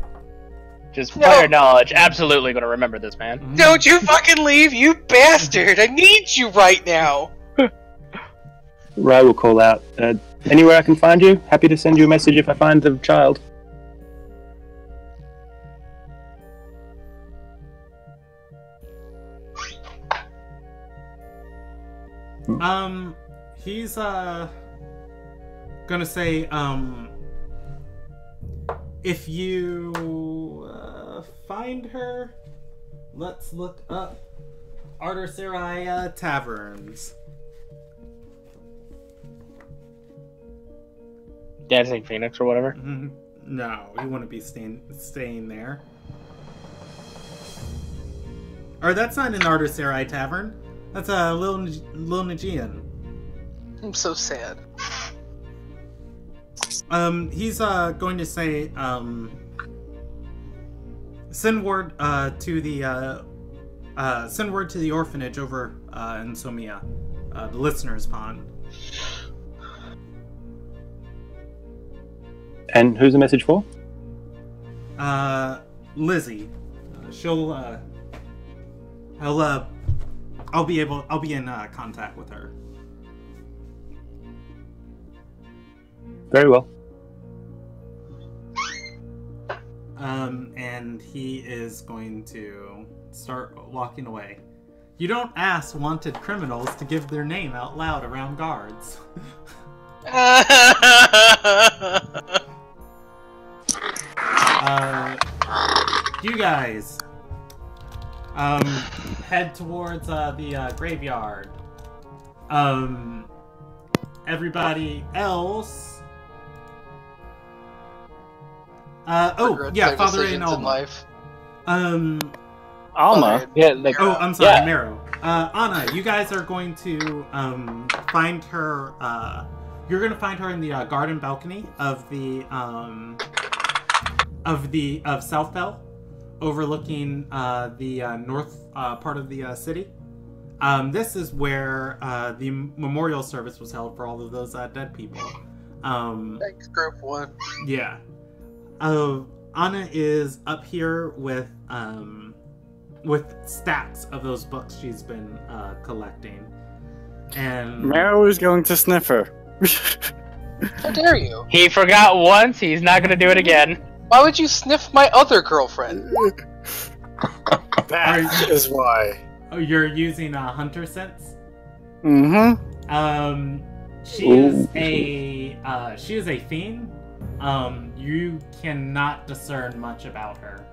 Just fire knowledge. Absolutely gonna remember this, man. Don't you fucking leave, you bastard! I need you right now! Rai will call out, anywhere I can find you? Happy to send you a message if I find the child. He's gonna say, if you find her, let's look up Arterserai taverns. Dancing Phoenix or whatever. No, you wouldn't be staying there. Or that's not an Arterserai tavern. That's a Lil Nagian. I'm so sad. He's going to say, send word to the orphanage over in Somia, the listener's pond. And who's the message for? Lizzie. I'll be in contact with her. Very well. And he is going to start walking away. You don't ask wanted criminals to give their name out loud around guards. You guys head towards the graveyard. Everybody else. Father A and Alma. Alma. Yeah, like, I'm sorry, yeah. Mero. Anna, you guys are going to find her. You're going to find her in the garden balcony of South Bell, overlooking the north part of the city. This is where the memorial service was held for all of those dead people. Thanks, Group 1. Yeah. Anna is up here with stacks of those books she's been collecting. And Mero is going to sniff her. How dare you? He forgot once, he's not gonna do it again. Why would you sniff my other girlfriend? That is why. Oh, you're using a hunter sense? Mm-hmm. She is a fiend. You cannot discern much about her.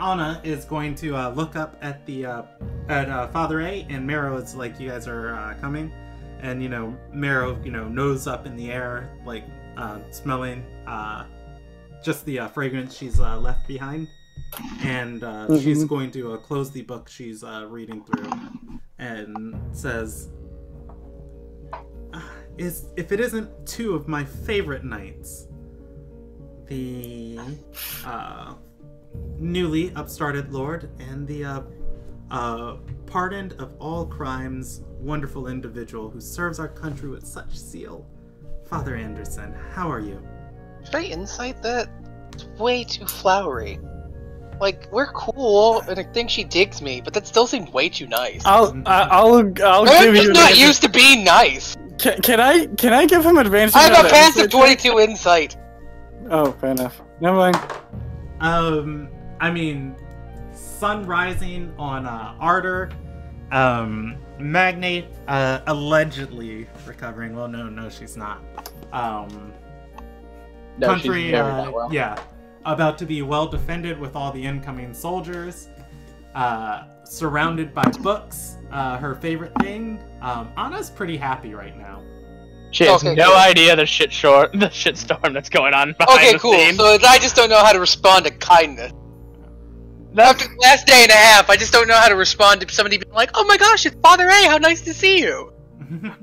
Anna is going to look up at the Father A, and Mero is like, you guys are coming, and Mero nose up in the air, like smelling just the fragrance she's left behind. and she's going to close the book she's reading through, and says, "If it isn't two of my favorite knights, the newly upstarted lord and the pardoned of all crimes, wonderful individual who serves our country with such zeal, Father Anderson, how are you?" Should I insight that? It's way too flowery. Like, we're cool, and I think she digs me, but that still seemed way too nice. I'll I'm give just you. not used to being nice. Can I give him advantage? I have on a the passive insight check? 22 insight. Oh, fair enough. Never mind. I mean, sun rising on Ardor, Magnate allegedly recovering. Well, no, she's not. No, Country, she's very not well. yeah, about to be well defended with all the incoming soldiers, surrounded by books. Her favorite thing. Anna's pretty happy right now. She has Okay, no cool. idea the shitstorm that's going on behind Okay, the cool. scenes. So I just don't know how to respond to kindness. After the last day and a half, I just don't know how to respond to somebody being like, "Oh my gosh, it's Father A, how nice to see you."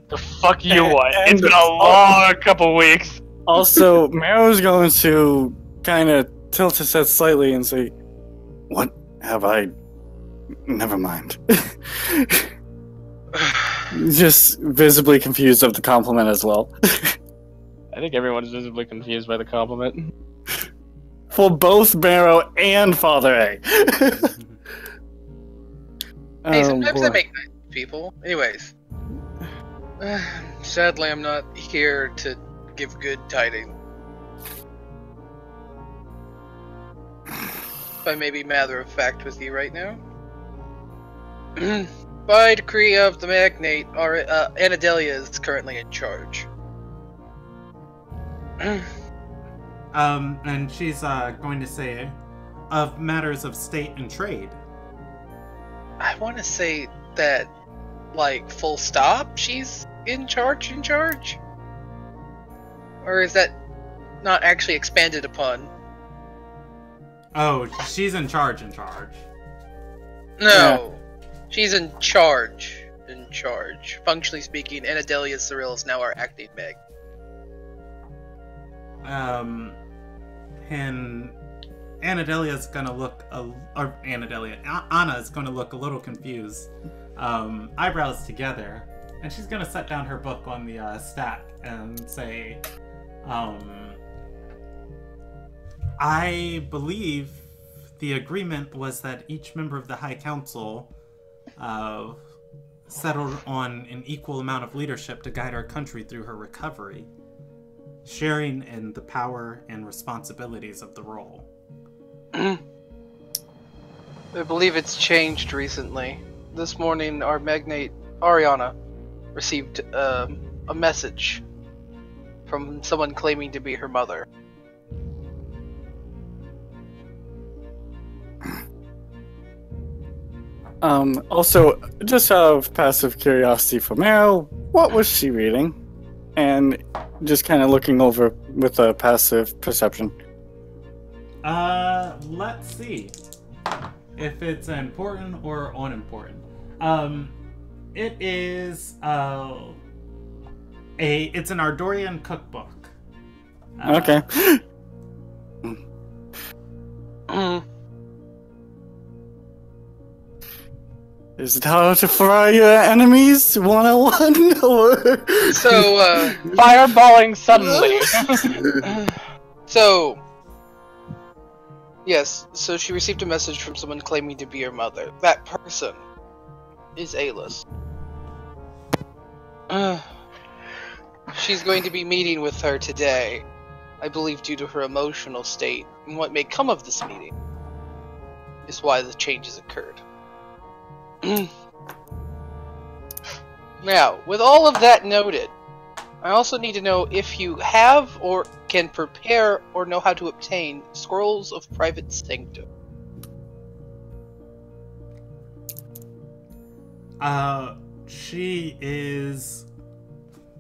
The fuck you want? And- It's been a long couple weeks. Also, Marrow's going to kind of tilt his head slightly and say, "What have I? Never mind." Just visibly confused of the compliment as well. I think everyone's visibly confused by the compliment. For both Marrow and Father A. Hey, sometimes I boy. make nice people. Anyways. Sadly, I'm not here to give good tidings. If I may be matter of fact with you right now. By decree of the Magnate, Anadelia is currently in charge. And she's going to say, of matters of state and trade. I want to say that, like, full stop, she's in charge? Or is that not actually expanded upon? Oh, she's in charge. No. She's in charge. Functionally speaking, Anadelia Cyril is now our acting Meg. And Anadelia's gonna look, Anna is gonna look a little confused. Eyebrows together, and she's gonna set down her book on the stack and say, I believe the agreement was that each member of the High Council settled on an equal amount of leadership to guide our country through her recovery, sharing in the power and responsibilities of the role. I believe it's changed recently. This morning, our magnate, Ariana, received a message from someone claiming to be her mother. Also, just out of passive curiosity for Marrow, what was she reading? And just kind of looking over with a passive perception. Let's see if it's important or unimportant. It is it's an Ardorian cookbook. Okay. Is it how to fry your enemies 101? Or... So, Fireballing suddenly. yes, so she received a message from someone claiming to be her mother. That person is Alis. She's going to be meeting with her today, I believe due to her emotional state, and what may come of this meeting is why the changes occurred. Now, with all of that noted, I also need to know if you have or can prepare or know how to obtain scrolls of private sanctum. She is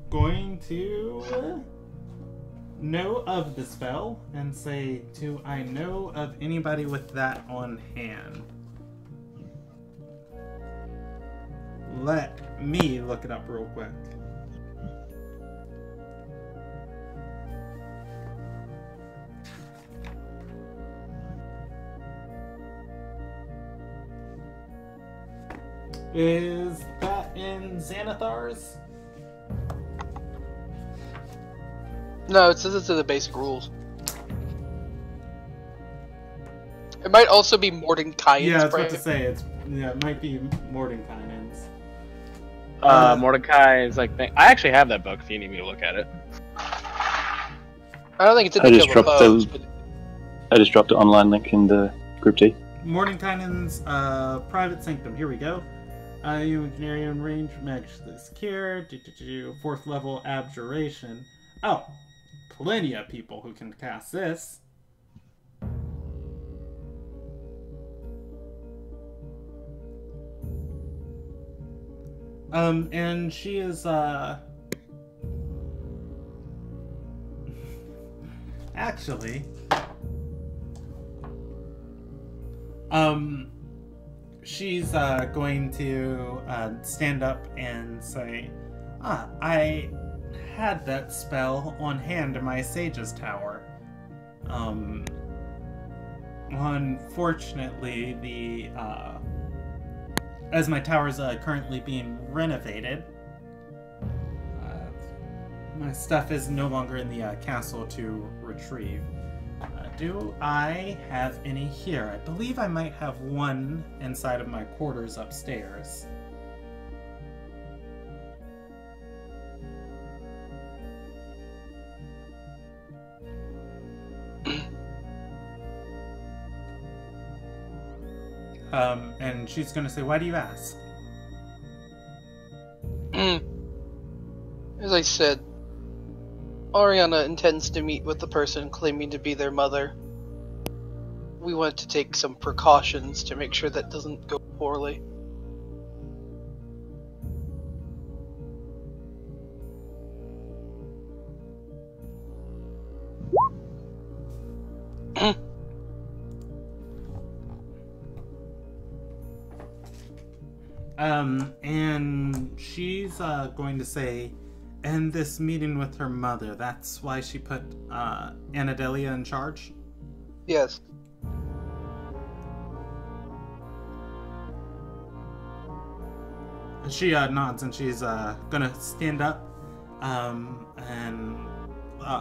going to know of the spell and say, do I know of anybody with that on hand? Let me look it up real quick. Is that in Xanathar's? No, it says it's in the basic rules. It might also be Mordenkainen's. Yeah, I was about to say it might be Mordenkainen's. Mordecai is like. I actually have that book if you need me to look at it. I don't think it's in I the just Guild of dropped Foes, the I just dropped an online link in the group T. Mordenkainen's private sanctum. Here we go. You engineering range magically secure. Fourth level abjuration. Oh, plenty of people who can cast this. And she is actually she's going to stand up and say, I had that spell on hand in my Sage's Tower. Unfortunately, the as my tower is currently being renovated, my stuff is no longer in the castle to retrieve. Do I have any here? I believe I might have one inside of my quarters upstairs. And she's gonna say, why do you ask? As I said, Ariana intends to meet with the person claiming to be their mother. We want to take some precautions to make sure that doesn't go poorly. And she's going to say, and this meeting with her mother, that's why she put Anadelia in charge? Yes. She nods and she's gonna stand up and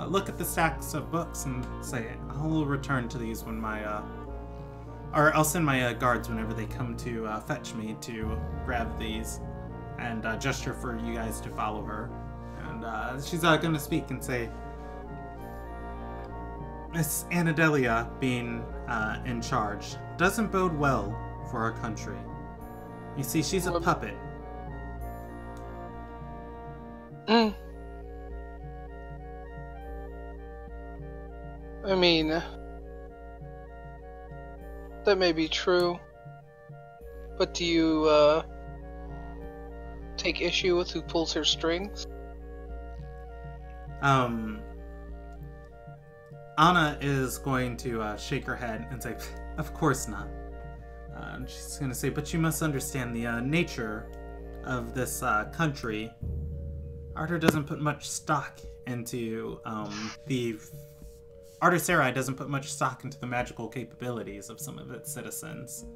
look at the stacks of books and say, I'll return to these when my or I'll send my guards whenever they come to fetch me to grab these, and gesture for you guys to follow her. And she's gonna speak and say, Miss Anadelia being in charge doesn't bode well for our country. You see, she's a puppet. I mean, that may be true, but do you take issue with who pulls her strings? Anna is going to shake her head and say, of course not. She's going to say, but you must understand the nature of this country. Arthur doesn't put much stock into Arthur Sarai doesn't put much stock into the magical capabilities of some of its citizens.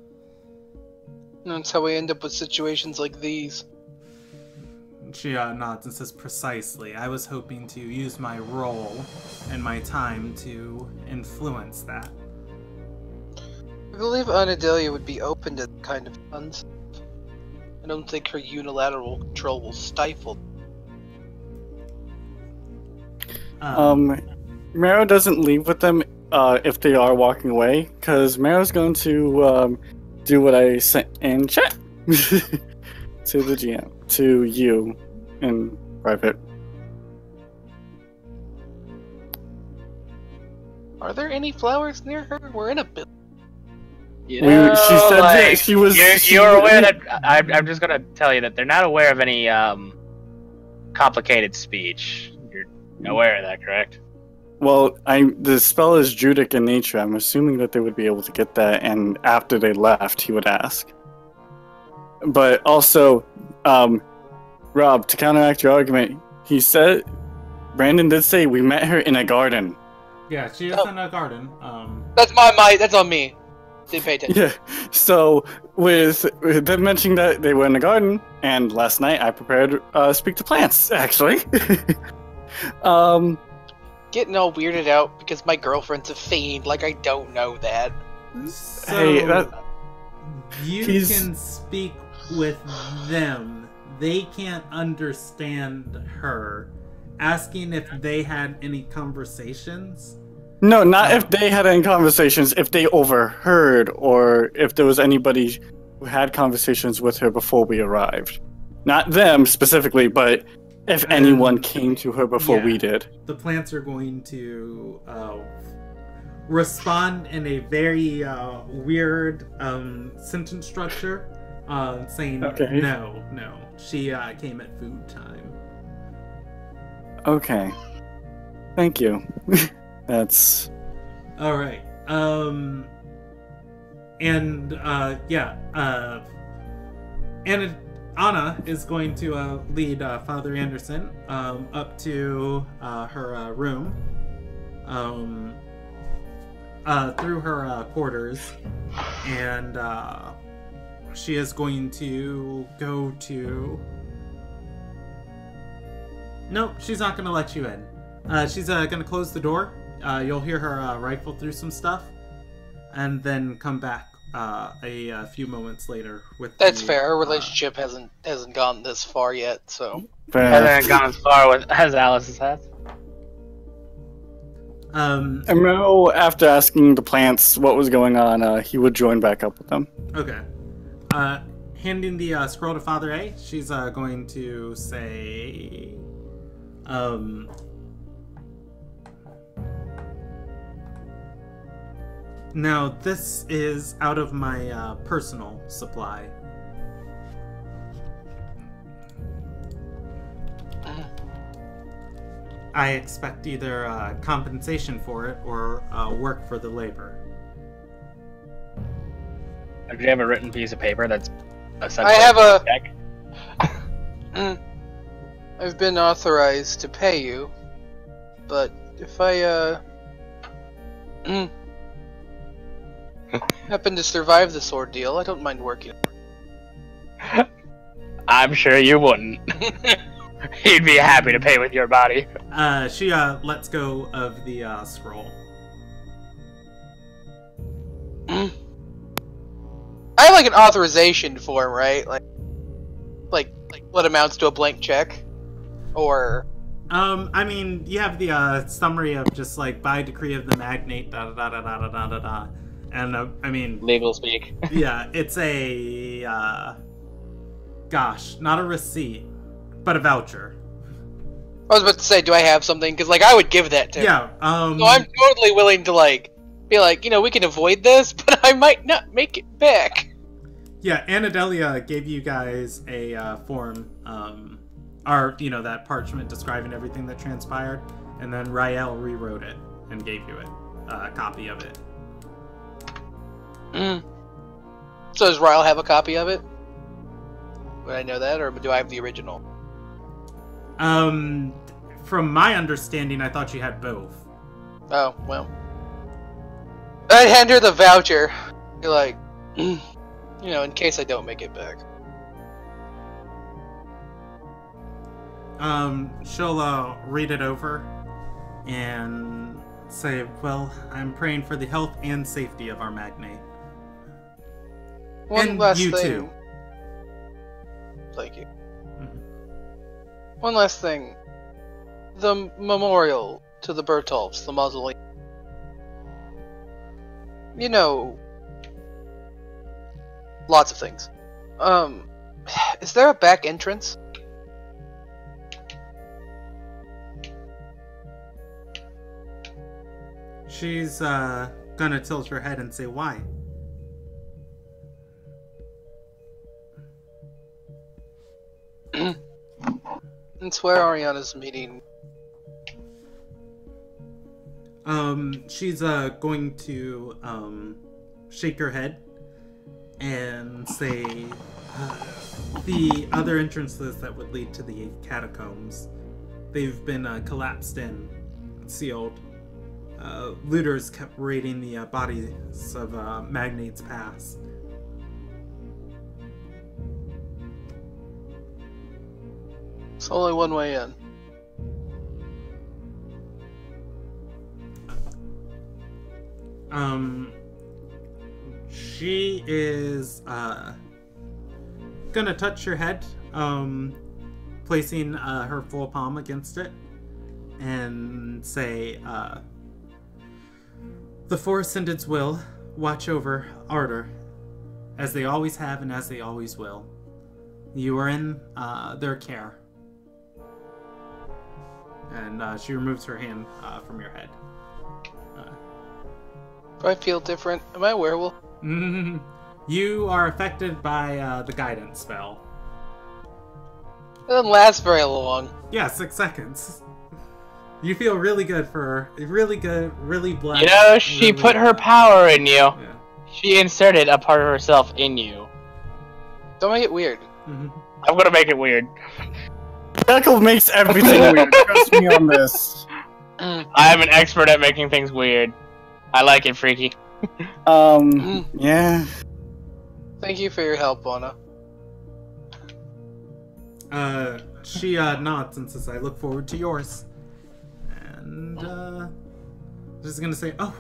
That's how we end up with situations like these. She nods and says, precisely. I was hoping to use my role and my time to influence that. I believe Anadelia would be open to that kind of concept. I don't think her unilateral control will stifle. Mero doesn't leave with them if they are walking away, because Mero's going to do what I sent in chat to the GM, to you in private. Are there any flowers near her? We're in a building. You know, she said that she was. You're aware that I'm just gonna tell you that they're not aware of any complicated speech. You're aware of that, correct? Well, the spell is Judic in nature. I'm assuming that they would be able to get that, and after they left, he would ask. But also, Rob, to counteract your argument, Brandon did say we met her in a garden. Yeah, she is in a garden. That's that's on me. Didn't pay attention. Yeah, so with them mentioning that they were in the garden, and last night I prepared Speak to Plants, actually. Getting all weirded out because my girlfriend's a fiend, like I don't know that. So Hey, you can speak with them. They can't understand her. Asking if they had any conversations? No, not if they had any conversations, if they overheard, or if there was anybody who had conversations with her before we arrived. Not them specifically, but if anyone came to her before we did. The plants are going to respond in a very weird sentence structure, saying, Okay. no. She came at food time. Okay. Thank you. That's... Alright. And Anna is going to lead Father Anderson up to her room, through her quarters, and she is going to go to... No, she's not going to let you in. She's going to close the door. You'll hear her rifle through some stuff, and then come back a few moments later with. That's fair. Our relationship hasn't gone this far yet, so. Hasn't gone as far as Alice's has. Emerald, after asking the plants what was going on, he would join back up with them. Okay. Handing the scroll to Father A, she's going to say, now this is out of my personal supply. I expect either compensation for it or work for the labor. Do you have a written piece of paper that's essentially I have a check? I've been authorized to pay you, but if I happen to survive this ordeal, I don't mind working. I'm sure you wouldn't. He'd be happy to pay with your body. She lets go of the scroll. I have like an authorization form, right? Like what amounts to a blank check, or. I mean, you have the summary of just like by decree of the magnate, da da da da da da da da, and I mean, Legal speak. yeah, it's a gosh, not a receipt, but a voucher. I was about to say, do I have something? Because like I would give that to. Yeah. So I'm totally willing to like be like, we can avoid this, but I might not make it back. Yeah, Anadelia gave you guys a form, or that parchment describing everything that transpired, and then Rael rewrote it and gave you a copy of it. So does Rael have a copy of it? Would I know that, or do I have the original? From my understanding, I thought you had both. Oh, well. I'd hand her the voucher. Be like, in case I don't make it back. She'll read it over and say, well, I'm praying for the health and safety of our magnate. One and last you thing. too. Thank you. One last thing. The memorial to the Bertolfs, the mausoleum. Lots of things. Is there a back entrance? She's gonna tilt her head and say, why? It's where Ariana's meeting She's going to shake her head and say the other entrances that would lead to the catacombs, they've been collapsed in, sealed. Looters kept raiding the bodies of magnates past. It's only one way in. She is gonna touch your head, placing her full palm against it, and say, the Four Ascendants will watch over Ardor, as they always have and as they always will. You are in their care. And she removes her hand from your head. Do I feel different? Am I a werewolf? You are affected by the guidance spell. It doesn't last very long. Yeah, 6 seconds. You feel really good really blessed. You know, she put her power in you. Yeah. She inserted a part of herself in you. Don't make it weird. I'm gonna make it weird. Echo makes everything weird. Trust me on this. I am an expert at making things weird. I like it, freaky. Yeah. Thank you for your help, Anna. She nods and says, I look forward to yours. And just gonna say, oh,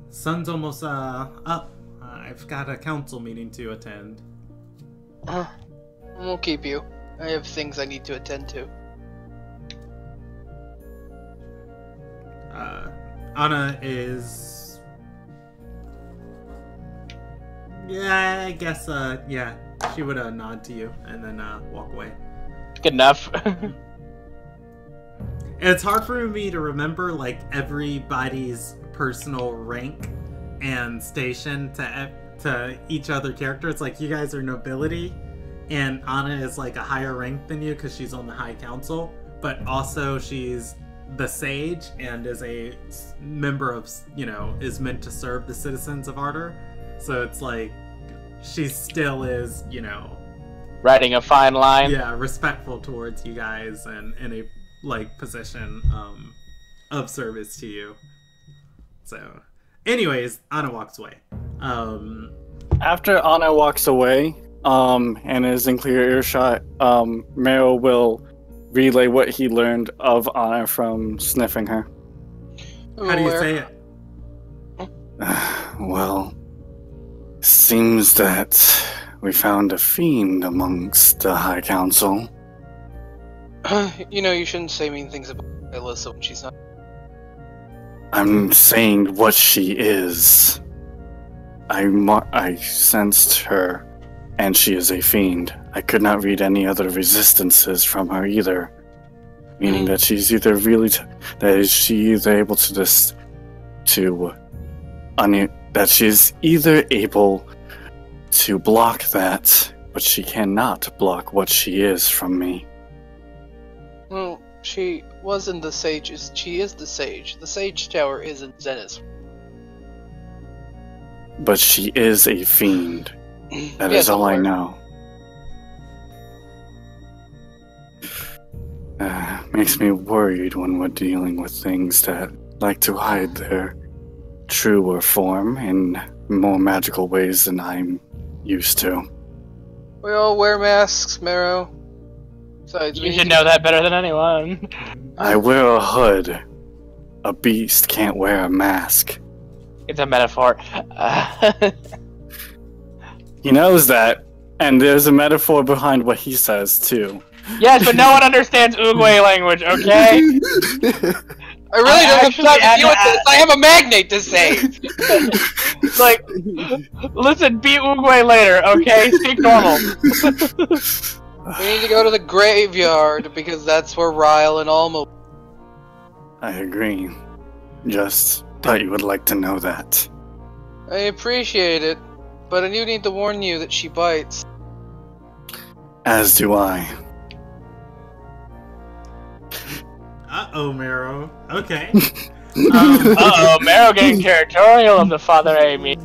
sun's almost up. I've got a council meeting to attend. I won't keep you. I have things I need to attend to. Anna is... Yeah, I guess, yeah. She would nod to you and then walk away. Good enough. It's hard for me to remember, like, everybody's personal rank and station to each other character. It's like, you guys are nobility, and Anna is, like, a higher rank than you because she's on the High Council, but also she's the Sage and is a member of, you know, is meant to serve the citizens of Ardor. So it's like, she still is, you know... Riding a fine line. Yeah, respectful towards you guys and in a, like, position of service to you. So, anyways, Anna walks away. After Anna walks away, and is in clear earshot, Meryl will relay what he learned of Anna from sniffing her. How do you say it? Well, seems that we found a fiend amongst the High Council. You know, you shouldn't say mean things about Alyssa when she's not. I'm saying what she is. I sensed her, and she is a fiend. I could not read any other resistances from her either. Meaning that she's either able to that she's either able to block that, but she cannot block what she is from me. Well, she wasn't the Sage. She is the Sage. The Sage Tower is in Zenith. But she is a fiend. That Yeah, is all I don't know. Makes me worried when we're dealing with things that like to hide their truer form in more magical ways than I'm used to. We all wear masks, Marrow. Besides, You should know that better than anyone. I wear a hood. A beast can't wear a mask. It's a metaphor. He knows that, and there's a metaphor behind what he says, too. Yes, but no one understands Oogway language, okay? I really don't have actually time to had deal with to this. I have a magnate to save. It's like, listen, be Oogway later, okay? Speak normal. We need to go to the graveyard because that's where Ryle and Alma. I agree. Just thought you would like to know that. I appreciate it, but I do need to warn you that she bites. As do I. Uh-oh, Marrow. Okay. Uh-oh, Meryl getting territorial of the Father Amy.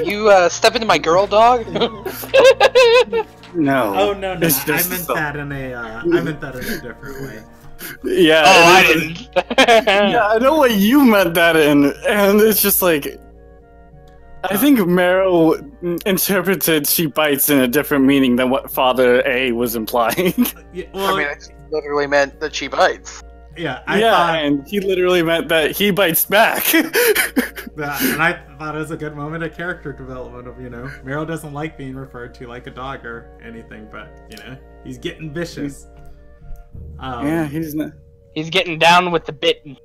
You step into my girl, dog? No. Oh no, It's I just meant so- that in a different way. Yeah. Oh, I it is- didn't. Yeah, I know what you meant that in, and it's just like. I think Meryl interpreted she bites in a different meaning than what Father A was implying. Yeah, well, I mean, it literally meant that she bites. yeah, And he literally meant that he bites back. And I thought it was a good moment of character development of, Meryl doesn't like being referred to like a dog or anything, but, he's getting vicious. Yeah, he's not. He's getting down with the bitten.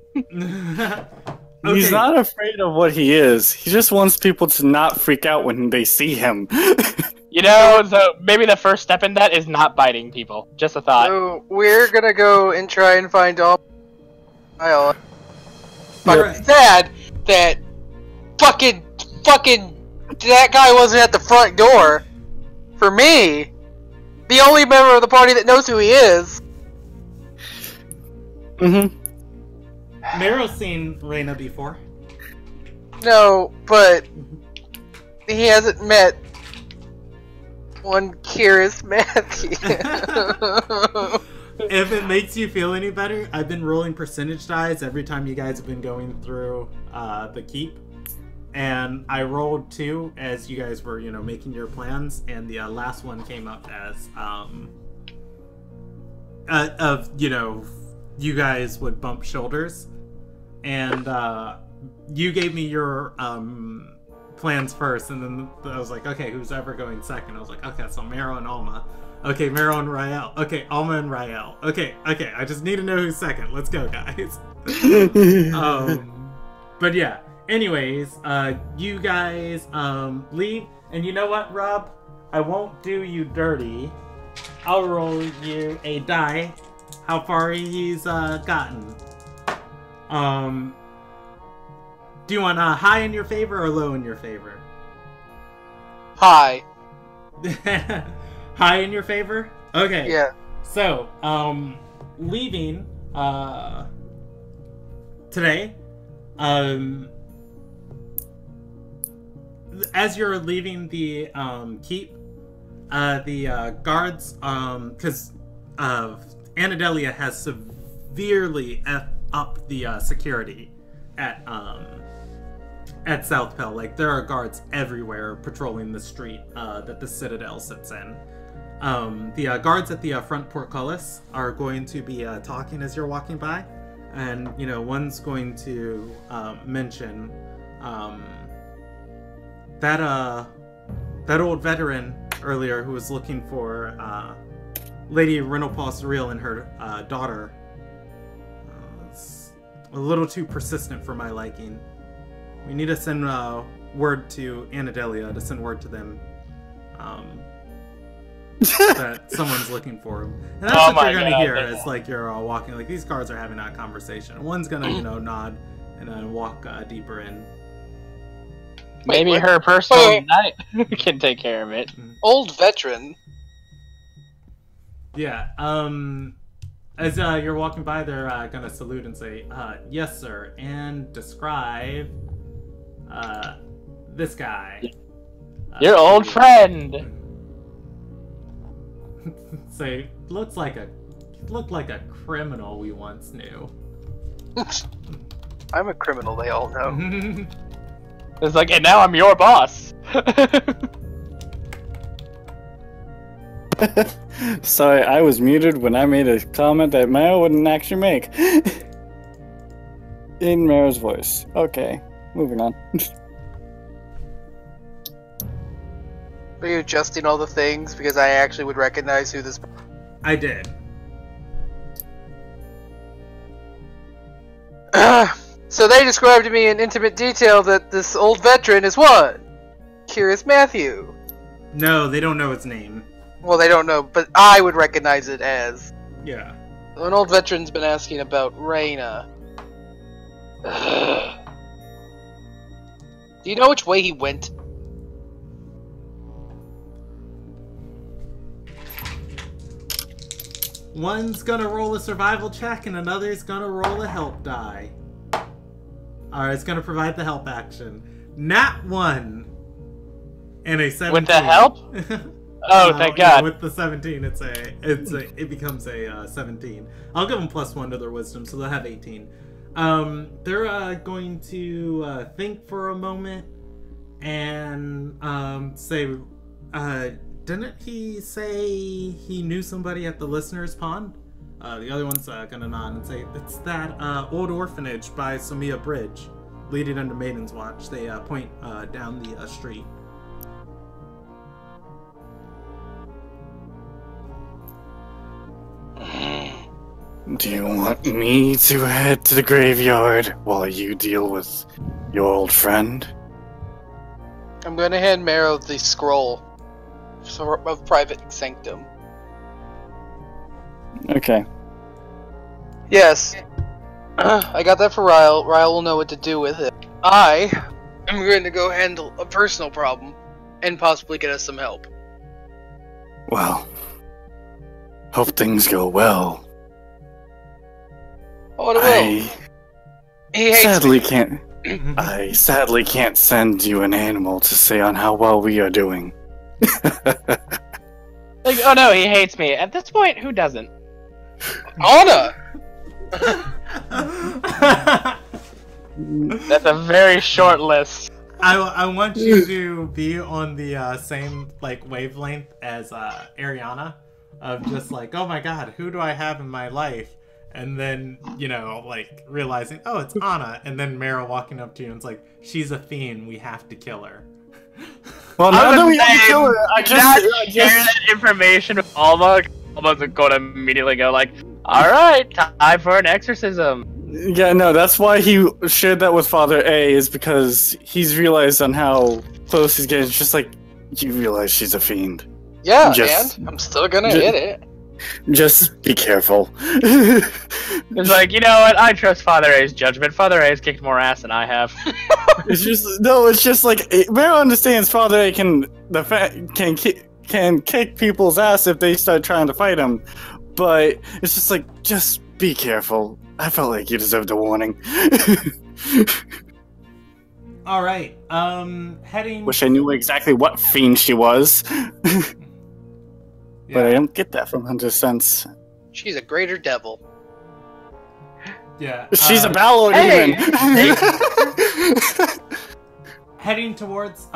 He's Okay. not afraid of what he is. He just wants people to not freak out when they see him. So maybe the first step in that is not biting people. Just a thought. So we're gonna go and try and find all. But Alright. sad that fucking that guy wasn't at the front door. For me, the only member of the party that knows who he is. Mm-hmm. Meryl's seen Reyna before. No, but he hasn't met one Curious Matthew. If it makes you feel any better, I've been rolling percentage dice every time you guys have been going through the keep. And I rolled 2 as you guys were, making your plans, and the last one came up as you guys would bump shoulders, and you gave me your plans first, and then I was like, okay, who's ever going second? I was like, okay, so Meryl and Alma. Okay, Meryl and Rael. Okay, Alma and Rael. Okay, I just need to know who's second. Let's go, guys. But yeah. Anyways, you guys leave, and you know what, Rob? I won't do you dirty. I'll roll you a die. How far he's gotten. Do you want high in your favor or low in your favor? Hi. High in your favor? Okay. Yeah. So, leaving today, as you're leaving the keep, the guards, because Anadelia has severely upped the security at South Pell. Like, there are guards everywhere patrolling the street that the Citadel sits in. The guards at the front portcullis are going to be talking as you're walking by, and one's going to mention that old veteran earlier who was looking for Lady Renopal Real and her daughter. It's a little too persistent for my liking. We need to send word to Anadelia to send word to them that someone's looking for him. And that's what you're gonna hear as like you're walking. Like, these guards are having that conversation. One's gonna nod and then walk deeper in. Maybe Wait, her personal wait. knight can take care of it. Old veteran. Yeah. As you're walking by, they're gonna salute and say, "Yes, sir," and describe this guy. Your old friend. Say, looked like a criminal we once knew. I'm a criminal, they all know. It's like, and now I'm your boss. Sorry, I was muted when I made a comment that Meryl wouldn't actually make. In Meryl's voice. Okay, moving on. Are you adjusting all the things because I actually would recognize who this? I did. So they described to me in intimate detail that this old veteran is what? Curious Matthew. No, they don't know its name. Well, they don't know, but I would recognize it as. Yeah. An old veteran's been asking about Reyna. Do you know which way he went? One's gonna roll a survival check and another's gonna roll a help die. Alright, it's gonna provide the help action. Nat 1 and a 17. With the help? Oh, thank God. Yeah, with the 17, it becomes a 17. I'll give them +1 to their wisdom, so they'll have 18. They're going to think for a moment and say, didn't he say he knew somebody at the listener's pond? The other one's gonna nod and say, it's that old orphanage by Samia Bridge, leading into Maiden's Watch. They point down the street. Do you want me to head to the graveyard while you deal with your old friend? I'm going to hand Marrow the scroll of Private Sanctum. Okay. Yes. I got that for Ryle. Ryle will know what to do with it. I am going to go handle a personal problem and possibly get us some help. Well, hope things go well. Oh, it will. He hates me. I sadly can't send you an animal to say on how well we are doing. Like, oh no, he hates me. At this point, who doesn't? Anna! That's a very short list. I want you to be on the same wavelength as Ariana, of just like, oh my god, who do I have in my life? And then, realizing, oh, it's Anna, and then Meryl walking up to you and it's like, she's a fiend, we have to kill her. Well, now that we have to kill her, I just share that information with Alma. Alma's going to immediately go like, alright, time for an exorcism. Yeah, no, that's why he shared that with Father A, is because he's realized on how close he's getting. It's just like, you realize she's a fiend. Yeah, and I'm still gonna hit it. Just be careful. It's like, you know what? I trust Father A's judgment. Father A's kicked more ass than I have. It's just like Meryl understands Father A can kick people's ass if they start trying to fight him, but it's just like, just be careful. I felt like you deserved a warning. All right, heading. Wish I knew exactly what fiend she was. But I don't get that from Hunter Sense. She's a greater devil. Yeah. She's a Balor demon. Heading towards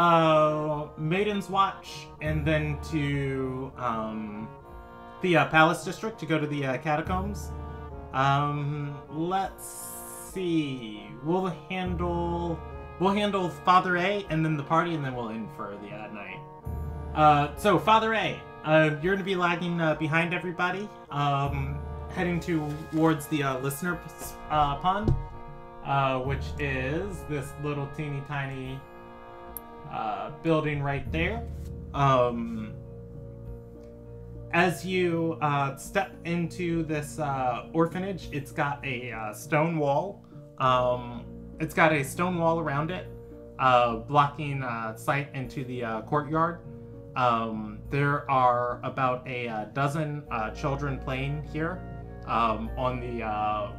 Maiden's Watch, and then to the Palace District to go to the catacombs. Let's see. We'll handle Father A and then the party, and then we'll end for the night. So Father A. You're going to be lagging behind everybody, heading towards the listener pond, which is this little teeny tiny building right there. As you step into this orphanage, it's got a stone wall. It's got a stone wall around it, blocking sight into the courtyard. There are about a dozen children playing here on the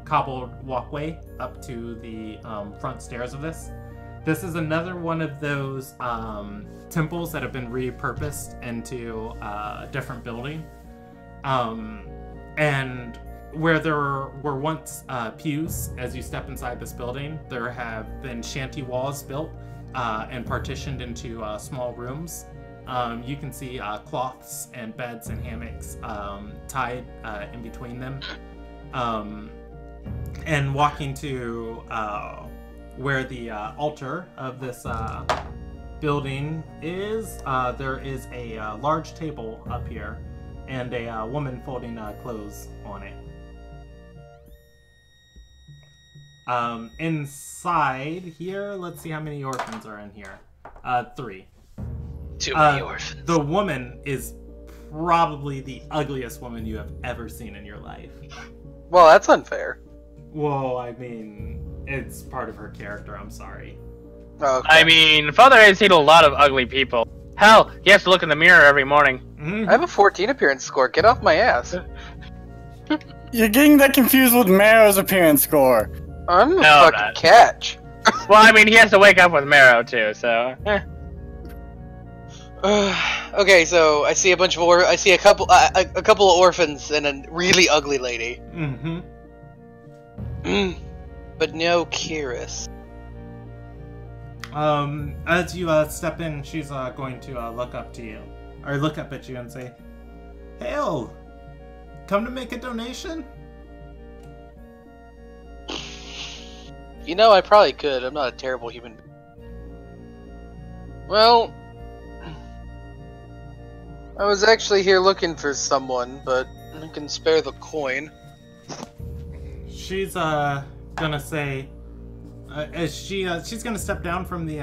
cobbled walkway up to the front stairs of this. This is another one of those temples that have been repurposed into a different building. And where there were once pews, as you step inside this building, there have been shanty walls built and partitioned into small rooms. You can see cloths and beds and hammocks tied in between them. And walking to where the altar of this building is, there is a large table up here and a woman folding clothes on it. Inside here, let's see how many orphans are in here. 3. Too many orphans. The woman is probably the ugliest woman you have ever seen in your life. Well, that's unfair. Well, I mean, it's part of her character, I'm sorry. Okay. I mean, Father has seen a lot of ugly people. Hell, he has to look in the mirror every morning. I have a 14 appearance score. Get off my ass. You're getting that confused with Marrow's appearance score. I'm a fucking catch. Well, I mean, he has to wake up with Marrow too, so. Okay, so I see a bunch of I see a couple of orphans and a really ugly lady. But no Kiris. As you step in, she's going to look up to you, or look up at you and say, "Hail, come to make a donation?" You know, I probably could. I'm not a terrible human being. Well, I was actually here looking for someone, but I can spare the coin. She's gonna say, she's gonna step down from the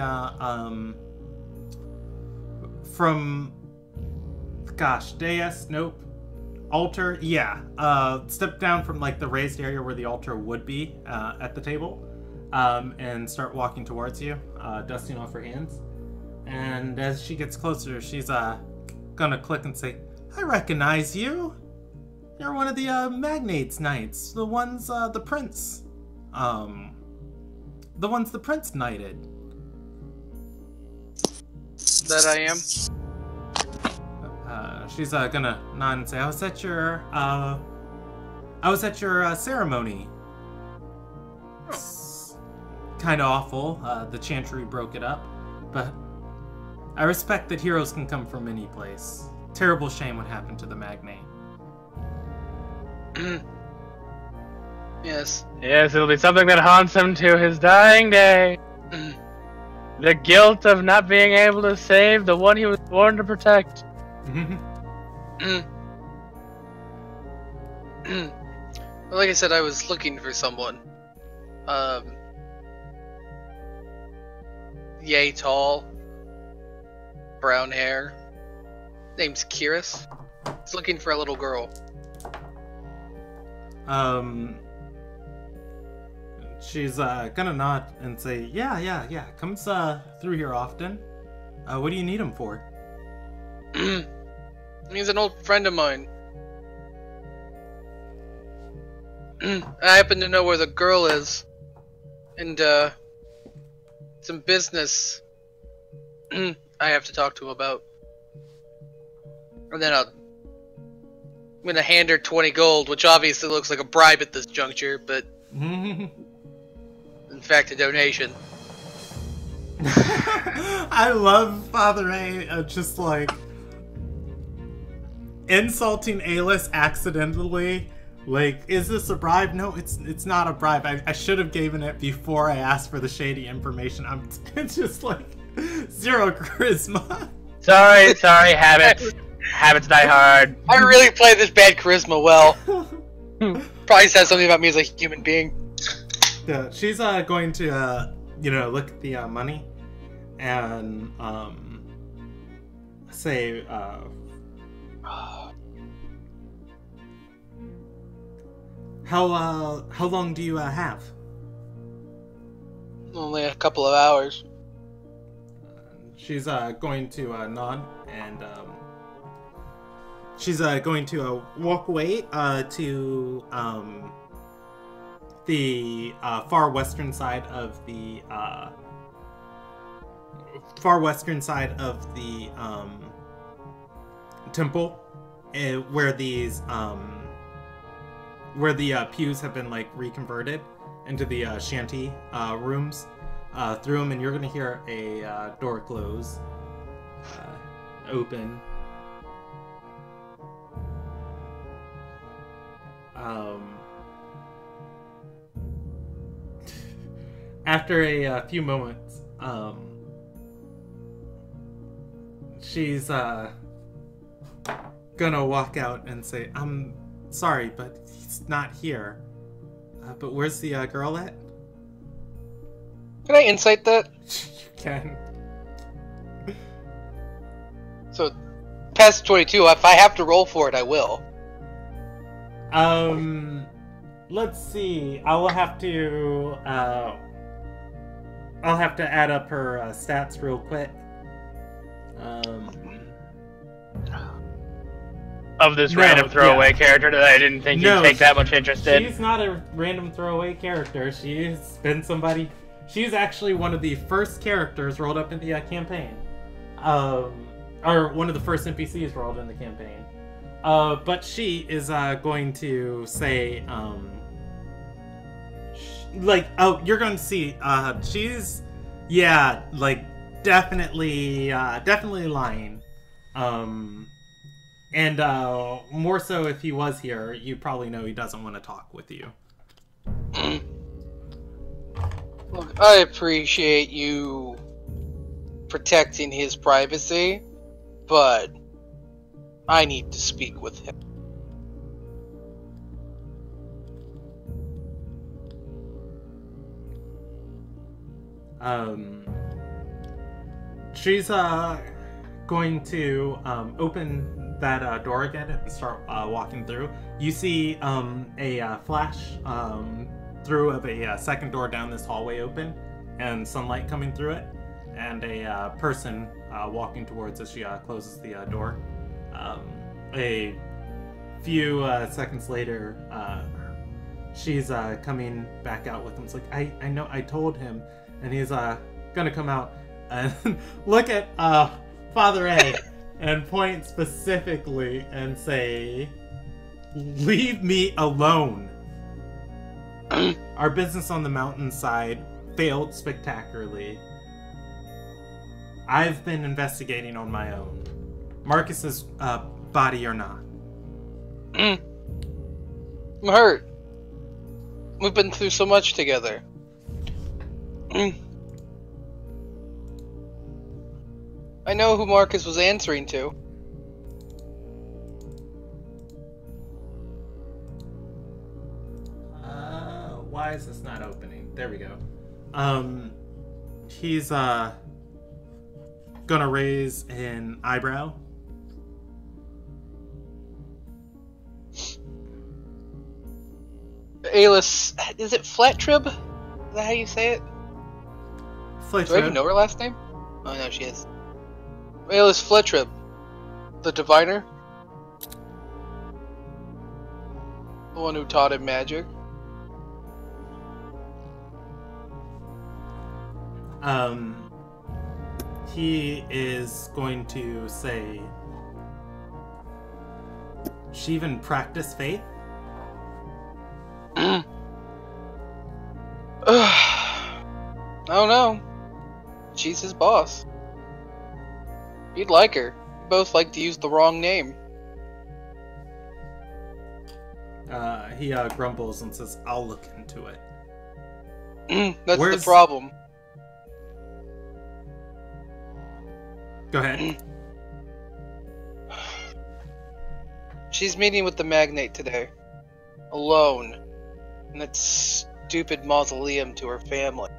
dais, nope, altar, step down from like the raised area where the altar would be at the table, and start walking towards you, dusting off her hands. And as she gets closer, she's gonna click and say, "I recognize you. You're one of the Magnates Knights, the ones the prince knighted." That I am. She's gonna nod and say, I was at your ceremony. It's kind of awful. The Chantry broke it up, but I respect that heroes can come from any place. Terrible shame what happened to the Magnate. Yes. Yes, it'll be something that haunts him to his dying day. The guilt of not being able to save the one he was born to protect. Well, like I said, I was looking for someone. Yay tall. Brown hair. Name's Kiris. He's looking for a little girl. She's gonna nod and say, yeah, comes through here often. What do you need him for? He's an old friend of mine. I happen to know where the girl is. And, some business I have to talk to him about. And then I'm gonna hand her 20 gold, which obviously looks like a bribe at this juncture, but in fact a donation. I love Father A just like insulting Alis accidentally. Like, is this a bribe? No, it's not a bribe. I should have given it before I asked for the shady information. It's just like 0 charisma. Sorry, habits. Habits die hard. I really played this bad charisma well. Probably says something about me as a human being. Yeah, she's going to look at the money and say how long do you have? Only a couple of hours. She's going to nod and she's going to walk away to the far western side of the temple, where these where the pews have been like reconverted into the shanty rooms, through them, and you're gonna hear a door close, open. After a few moments, she's gonna walk out and say, "I'm sorry, but he's not here. But where's the girl at?" Can I insight that? You can. So, past 22, if I have to roll for it, I will. Let's see. I'll have to add up her stats real quick. Of this random throwaway character that I didn't think you'd take that much interest in. She's not a random throwaway character. She's been somebody she's actually one of the first characters rolled up in the campaign. Or one of the first NPCs rolled in the campaign. But she is going to say, you're going to see, she's, yeah, like, definitely lying. And more so if he was here, you probably know he doesn't want to talk with you. Look, I appreciate you protecting his privacy, but I need to speak with him. She's going to open that door again and start walking through. You see a flash through of a second door down this hallway open, and sunlight coming through it, and a person walking towards as she closes the door. A few seconds later, she's coming back out with him. It's like, I know, I told him, and he's gonna come out and look at Father A and point specifically and say, "Leave me alone." Our business on the mountainside failed spectacularly. I've been investigating on my own. Marcus's body or not. I'm hurt. We've been through so much together. I know who Marcus was answering to. Why is this not opening? There we go. He's gonna raise an eyebrow. Alice, is it Flattrib? Is that how you say it? Flattrib. Do I even know her last name? Oh no, she is. Alice Flattrib, the diviner, the one who taught him magic. He is going to say, she even practiced faith? I don't know. She's his boss. You'd like her. You both like to use the wrong name. He grumbles and says, "I'll look into it." That's the problem. Go ahead. She's meeting with the magnate today. Alone. In that stupid mausoleum to her family.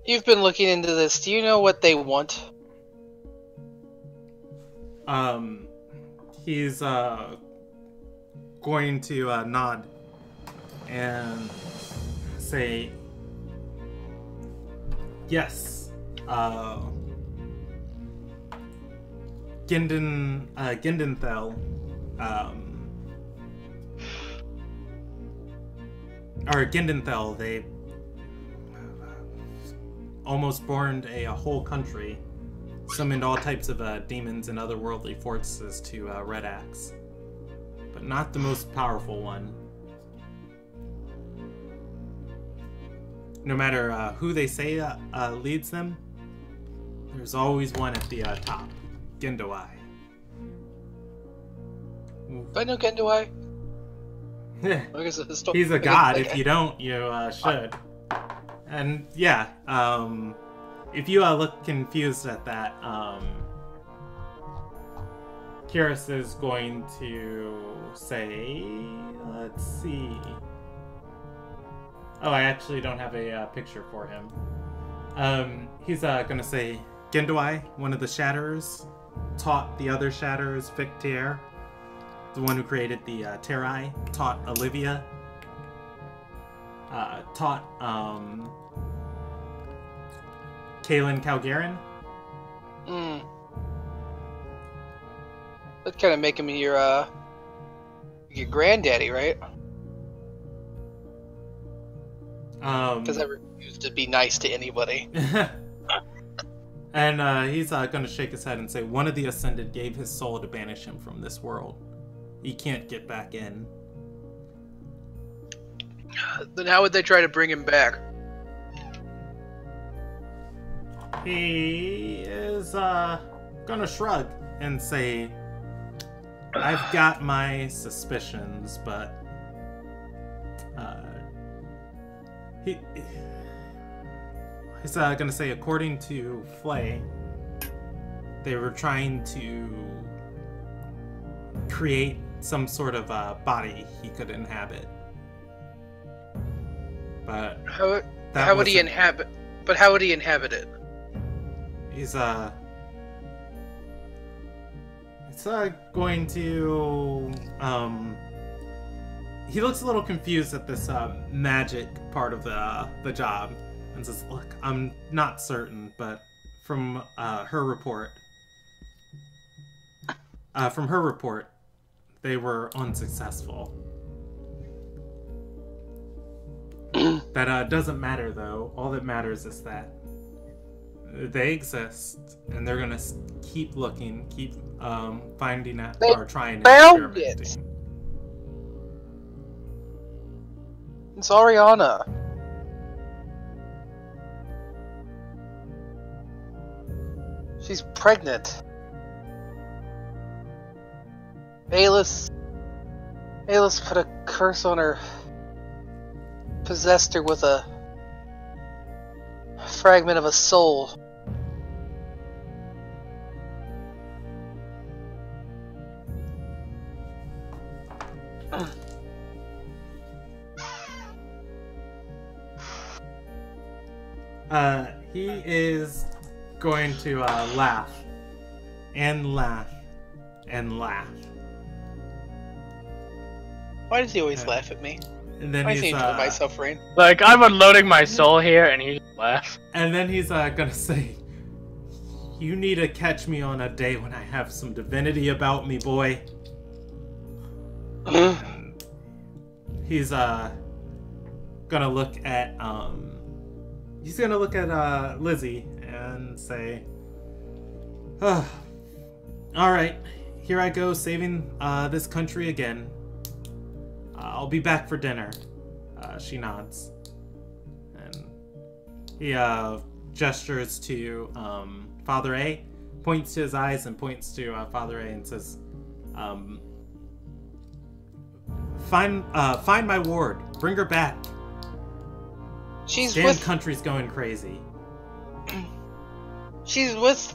You've been looking into this. Do you know what they want? He's going to nod and say, "Yes, Gindenthel, or Gindenthel, they almost burned a whole country, summoned all types of demons and otherworldly forces to Red Axe, but not the most powerful one. No matter who they say leads them, there's always one at the top, Gendawai." I know Gendawai. He's a god. If you don't, you should. And yeah, if you look confused at that, Kiris is going to say, let's see. Oh, I actually don't have a picture for him. He's gonna say, "Gendawai, one of the Shatterers, taught the other Shatterers Victier, the one who created the Terai, taught Olivia, taught Kaelin Calgarin, Hmm. That's kind of making me your granddaddy, right? Because I refuse to be nice to anybody. And he's going to shake his head and say, one of the Ascended gave his soul to banish him from this world. He can't get back in. Then how would they try to bring him back? He is gonna shrug and say, I've got my suspicions, but he's gonna say, according to Flay, they were trying to create some sort of body he could inhabit. But how would he inhabit? But how would he inhabit it? He's going to he looks a little confused at this magic part of the job and says, look, I'm not certain, but from her report they were unsuccessful. That doesn't matter, though. All that matters is that they exist, and they're gonna keep looking, keep finding out, or trying to experimenting. It's Ariana. She's pregnant. Alis put a curse on her. Possessed her with a fragment of a soul. He is going to laugh and laugh and laugh. Why does he always laugh at me? And then I he's seem to my suffering. Like, I'm unloading my soul here, and he laughs. And then he's gonna say, you need to catch me on a day when I have some divinity about me, boy. He's gonna look at Lizzie and say, oh, all right, here I go saving this country again. I'll be back for dinner. She nods. And he gestures to Father A, points to his eyes and points to Father A and says, find my ward. Bring her back. She's Damn with... country's going crazy. She's with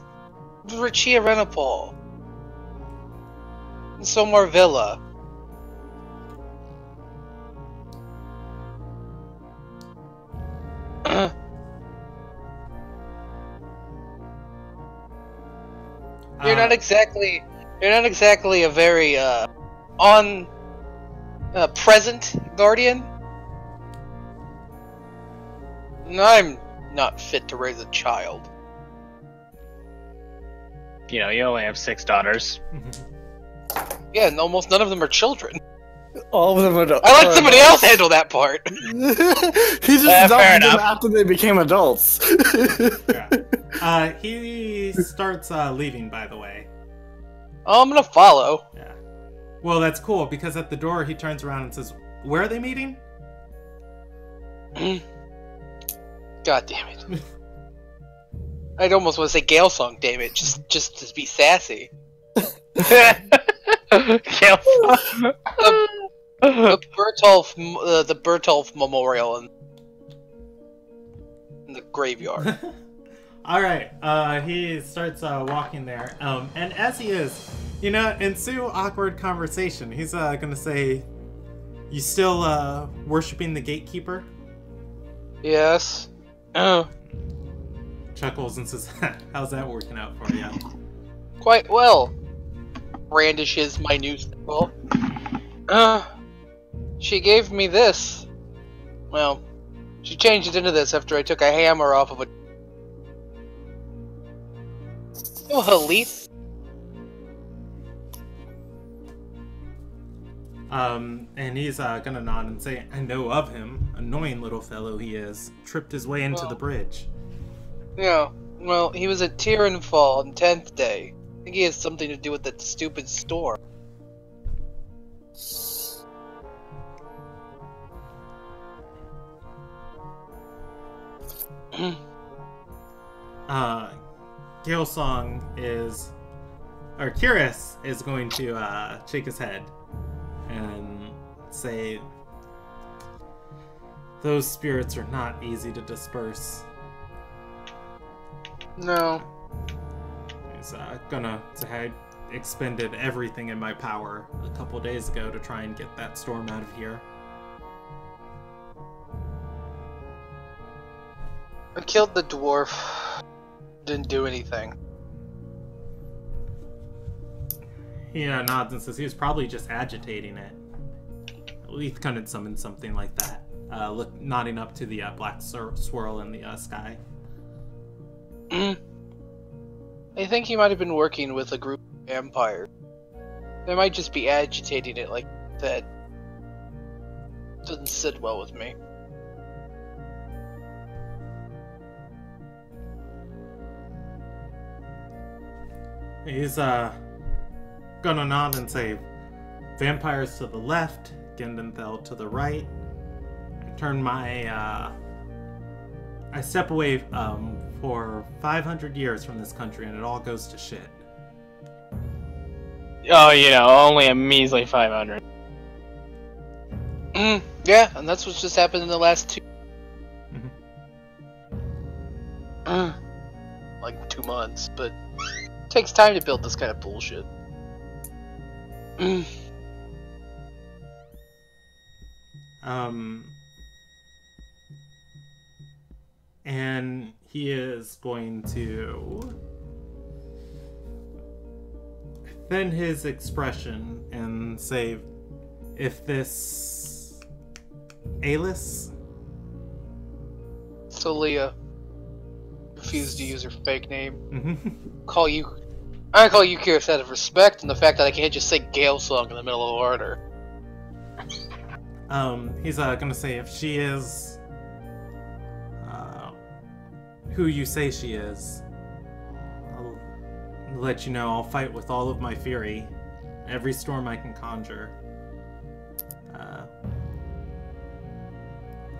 Richia Renapol. In Somar Villa. You're not exactly a very present guardian. I'm not fit to raise a child. You know, you only have 6 daughters. Yeah, and almost none of them are children. All of them are. I let somebody else handle that part. He just adopted them after they became adults. Yeah. He starts leaving, by the way. Oh, I'm gonna follow. Yeah. Well, that's cool, because at the door he turns around and says, where are they meeting? God damn it. I'd almost want to say Gale Song, damn it, just to be sassy. Gale Song. The Bertolf Memorial in the graveyard. Alright, he starts walking there, and as he is, ensue awkward conversation. He's gonna say, you still worshipping the gatekeeper? Yes. Chuckles and says, how's that working out for you? Quite well. Brandishes my new symbol. She gave me this. Well, she changed it into this after I took a hammer off of a... Oh, Halith. And he's gonna nod and say, I know of him. Annoying little fellow he is. Tripped his way into the bridge. Yeah, well, he was at Tierenfall on 10th day. I think he has something to do with that stupid storm. Gilsong is, or Curious is going to shake his head and say, those spirits are not easy to disperse. No. He's gonna say, I expended everything in my power a couple days ago to try and get that storm out of here. I killed the dwarf. Didn't do anything. He nods and says he was probably just agitating it. Leith couldn't summon something like that. Nodding up to the black swirl in the sky. I think he might have been working with a group of vampires. They might just be agitating it like that. Doesn't sit well with me. He's gonna nod and say, vampires to the left, Gendenthal to the right. I turn my, I step away for 500 years from this country and it all goes to shit. Oh, you know, only a measly 500. Yeah, and that's what's just happened in the last 2... like 2 months, but it takes time to build this kind of bullshit. And he is going to bend his expression and say, if this Alice? So Leah refused to use her fake name. Mm-hmm. I call you Curious out of respect and the fact that I can't just say Gale Song in the middle of the order. He's gonna say, if she is who you say she is, I'll let you know I'll fight with all of my fury, every storm I can conjure.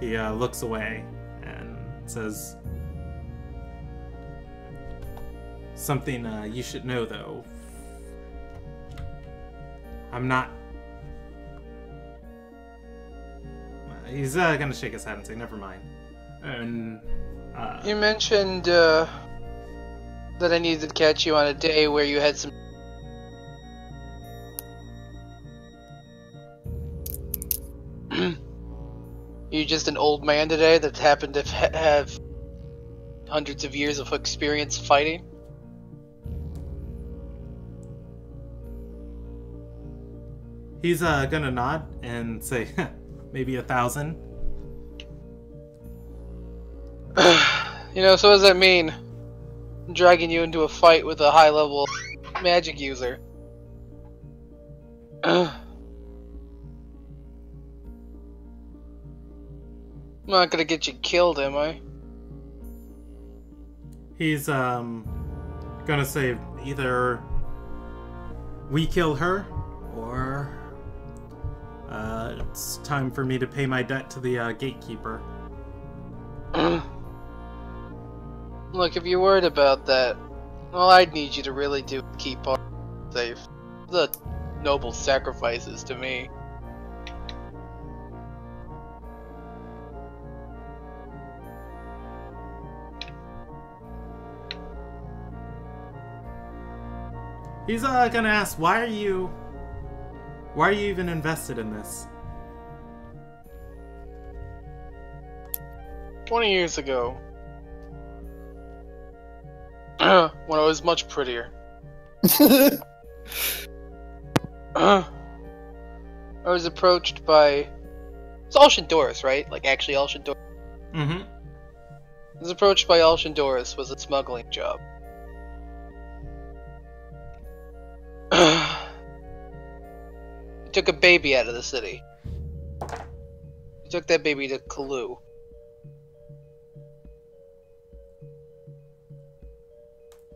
He looks away and says, something you should know though. I'm not... He's gonna shake his head and say, never mind. And you mentioned that I needed to catch you on a day where you had some... You just an old man today that happened to have hundreds of years of experience fighting? He's gonna nod and say, maybe 1,000. You know, so what does that mean? I'm dragging you into a fight with a high-level magic user. I'm not gonna get you killed, am I? He's gonna say either we kill her or it's time for me to pay my debt to the gatekeeper. Look, if you're worried about that, all I'd need you to really do is keep our safe. The noble sacrifices to me. He's gonna ask, why are you even invested in this? 20 years ago, when I was much prettier, I was approached by... It's Alshindoris, right? Like, actually Alshindoris? Mm-hmm. I was approached by Alshindoris, was a smuggling job. took a baby out of the city. He took that baby to Kalu.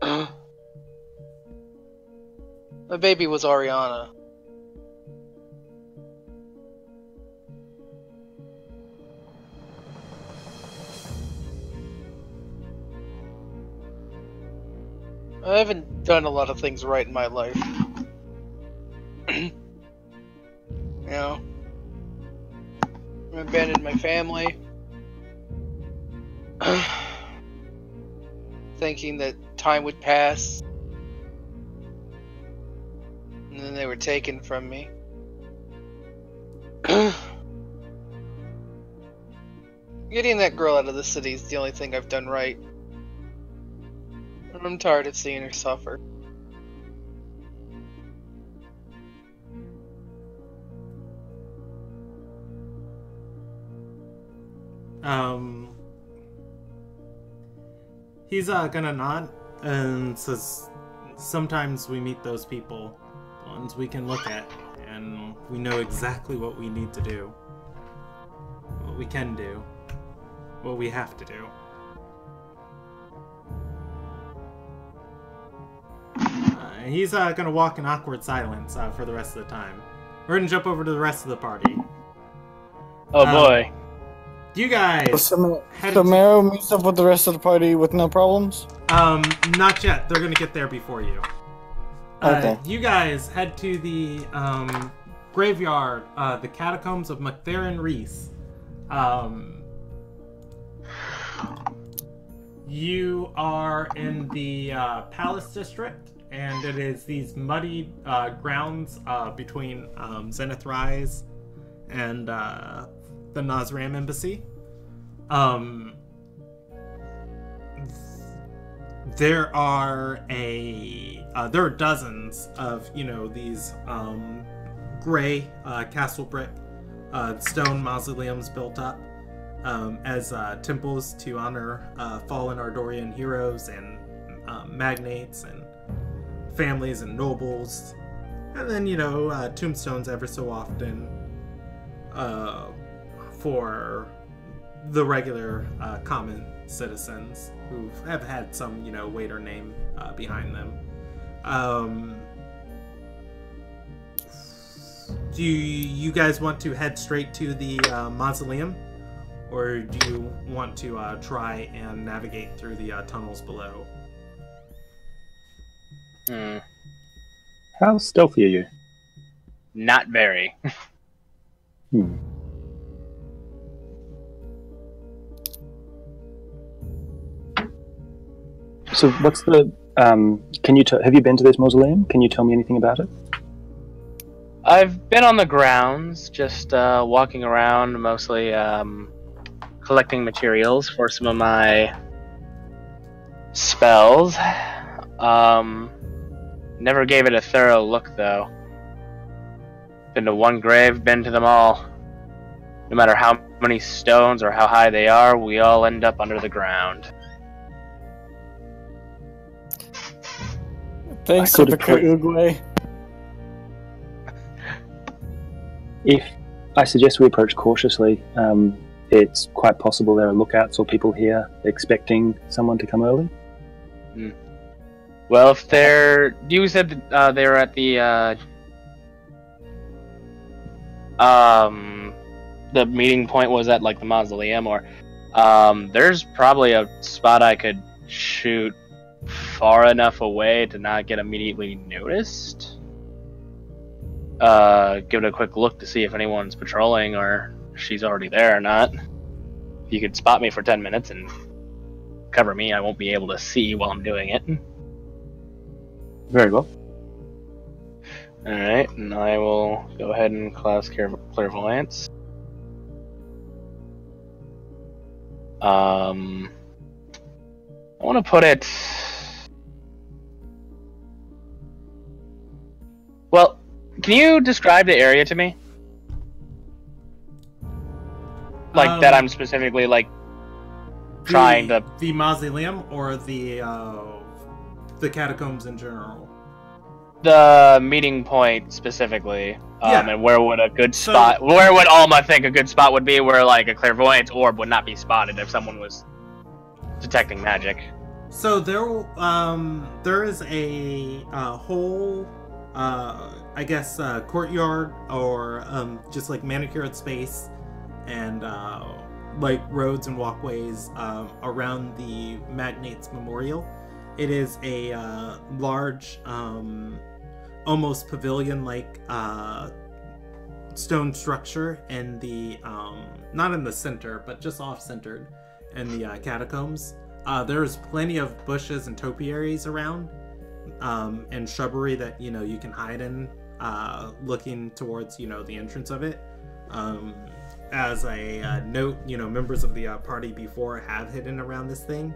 The baby was Ariana. I haven't done a lot of things right in my life. You know, I abandoned my family, thinking that time would pass, and then they were taken from me. Getting that girl out of the city is the only thing I've done right. I'm tired of seeing her suffer. He's gonna nod and says, sometimes we meet those people, ones we can look at, and we know exactly what we need to do. What we can do. What we have to do. He's gonna walk in awkward silence for the rest of the time. We're gonna jump over to the rest of the party. Oh boy. You guys. So Mero meets up with the rest of the party with no problems? Not yet. They're gonna get there before you. Okay. You guys head to the graveyard, the catacombs of McTharon Reese. You are in the Palace District. And it is these muddy grounds between Zenith Rise and the Nazram Embassy. There are dozens of these gray castle brick stone mausoleums built up as temples to honor fallen Ardorian heroes and magnates and families and nobles, and then tombstones ever so often for the regular common citizens who have had some weight or name behind them. Do you guys want to head straight to the mausoleum, or do you want to try and navigate through the tunnels below? How stealthy are you? Not very. So what's the... have you been to this mausoleum? Can you tell me anything about it? I've been on the grounds, just walking around, mostly collecting materials for some of my spells. Never gave it a thorough look, though. Been to one grave, been to them all. No matter how many stones or how high they are, we all end up under the ground. Thanks to the Uruguay. If I suggest we approach cautiously, it's quite possible there are lookouts or people here expecting someone to come early. Well, if they're... You said they were at the meeting point was at, like, the mausoleum, or... there's probably a spot I could shoot far enough away to not get immediately noticed. Give it a quick look to see if anyone's patrolling or she's already there or not. If you could spot me for 10 minutes and cover me, I won't be able to see while I'm doing it. Very well. Alright, and I will go ahead and class clairvoyance. I want to put it... Well, can you describe the area to me? Like, that I'm specifically, like, trying to... The mausoleum or the catacombs in general? the meeting point specifically? And where would a good spot? Where would Alma think a good spot would be? Where like a clairvoyance orb would not be spotted if someone was detecting magic. So there is a whole, I guess, courtyard or just like manicured space and like roads and walkways around the Magnate's Memorial. It is a large, almost pavilion-like stone structure in the not in the center, but just off-centered in the catacombs. There's plenty of bushes and topiaries around, and shrubbery that you can hide in, looking towards the entrance of it. As a note, members of the party before have hidden around this thing.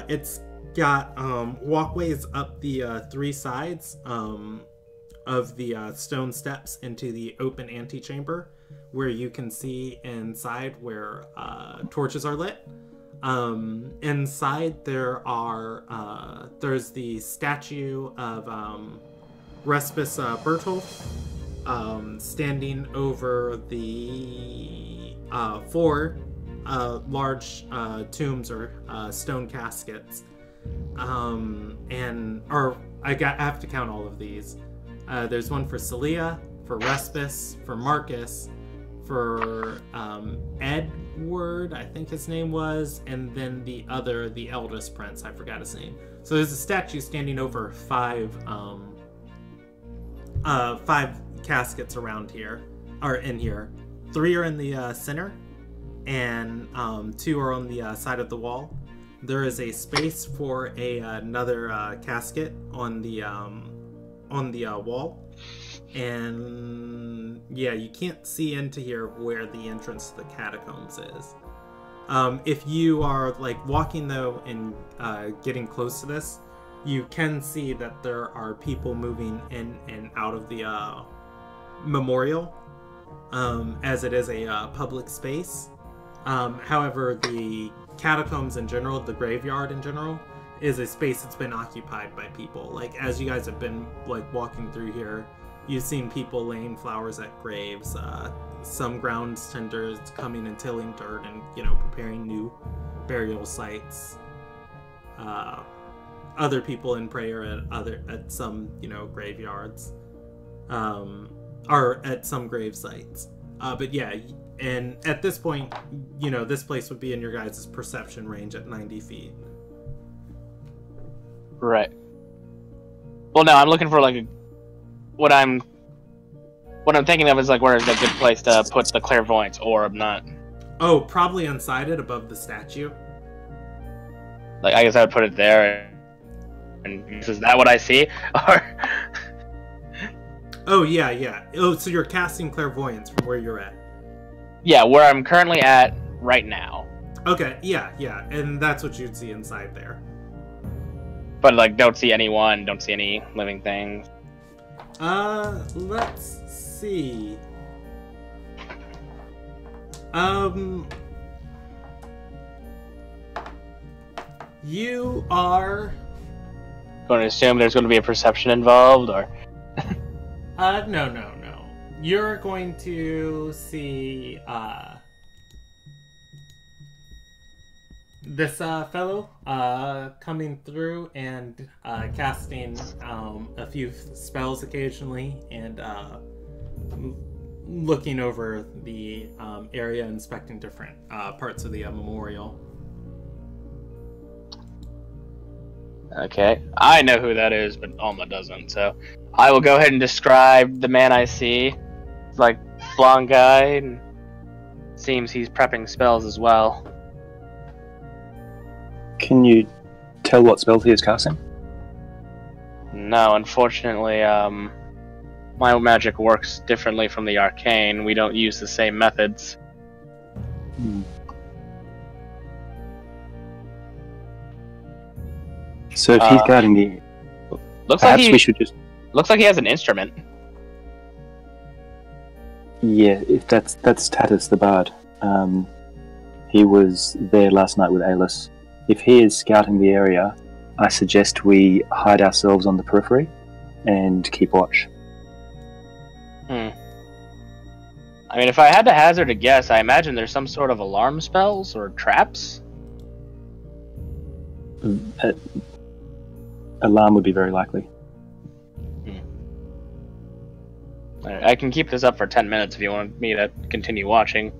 It's got walkways up the three sides of the stone steps into the open antechamber, where you can see inside where torches are lit. Inside there are there's the statue of Respis Bertolf standing over the four large tombs or stone caskets. I have to count all of these. There's one for Celia, for Respis, for Marcus, for Edward, I think his name was, and then the eldest prince, I forgot his name. So there's a statue standing over five caskets around here, or in here. 3 are in the center, and 2 are on the side of the wall. There is a space for another casket on the wall, and yeah, you can't see into here where the entrance to the catacombs is. If you are like walking though and getting close to this, you can see that there are people moving in and out of the memorial, as it is a public space. However, the catacombs in general, the graveyard in general, is a space that's been occupied by people. Like, as you guys have been like walking through here, you've seen people laying flowers at graves, some ground tenders coming and tilling dirt and preparing new burial sites, other people in prayer at some graveyards, or at some grave sites. But yeah, and at this point, this place would be in your guys' perception range at 90 feet. Right. Well, no, I'm looking for like what I'm thinking of is like where is a good place to put the clairvoyance orb, not. Oh, probably inside it, above the statue. Like, I guess I would put it there. And is that what I see? Or. Oh yeah. Oh, so you're casting clairvoyance from where you're at. Yeah, where I'm currently at right now. Okay, yeah, and that's what you'd see inside there. But like, don't see anyone, don't see any living things. Let's see. You are going to assume there's going to be a perception involved, or? No. You're going to see, this fellow coming through and casting a few spells occasionally, and looking over the area, inspecting different parts of the memorial. Okay, I know who that is, but Alma doesn't, so I will go ahead and describe the man I see. It's like blonde guy, and seems he's prepping spells as well. Can you tell what spells he is casting? No, unfortunately, my magic works differently from the arcane. We don't use the same methods. So if he's guarding the... Perhaps we should just... Looks like he has an instrument. Yeah, if that's Tatus the Bard. He was there last night with Alis. If he is scouting the area, I suggest we hide ourselves on the periphery and keep watch. I mean, if I had to hazard a guess, I imagine there's some sort of alarm spells or traps. Alarm would be very likely. Alright, I can keep this up for 10 minutes if you want me to continue watching.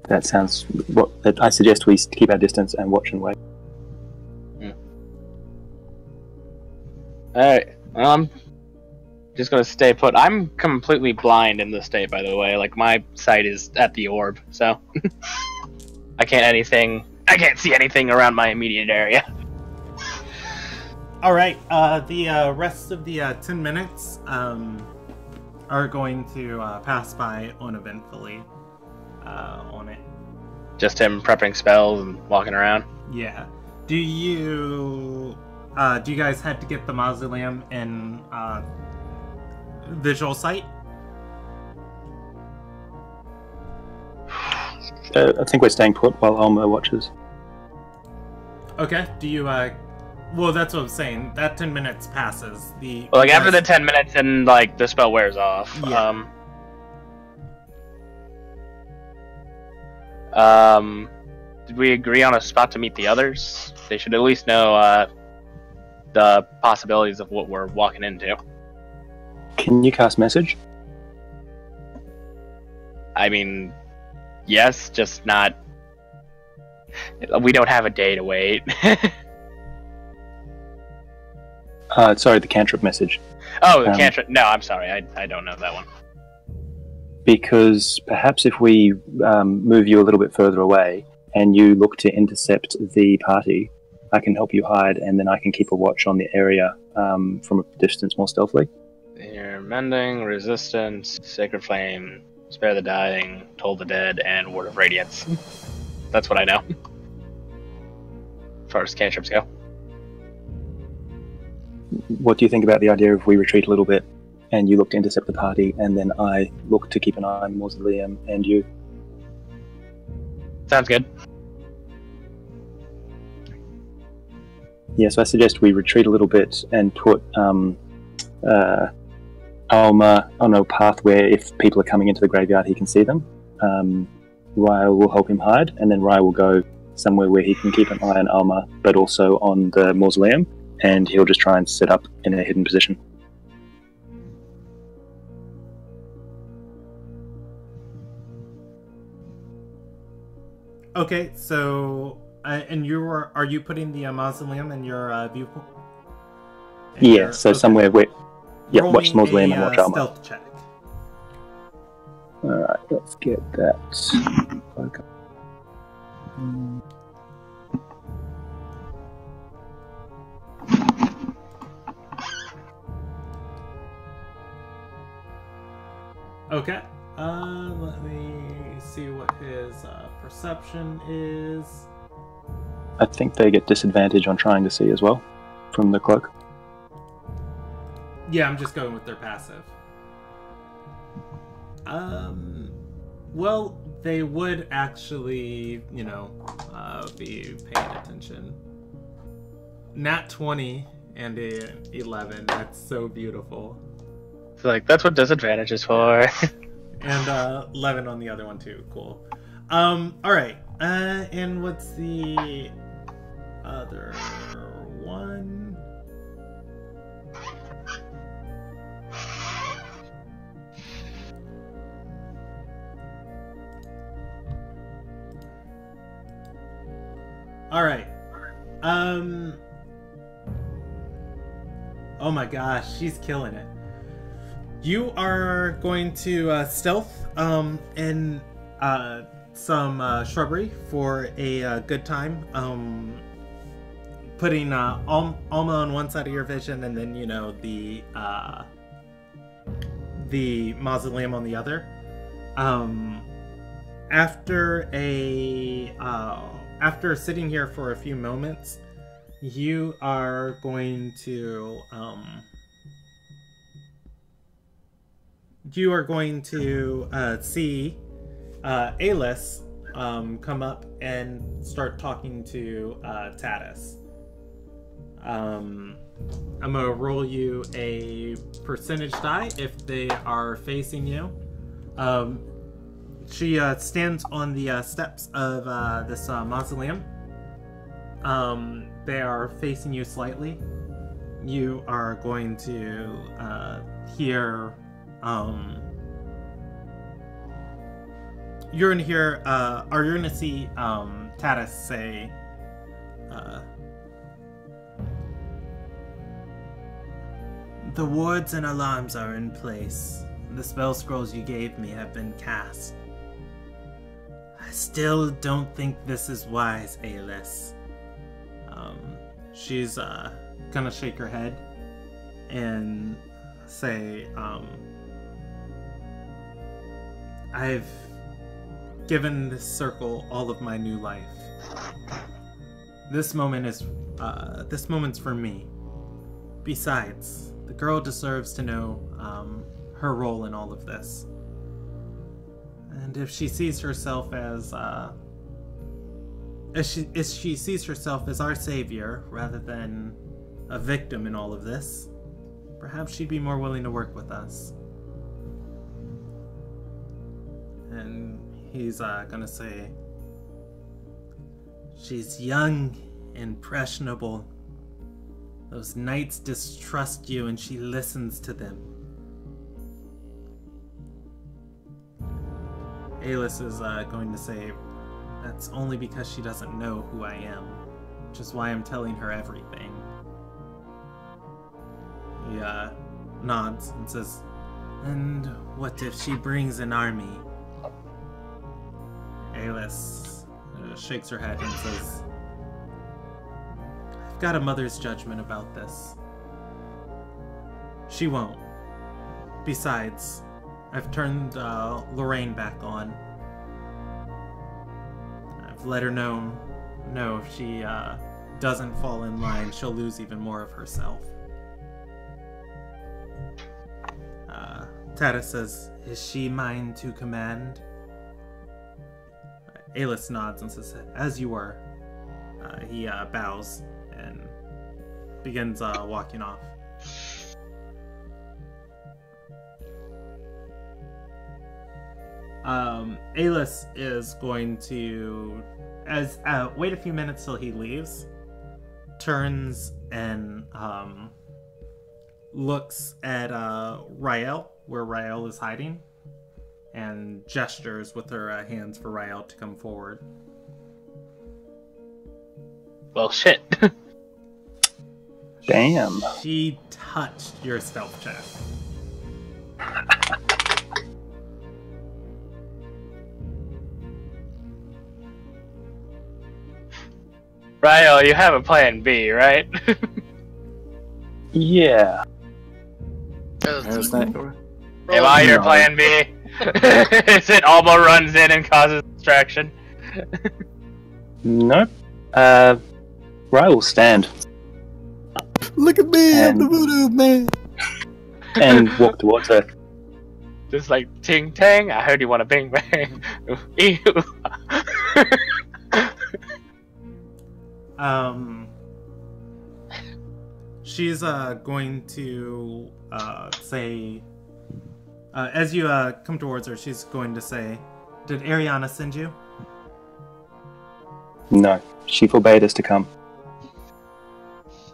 That sounds... I suggest we keep our distance and watch and wait. Alright, well, I'm just gonna stay put. I'm completely blind in this state, by the way. Like, my sight is at the orb, so... I can't see anything around my immediate area. Alright, the rest of the 10 minutes are going to pass by uneventfully on it. Just him prepping spells and walking around? Yeah. Do you guys head to get the mausoleum in visual sight? I think we're staying put while Alma watches. Okay. Do you well, that's what I'm saying. That 10 minutes passes. Well, like, after the 10 minutes and, like, the spell wears off. Yeah. Did we agree on a spot to meet the others? They should at least know, the possibilities of what we're walking into. Can you cast message? I mean, yes, just not... We don't have a day to wait. Sorry, the cantrip message. Oh, the cantrip. No, I'm sorry. I don't know that one. Because perhaps if we move you a little bit further away and you look to intercept the party, I can help you hide, and then I can keep a watch on the area from a distance more stealthily. Here, mending, resistance, sacred flame, spare the dying, toll the dead, and word of radiance. That's what I know. As far as cantrips go. What do you think about the idea if we retreat a little bit and you look to intercept the party, and then I look to keep an eye on the mausoleum and you? Sounds good. Yeah, so I suggest we retreat a little bit and put Alma on a path where if people are coming into the graveyard, he can see them. Raya will help him hide, and then Raya will go somewhere where he can keep an eye on Alma, but also on the mausoleum, and he'll just try and set up in a hidden position. Okay, so and are you putting the mausoleum in your viewpoint? Yeah, so okay. Somewhere where Roll watch the mausoleum and watch Alma. Stealth check. Alright, let's get that. Okay. Okay. Let me see what his perception is. I think they get disadvantage on trying to see as well, from the cloak. Yeah, I'm just going with their passive. Well, they would actually, be paying attention. Nat 20 and an 11. That's so beautiful. So, like, that's what disadvantage is for. And 11 on the other one too. Cool. Alright. And what's the other one? Alright. Oh my gosh, she's killing it. You are going to stealth in some shrubbery for a good time. Putting Alma on one side of your vision, and then the mausoleum on the other. After sitting here for a few moments, you are going to see Alis come up and start talking to Tatis. I'm gonna roll you a percentage die if they are facing you. She stands on the steps of this mausoleum. They are facing you slightly. You are going to hear. You're gonna hear, or you're gonna see Tatis say, "The wards and alarms are in place. The spell scrolls you gave me have been cast. I still don't think this is wise, Alis." She's gonna shake her head and say, "I've given this circle all of my new life. This moment's for me. Besides, the girl deserves to know her role in all of this. And if she sees herself as she sees herself as our savior rather than a victim in all of this, perhaps she'd be more willing to work with us." And he's gonna say, "She's young, impressionable. Those knights distrust you and she listens to them." Alis is going to say, "That's only because she doesn't know who I am, which is why I'm telling her everything." He nods and says, "And what if she brings an army?" Alis shakes her head and says, "I've got a mother's judgment about this. She won't. Besides, I've turned Lorraine back on. I've let her know if she doesn't fall in line, she'll lose even more of herself." Tatis says, "Is she mine to command?" Alis nods and says, "As you were." He bows and begins walking off. Alis is going to, wait a few minutes till he leaves, turns and looks at Rael, where Rael is hiding, and gestures with her hands for Rael to come forward. Well, shit. Damn. She touched your stealth check. Ryo, you have a plan B, right? Yeah. Is that- Am I your plan B? Is it Alma runs in and causes distraction? Nope. Ryo will stand Look at me, I'm the voodoo man. and walk towards her. Just like ting tang. I heard you want a bing bang. Ew. She's going to say, as you come towards her, she's going to say, "Did Ariana send you?" No, she forbade us to come.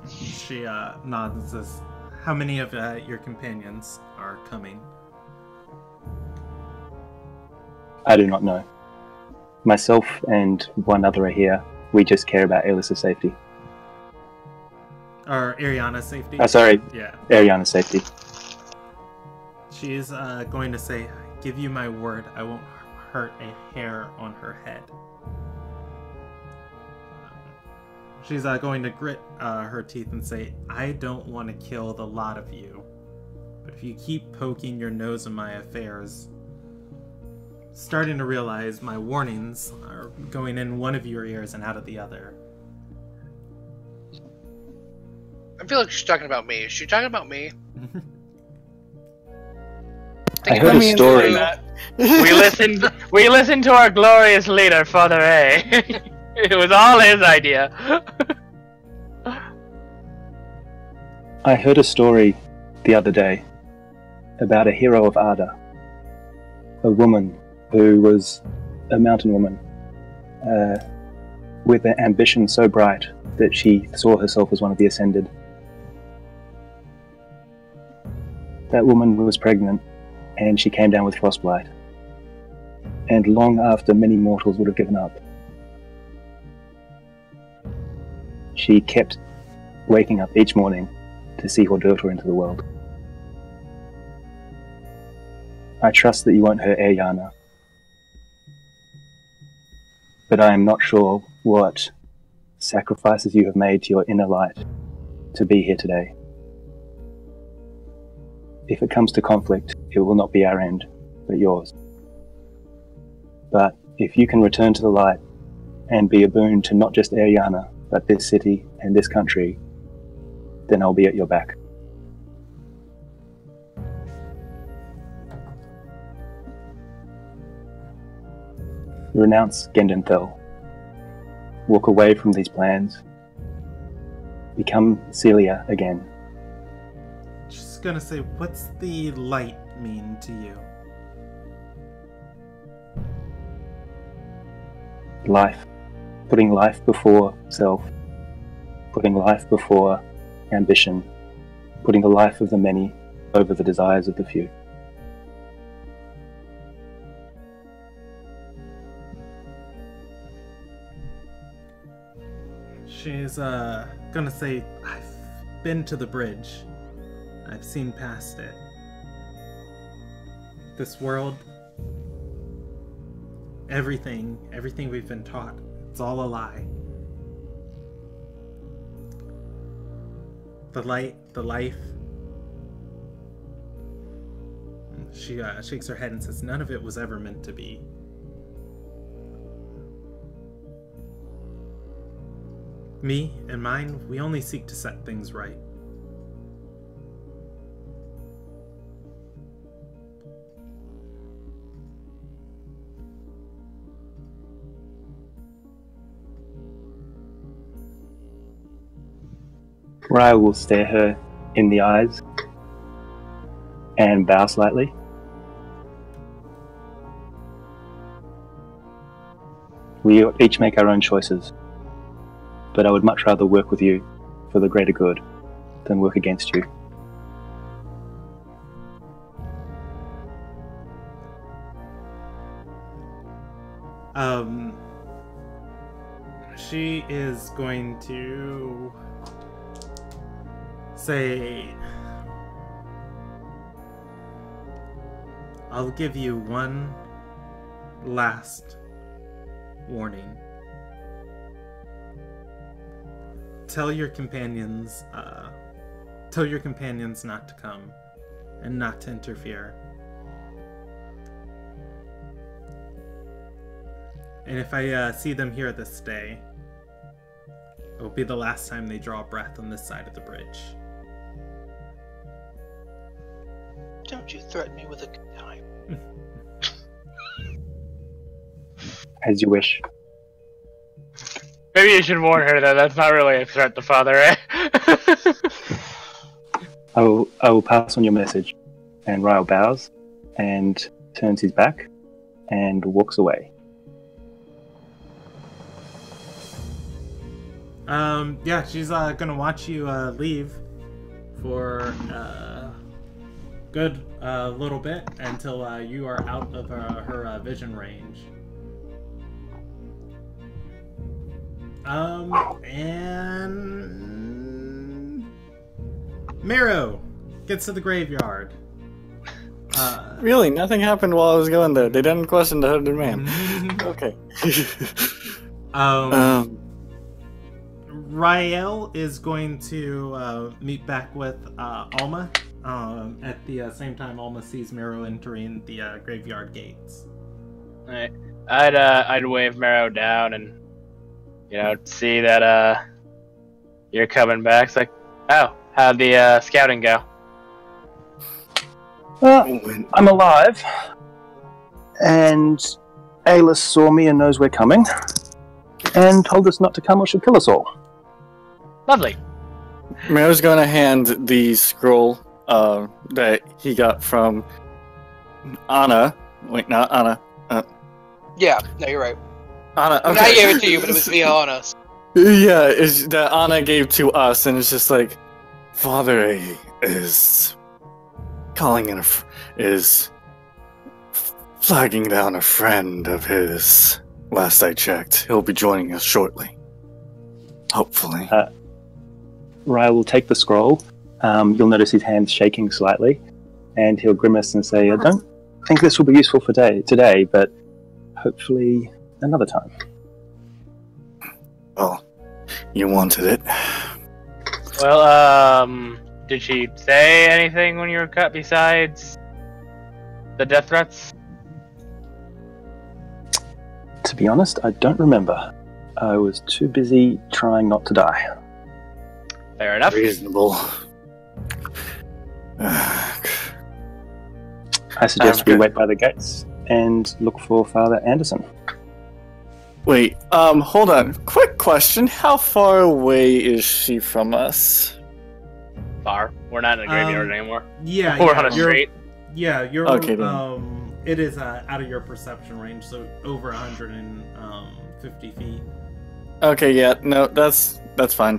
She nods and says, "How many of your companions are coming?" I do not know. Myself and one other are here. We just care about Alis's safety. Or Ariana's safety? Sorry, Yeah. Ariana's safety. She's going to say, "I give you my word, I won't hurt a hair on her head." She's going to grit her teeth and say, "I don't want to kill the lot of you, but if you keep poking your nose in my affairs, starting to realize my warnings are going in one of your ears and out of the other." I feel like she's talking about me. Is she talking about me? I heard a story. We listened to our glorious leader, Father A. It was all his idea. I heard a story the other day about a hero of Arda, a woman who was a mountain woman with an ambition so bright that she saw herself as one of the Ascended. That woman was pregnant, and she came down with frostbite. And long after many mortals would have given up, she kept waking up each morning to see her daughter into the world. I trust that you won't hurt Ayana, but I am not sure what sacrifices you have made to your inner light to be here today. If it comes to conflict, it will not be our end, but yours. But if you can return to the light and be a boon to not just Ayana, but this city and this country, then I'll be at your back. Renounce Gendenthal. Walk away from these plans. Become Celia again. Just gonna say, what's the light mean to you? Life. Putting life before self. Putting life before ambition. Putting the life of the many over the desires of the few. She's gonna say, I've been to the bridge. I've seen past it. This world, everything we've been taught, it's all a lie. The light, the life. She shakes her head and says, none of it was ever meant to be. Me and mine, we only seek to set things right. Raya will stare her in the eyes and bow slightly. We each make our own choices, but I would much rather work with you for the greater good than work against you. She is going to say, I'll give you one last warning. Tell your companions not to come and not to interfere. And if I see them here this day, it will be the last time they draw a breath on this side of the bridge. Don't you threaten me with a good time. As you wish. Maybe you should warn her that that's not really a threat to Father, eh? I will pass on your message. And Ryle bows and turns his back and walks away. Yeah, she's gonna watch you leave for a good little bit until you are out of her vision range. And Mero gets to the graveyard. Really, nothing happened while I was going there. They didn't question the hooded man. Okay. Rael is going to meet back with Alma. At the same time, Alma sees Mero entering the graveyard gates. Alright. I'd wave Mero down and, see that you're coming back. It's like, oh, how'd the scouting go? I'm alive, and Alis saw me and knows we're coming, and told us not to come or she'll kill us all. Lovely. Mayo's gonna hand the scroll that he got from Anna. Wait, not Anna. Yeah, no, you're right. Anna. I mean, I gave it to you, but it was via Anna. Yeah, it's that Anna gave to us, and it's just like, Father A is calling in is flagging down a friend of his. Last I checked, he'll be joining us shortly. Hopefully. Ryle will take the scroll. You'll notice his hands shaking slightly, and he'll grimace and say, "I don't think this will be useful for today, but hopefully another time." Well, you wanted it. Well, did she say anything when you were cut besides the death threats? To be honest, I don't remember. I was too busy trying not to die. Fair enough. Reasonable. I suggest we wait by the gates and look for Father Anderson. Wait, hold on. Quick question. How far away is she from us? Far. We're not in a graveyard anymore. Yeah, We're on a street. Yeah, you're. Okay, then. It is out of your perception range, so over 150 feet. Okay, yeah, no, that's fine.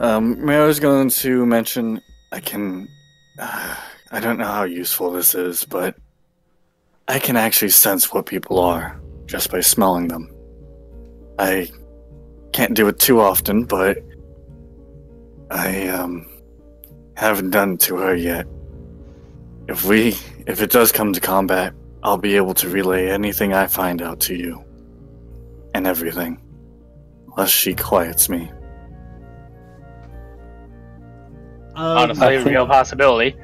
Mayo's going to mention I don't know how useful this is, but I can actually sense what people are just by smelling them. I can't do it too often, but I haven't done it to her yet. If it does come to combat, I'll be able to relay anything I find out to you. And everything. Unless she quiets me. Honestly, a real possibility.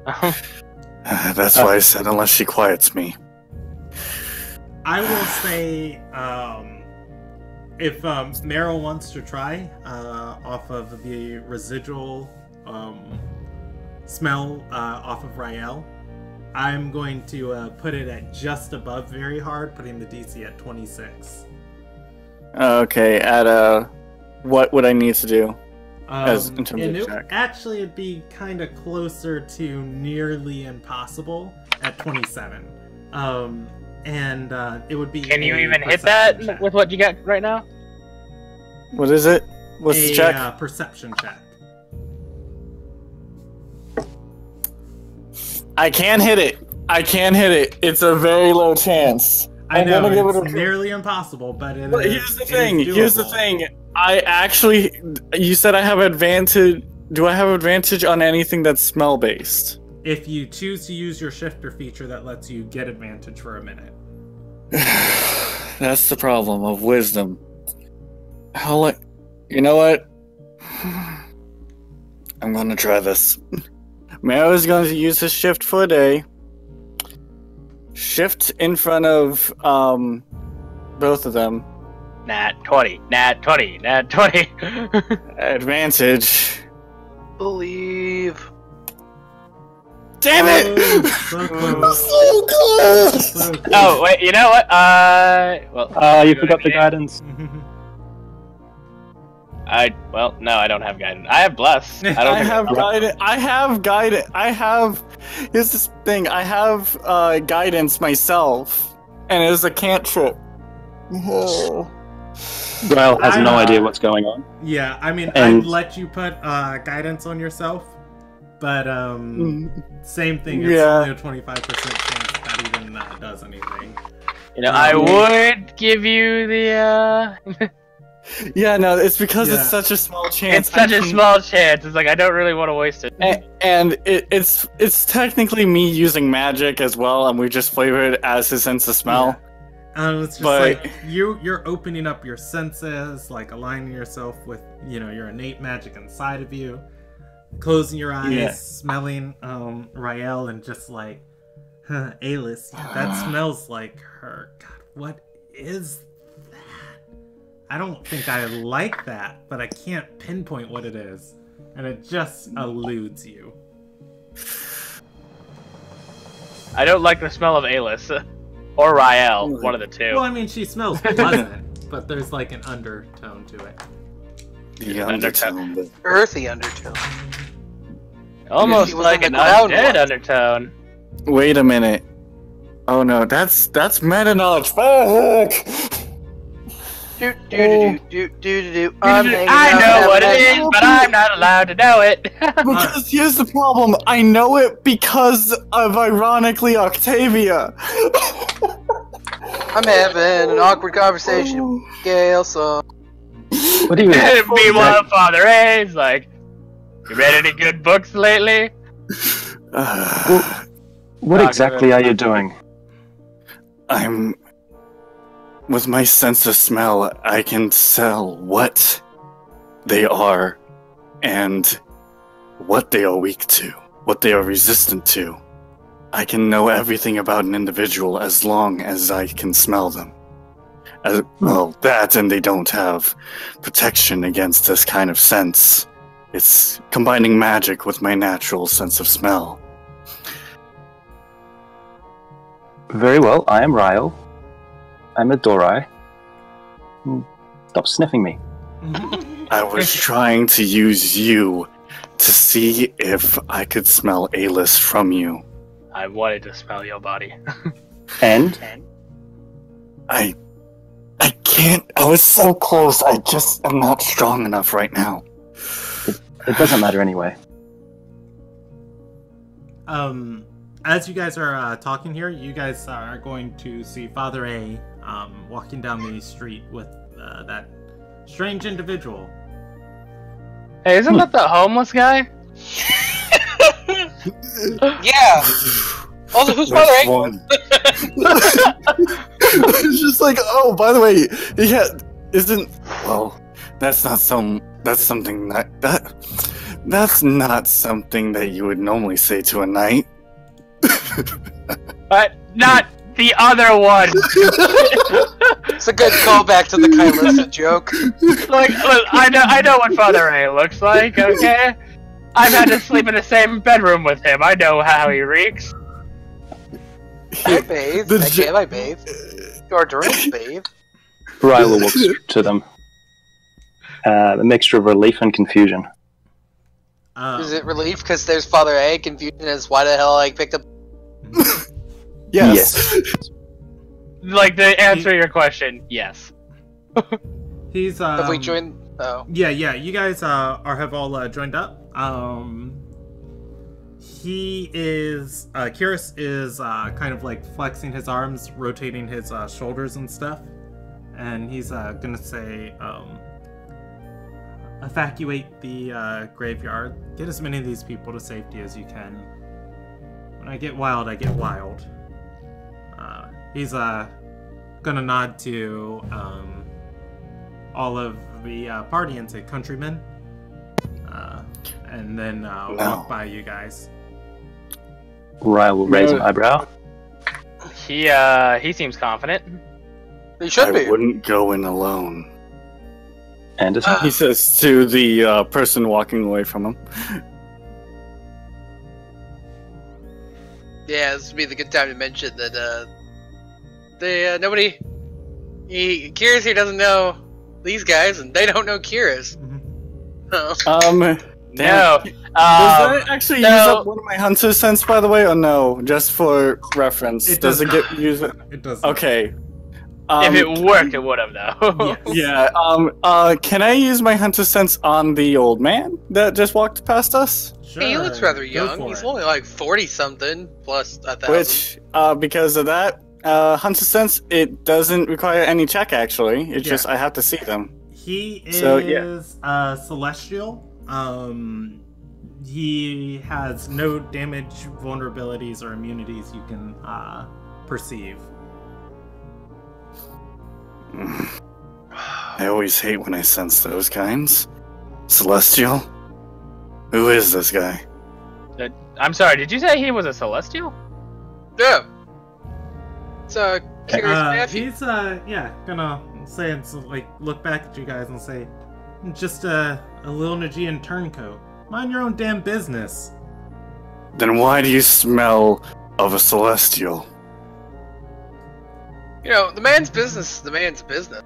That's why I said unless she quiets me. I will say, if Meryl wants to try, off of the residual smell off of Rael, I'm going to put it at just above very hard, putting the DC at 26. Okay, what would I need to do? In terms of check? Actually, it'd be kind of closer to nearly impossible at 27. And it would be. Can you even hit that check. with what you got right now? What is it? What's the check? Perception check. I can hit it. It's a very low chance. I know it's nearly impossible, but here's the thing. You said I have advantage. Do I have advantage on anything that's smell based? If you choose to use your shifter feature, that lets you get advantage for a minute. That's the problem of wisdom. You know what? I'm gonna try this. Mero is going to use his shift for a day. Shift in front of both of them. Nat 20. Advantage. Believe. Damn it! So close. So close! So close. Oh, wait, you know what? You forgot the guidance. No, I don't have guidance. I have bless. I have guidance. Here's this thing. I have guidance myself, and it is a cantrip. Ryle has no idea what's going on. Yeah, I mean, I'd let you put guidance on yourself, but same thing. It's only a 25% chance that even does anything. You know, I would give you the. Yeah, no, it's because it's such a small chance. It's such a small chance. It's like I don't really want to waste it. And it's technically me using magic as well, and we just flavor it as his sense of smell. Yeah. It's just like you're opening up your senses, like aligning yourself with your innate magic inside of you, closing your eyes, smelling Rael, and just like, Alice, that smells like her. God, what is that? I don't think I like that, but I can't pinpoint what it is, and it just eludes you. I don't like the smell of Alice. Or Rael, one of the two. Well, I mean, she smells pleasant, but there's like an undertone to it. The undertone. Earthy undertone. Almost He was like in an the ground undead once. undertone. Wait a minute. Oh no, that's meta knowledge. Fuck! Do do do do do do. I'm hanging I out know what having it a- is, but I'm not allowed to know it. Because here's the problem. I know it because of ironically Octavia. I'm having an awkward conversation with Gail, so What do you mean? Meanwhile, Father A's like, you read any good books lately? What exactly are you doing? I'm. With my sense of smell, I can tell what they are and what they are weak to, what they are resistant to. I can know everything about an individual as long as I can smell them. Well, that and they don't have protection against this kind of sense. It's combining magic with my natural sense of smell. Very well, I am Ryle. I'm a Dorai. Stop sniffing me. I was trying to use you to see if I could smell A-list from you. I wanted to smell your body. And? I can't. I was so close. I just am not strong enough right now. It doesn't matter anyway. As you guys are talking here, you guys are going to see Father A walking down the street with that strange individual. Hey, isn't that the homeless guy? yeah. Also, who's Father A? One. It's just like, oh, by the way, yeah, isn't. Well, that's not some. That's something that's not something that you would normally say to a knight. But not the other one. It's a good callback to the Kylissa joke. Look, I know what Father A looks like. Okay, I've had to sleep in the same bedroom with him. I know how he reeks. I bathe. The I bathe. Your Durant bathe. Ryle walks to them. A mixture of relief and confusion. Is it relief because there's Father A? Confusion is why the hell I picked up. Yes. Like, to answer your question, yes. He's Have we joined? Oh. Yeah, you guys have all joined up. He is Kyrus is kind of like flexing his arms, rotating his shoulders and stuff, and he's gonna say, evacuate the graveyard. Get as many of these people to safety as you can. When I get wild, I get wild. He's gonna nod to all of the party and say, countrymen, and then walk by you guys. Ryle will raise an eyebrow. He seems confident. He should be. I wouldn't go in alone. And as He says to the person walking away from him. Yeah, this would be the good time to mention that nobody. Kyrus here doesn't know these guys, and they don't know Kyrus. Oh. No. Does that actually use up one of my hunter sense, by the way, or no? Just for reference. It does does it get used? It does. Okay. If it worked, it would have, though. Yes. Yeah. Can I use my hunter sense on the old man that just walked past us? Sure, Hey, he looks rather go young. for He's it. only like 40-something, plus 1,000. Which, because of that, hunter sense, it doesn't require any check, actually. It's just I have to see them. He is So, yeah. celestial. He has no damage, vulnerabilities, or immunities you can perceive. I always hate when I sense those kinds. Celestial? Who is this guy? I'm sorry, did you say he was a celestial? Yeah. It's Kyrus nephew. He's gonna say it's like look back at you guys and say, just a little Nagian turncoat. Mind your own damn business. Then why do you smell of a celestial? You know, the man's business is the man's business.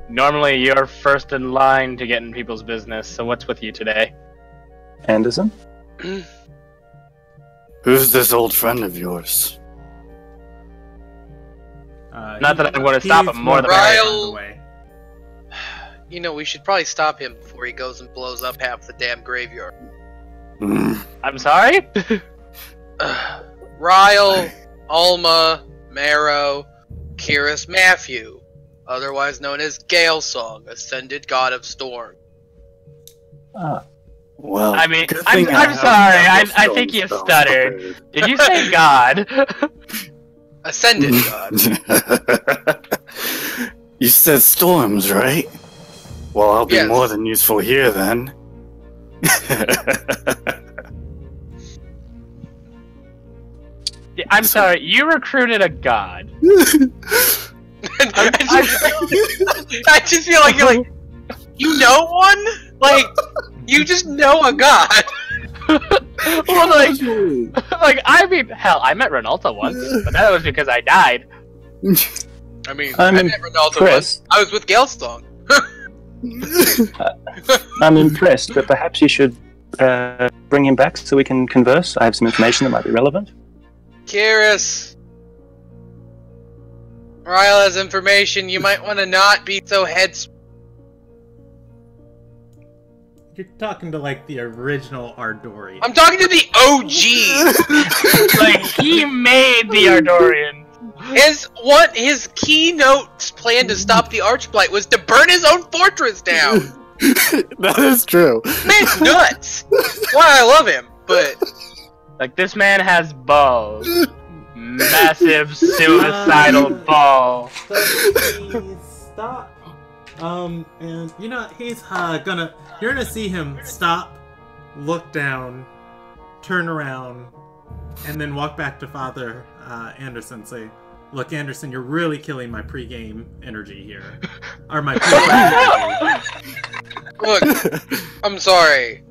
Normally, you're first in line to get in people's business, so what's with you today? Anderson? Who's this old friend of yours? Not that I want to stop him more than Ryle. You know, we should probably stop him before he goes and blows up half the damn graveyard. I'm sorry? Ryle, Alma, Marrow, Kyrus Matthew, otherwise known as Gale Song, Ascended God of Storm. Well, I mean, good I'm thing I sorry, have I think you spells stuttered. prepared. Did you say God? Ascended God. You said storms, right? Well, I'll be Yes. more than useful here then. I'm sorry, you recruited a god. I just feel like you're like, you know one? Like, you just know a god. Well, like, I mean, hell, I met Renalta once, but that was because I died. I mean, I'm I never know the impressed. I was with Galestong. I'm impressed, but perhaps you should bring him back so we can converse. I have some information that might be relevant. Kyrus. Ryle has information. You might want to not be so heads. You're talking to like the original Ardorian. I'm talking to the OG. Like, he made the Ardorian. His keynote plan to stop the Archblight was to burn his own fortress down. That is true. Man's nuts. Why I love him, but Like, this man has balls. Massive suicidal balls. Please stop. And you know he's you're gonna see him stop, look down, turn around, and then walk back to Father Anderson. Say, "Look, Anderson, you're really killing my pregame energy here, or my pre-game energy." look, I'm sorry.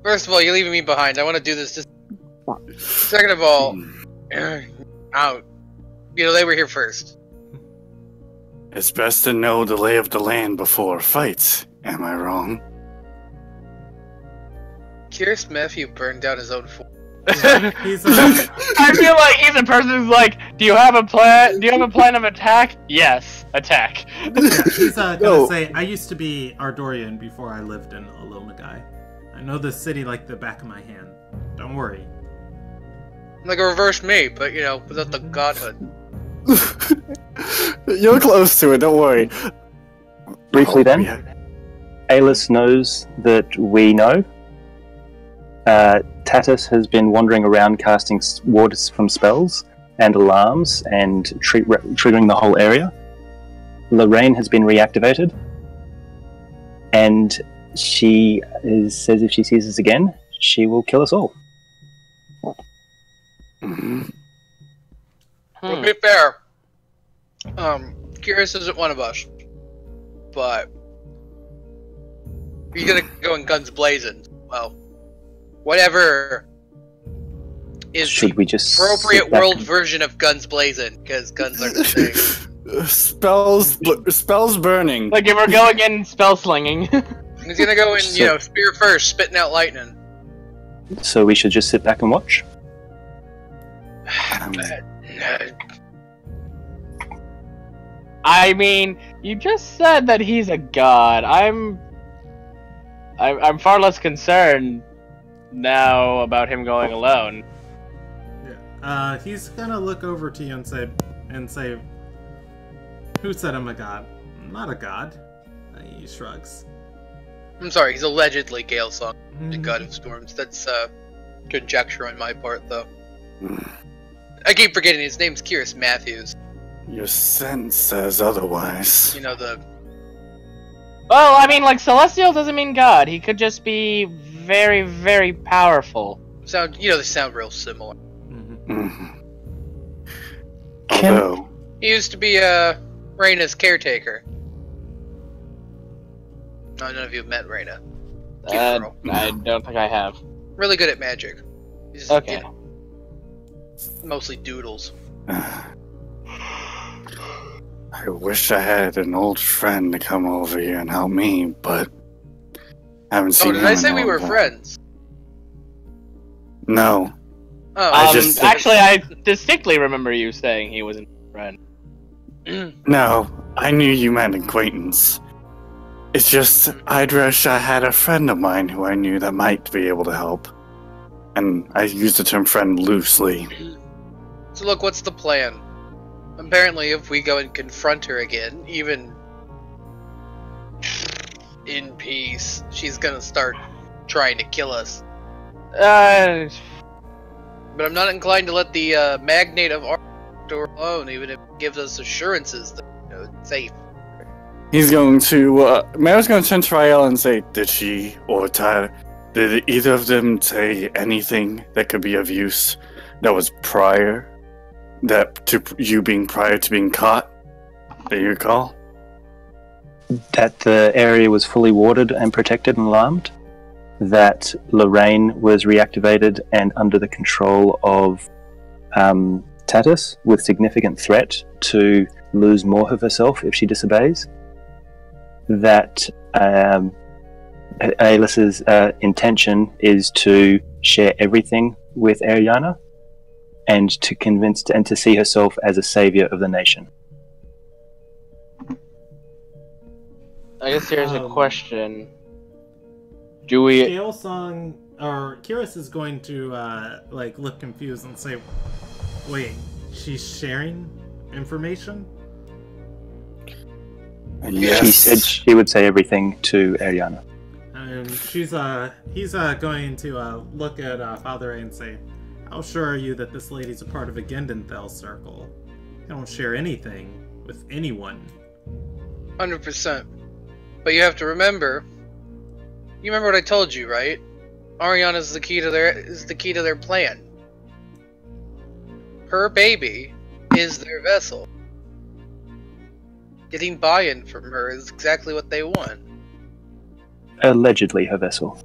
First of all, you're leaving me behind. I want to do this. Second of all, out. You know, they were here first. It's best to know the lay of the land before fights. Am I wrong? Kyrus Matthew burned down his own fortress. He's I feel like he's a person who's like, do you have a plan? Do you have a plan of attack? Yes, attack. he's gonna No. say, "I used to be Ardorian before I lived in Alomagai. I know this city like the back of my hand. Don't worry." Like a reverse me, but you know, without the godhood. You're close to it, don't worry. Briefly then, Yeah. Alis knows that we know. Tatus has been wandering around casting wards from spells and alarms and triggering the whole area. Lorraine has been reactivated. And she says if she sees us again, she will kill us all. Mhm. To be fair, Kyrus isn't one of us, but he's gonna go in guns blazing. Well, whatever is Should the we just appropriate sit back world and- version of guns blazing, because guns are the thing. Spells burning. Like, if we're going in spell slinging. He's gonna go in, you know, spear first, spitting out lightning. So we should just sit back and watch? I mean, you just said that he's a god. I'm far less concerned now about him going alone. He's gonna look over to you and say, "Who said I'm a god? I'm not a god." He shrugs. I'm sorry, he's allegedly Galesong, the god of storms. That's conjecture on my part, though. I keep forgetting his name's Kyrus Matthews. Your sense says otherwise. You know, the Well, I mean, like, celestial doesn't mean god. He could just be very, very powerful. sound. You know, they sound real similar. Mhm. Can- Although, He used to be Reyna's caretaker. No, none of you have met Reyna. I girl. don't think I have. Really good at magic. He's, Okay. you know, mostly doodles. I wish I had an old friend to come over here and help me, but I haven't seen Oh, him did I in say a we long were time. friends? No. Oh, Actually, I distinctly remember you saying he was a friend. No, I knew you meant acquaintance. It's just, I'd wish I had a friend of mine who I knew that might be able to help. And I use the term friend loosely. So look, what's the plan? Apparently, if we go and confront her again, even in peace, she's gonna start trying to kill us. But I'm not inclined to let the magnate of our door alone, even if it gives us assurances that it's safe. He's going to, Mayor's going to turn to Rael and say, did she or Tyler, did either of them say anything that could be of use that was prior, that to you being prior to being caught, that you recall? That the area was fully warded and protected and alarmed. That Lorraine was reactivated and under the control of Tatus, with significant threat to lose more of herself if she disobeys. That Aelis's intention is to share everything with Ariana and to convince and to see herself as a savior of the nation. I guess here's a question. Do we... Scalesong, or Kiris is going to, look confused and say, wait, she's sharing information? Yes. She said she would say everything to Ariana. And he's going to look at Father A and say, how sure are you that this lady's a part of a Gendenthal circle? You don't share anything with anyone. 100%. But you have to remember. You remember what I told you, right? Ariana is the key to their plan. Her baby is their vessel. Getting buy-in from her is exactly what they want. Allegedly her vessel.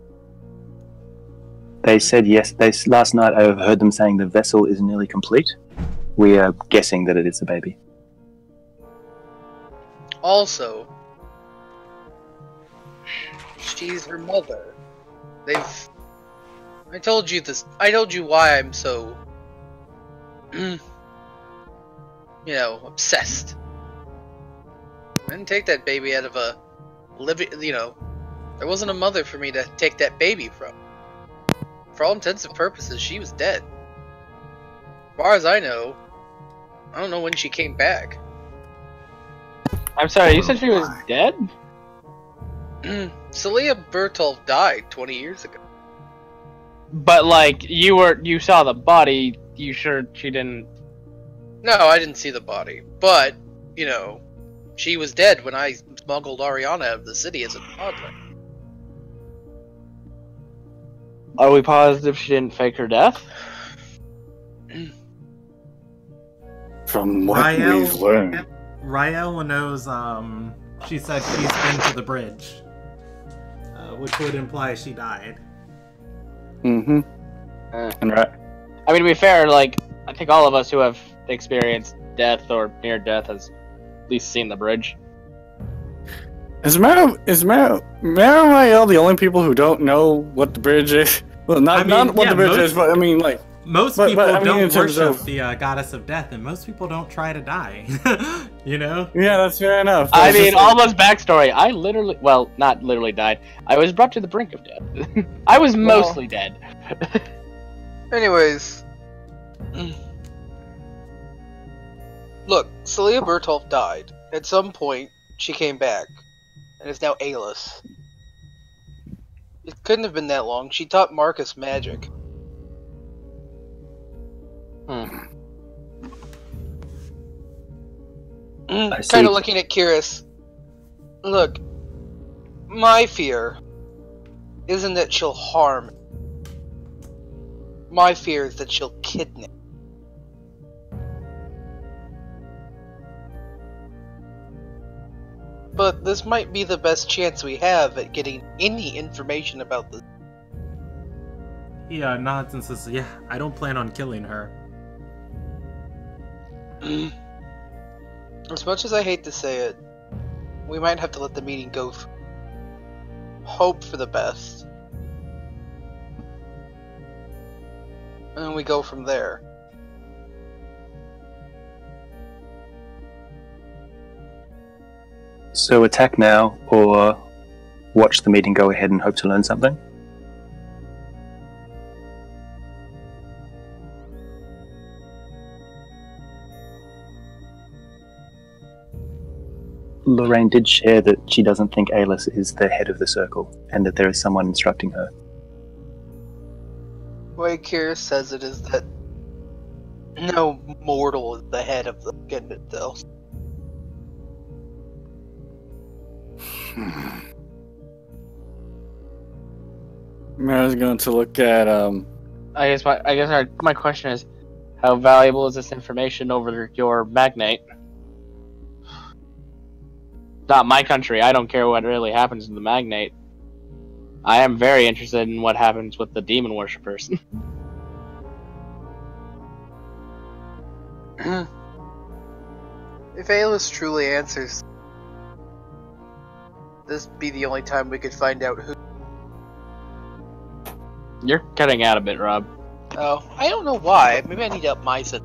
They said yes. Last night I overheard them saying the vessel is nearly complete. We are guessing that it is the baby. Also, she's her mother. I told you this. I told you why I'm so, obsessed. I didn't take that baby out of a living. There wasn't a mother for me to take that baby from. For all intents and purposes, she was dead. As far as I know, I don't know when she came back. I'm sorry, you said she was dead? Celia Bertolf died 20 years ago. But you saw the body, you sure she didn't... No, I didn't see the body. But, she was dead when I smuggled Ariana out of the city as a toddler. Are we positive she didn't fake her death? From what we've learned. Rael knows, she said she's been to the bridge. Which would imply she died. Mm-hmm. And right. I mean, to be fair, I think all of us who have experienced death or near death has at least seen the bridge. Is Mara and Rael the only people who don't know what the bridge is? Well, not what the bridge is, but I mean, most people don't worship of... the goddess of death, and most people don't try to die. Yeah, that's fair enough. I mean, almost backstory. I literally, well, not literally died. I was brought to the brink of death. I was mostly dead. Anyways. Look, Celia Bertolf died. At some point, she came back. And is now Aelis. It couldn't have been that long. She taught Marcus magic. Kind of looking at Kiris. Look, my fear isn't that she'll harm. My fear is that she'll kidnap. But this might be the best chance we have at getting any information about this. He nods and says, yeah, I don't plan on killing her. As much as I hate to say it, we might have to let the meeting go. Hope for the best. And then we go from there. So attack now, or watch the meeting go ahead and hope to learn something? Lorraine did share that she doesn't think Alis is the head of the circle, and that there is someone instructing her. The way Kira says it is that no mortal is the head of the Gambit Tales. Mara's going to look at I guess my question is, how valuable is this information over your magnate? Not my country. I don't care what really happens to the magnate. I am very interested in what happens with the demon worshippers. If Alis truly answers, this be the only time we could find out who. You're cutting out a bit, Rob. Oh, I don't know why. Maybe I need to up my set.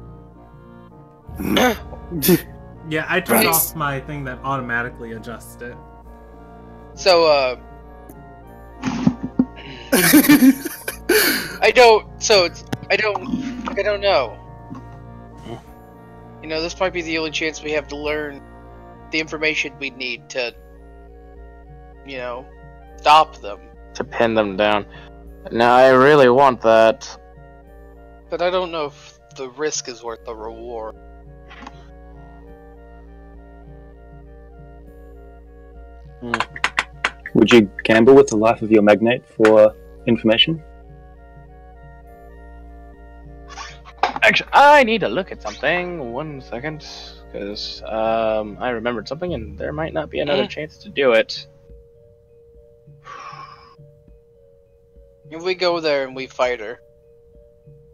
Yeah, I turned off my thing that automatically adjusts it. So, I don't know. You know, this might be the only chance we have to learn the information we need to, you know, stop them. To pin them down. Now, I really want that. But I don't know if the risk is worth the reward. Would you gamble with the life of your magnate for information? Actually, I need to look at something. 1 second. Because I remembered something and there might not be another chance to do it. If we go there and we fight her,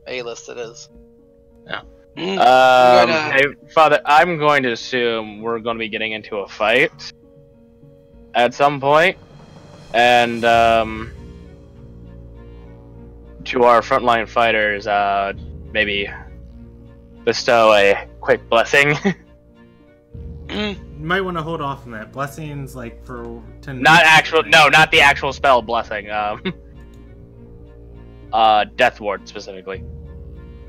A-list it is. No. Hey, Father, I'm going to assume we're going to be getting into a fight at some point, and to our frontline fighters, maybe bestow a quick blessing. You might want to hold off on that. Blessings, like, for 10 Not minutes. the actual spell blessing. Death ward specifically.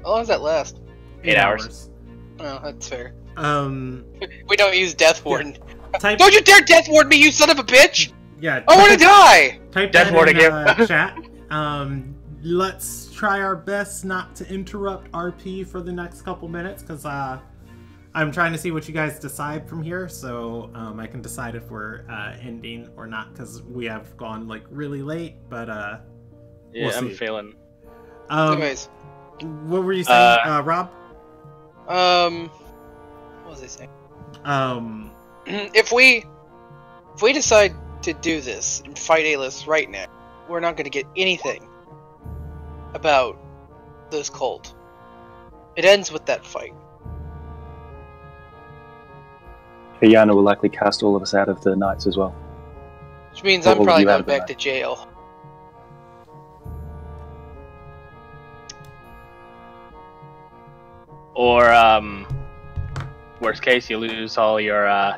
How long does that last? 8 hours. Oh, that's fair. We don't use Death Warden. Type, Don't you dare Death Ward me, you son of a bitch! yeah, I want to die! type Death that ward in again. chat. Let's try our best not to interrupt RP for the next couple minutes, because I'm trying to see what you guys decide from here, so I can decide if we're ending or not, because we have gone like really late, but Yeah, we'll I'm see. feeling. Anyways. What were you saying, Rob? What was I saying? Um, If we decide to do this and fight A-List right now, we're not going to get anything about this cult. It ends with that fight. Yana will likely cast all of us out of the Knights as well. Which means Or I'm will probably you out going of the back night? to jail. Or, worst case, you lose all your,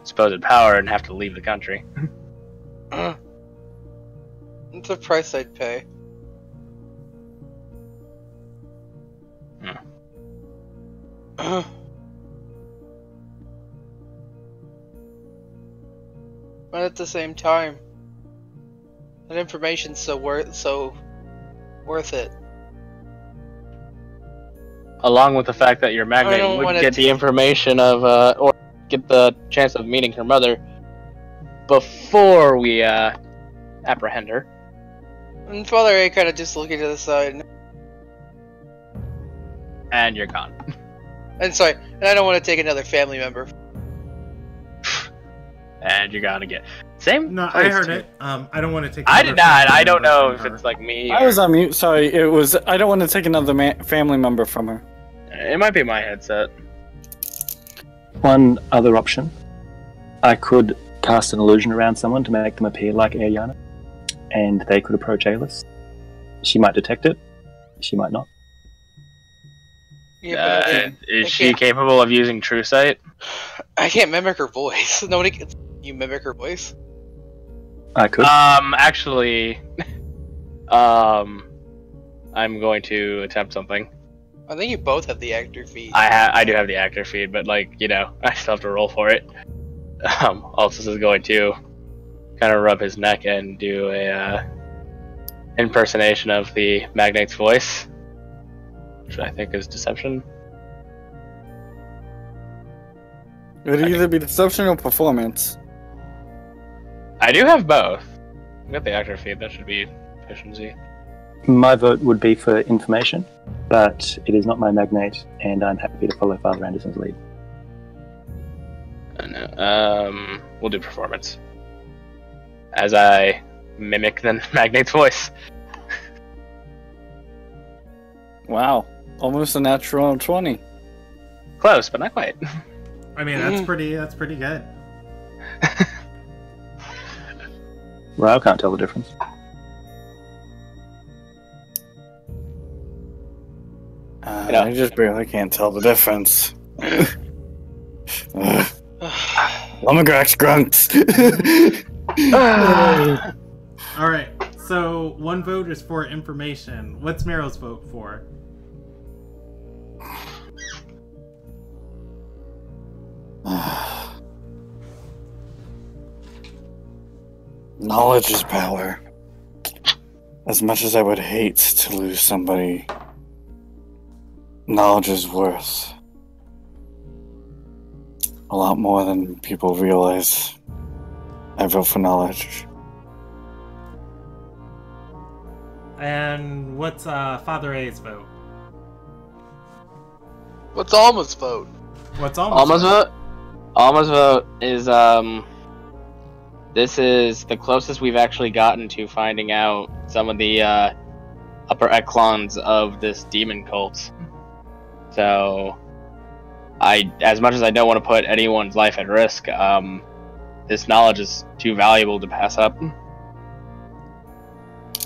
supposed power and have to leave the country. It's a price I'd pay. But at the same time, that information's so worth it. Along with the fact that your I don't magnate would wanna get the information of, or get the chance of meeting her mother before we, apprehend her. And Father A kind of just looking to the side. And you're gone. And sorry, and I don't want to take another family member. And you're gone again. Same. no, I place, heard too. it. I don't want to take. I another did not. family I don't member know from if her. it's like me. I was on mute. Sorry, it was. I don't want to take another family member from her. It might be my headset. One other option. I could cast an illusion around someone to make them appear like Ariana, and they could approach Aylis. She might detect it. She might not. Yeah, but Is she capable of using True Sight? I can't mimic her voice. Nobody can. You mimic her voice? I could. Actually, I'm going to attempt something. I think you both have the actor feed. I do have the actor feed, but I still have to roll for it. Altus is going to kind of rub his neck and do a impersonation of the magnate's voice, which I think is deception. It would either be deception or performance. I do have both. I got the actor feed. That should be efficiency. My vote would be for information, but it is not my magnate, and I'm happy to follow Father Anderson's lead. We'll do performance. As I mimic the magnate's voice. Wow. Almost a natural 20. Close, but not quite. I mean, that's pretty good. Ryle can't tell the difference. I just barely can't tell the difference. Lumbergrax grunts. Alright, so one vote is for information. What's Meryl's vote for? Knowledge is power. As much as I would hate to lose somebody, knowledge is worth a lot more than people realize. I vote for knowledge. And what's Father A's vote? What's Alma's vote? What's Alma's Alma's vote? Alma's vote is, this is the closest we've actually gotten to finding out some of the, upper echelons of this demon cult. So, as much as I don't want to put anyone's life at risk, this knowledge is too valuable to pass up.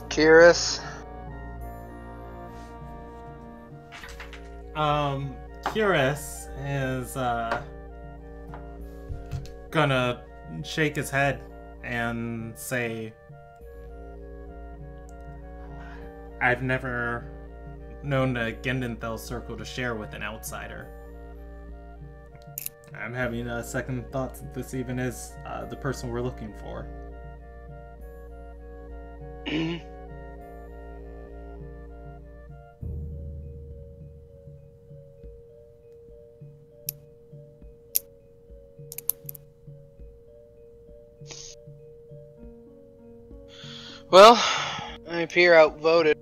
Kyrus? Kyrus is, gonna shake his head and say, I've never known a Gendenthal circle to share with an outsider. I'm having second thoughts that this even is the person we're looking for. Well, I appear outvoted.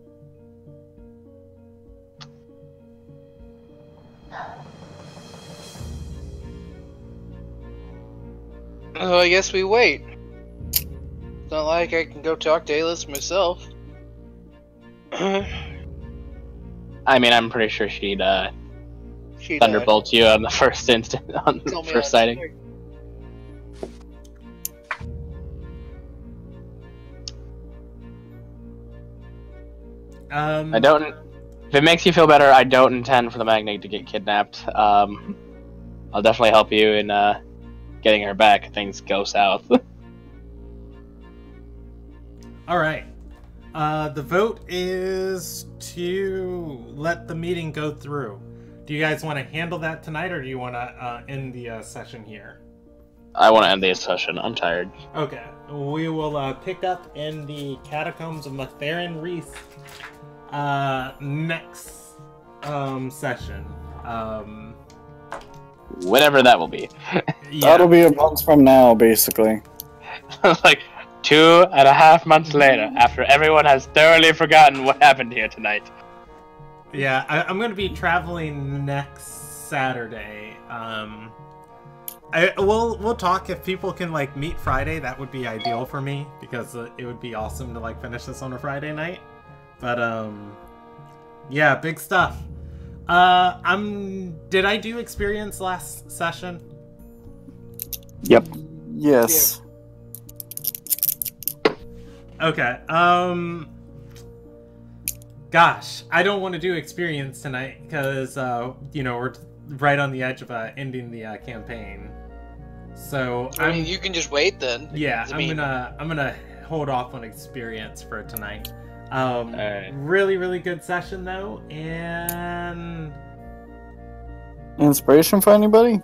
So I guess we wait. It's not like I can go talk to Aylis myself. I mean, I'm pretty sure she'd She thunderbolt you on the first instant, on the told me first on sighting. Twitter. I don't. If it makes you feel better, I don't intend for the magnate to get kidnapped. I'll definitely help you in getting her back if things go south. Alright. The vote is to let the meeting go through. Do you guys want to handle that tonight, or do you want to end the session here? I want to end the session. I'm tired. Okay. We will pick up in the Catacombs of Matherin Reese next session. Whatever that will be. Yeah. That'll be a month from now, basically. Like 2.5 months later, after everyone has thoroughly forgotten what happened here tonight. Yeah, I'm going to be traveling next Saturday. We'll talk if people can meet Friday. That would be ideal for me because it would be awesome to finish this on a Friday night. But yeah, big stuff. Did I do experience last session? Yep. Yes. Okay. Gosh, I don't want to do experience tonight because we're right on the edge of ending the campaign. So I mean, you can just wait then. Yeah, I mean, I'm gonna hold off on experience for tonight. Alright. Really, really good session though, and Inspiration for anybody?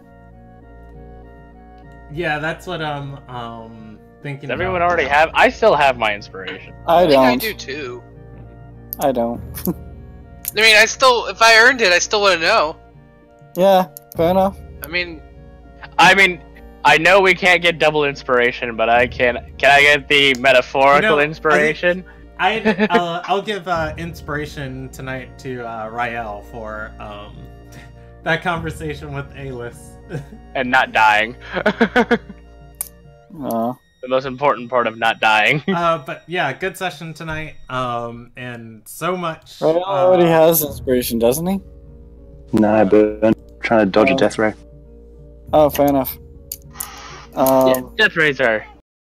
yeah, that's what I'm thinking. Does everyone about already now. have? I still have my inspiration. I think I don't. do too. I don't. I mean, if I earned it, I still want to know. Yeah, fair enough. I mean, I know we can't get double inspiration, but I can. Can I get the metaphorical inspiration? I'll give inspiration tonight to Rael for that conversation with Alice. And not dying. Aw. The most important part of not dying. But yeah, good session tonight. And so much. Rael already has inspiration, doesn't he? No, but trying to dodge a Oh. death ray. Oh, fair enough. Yeah, Death Rays are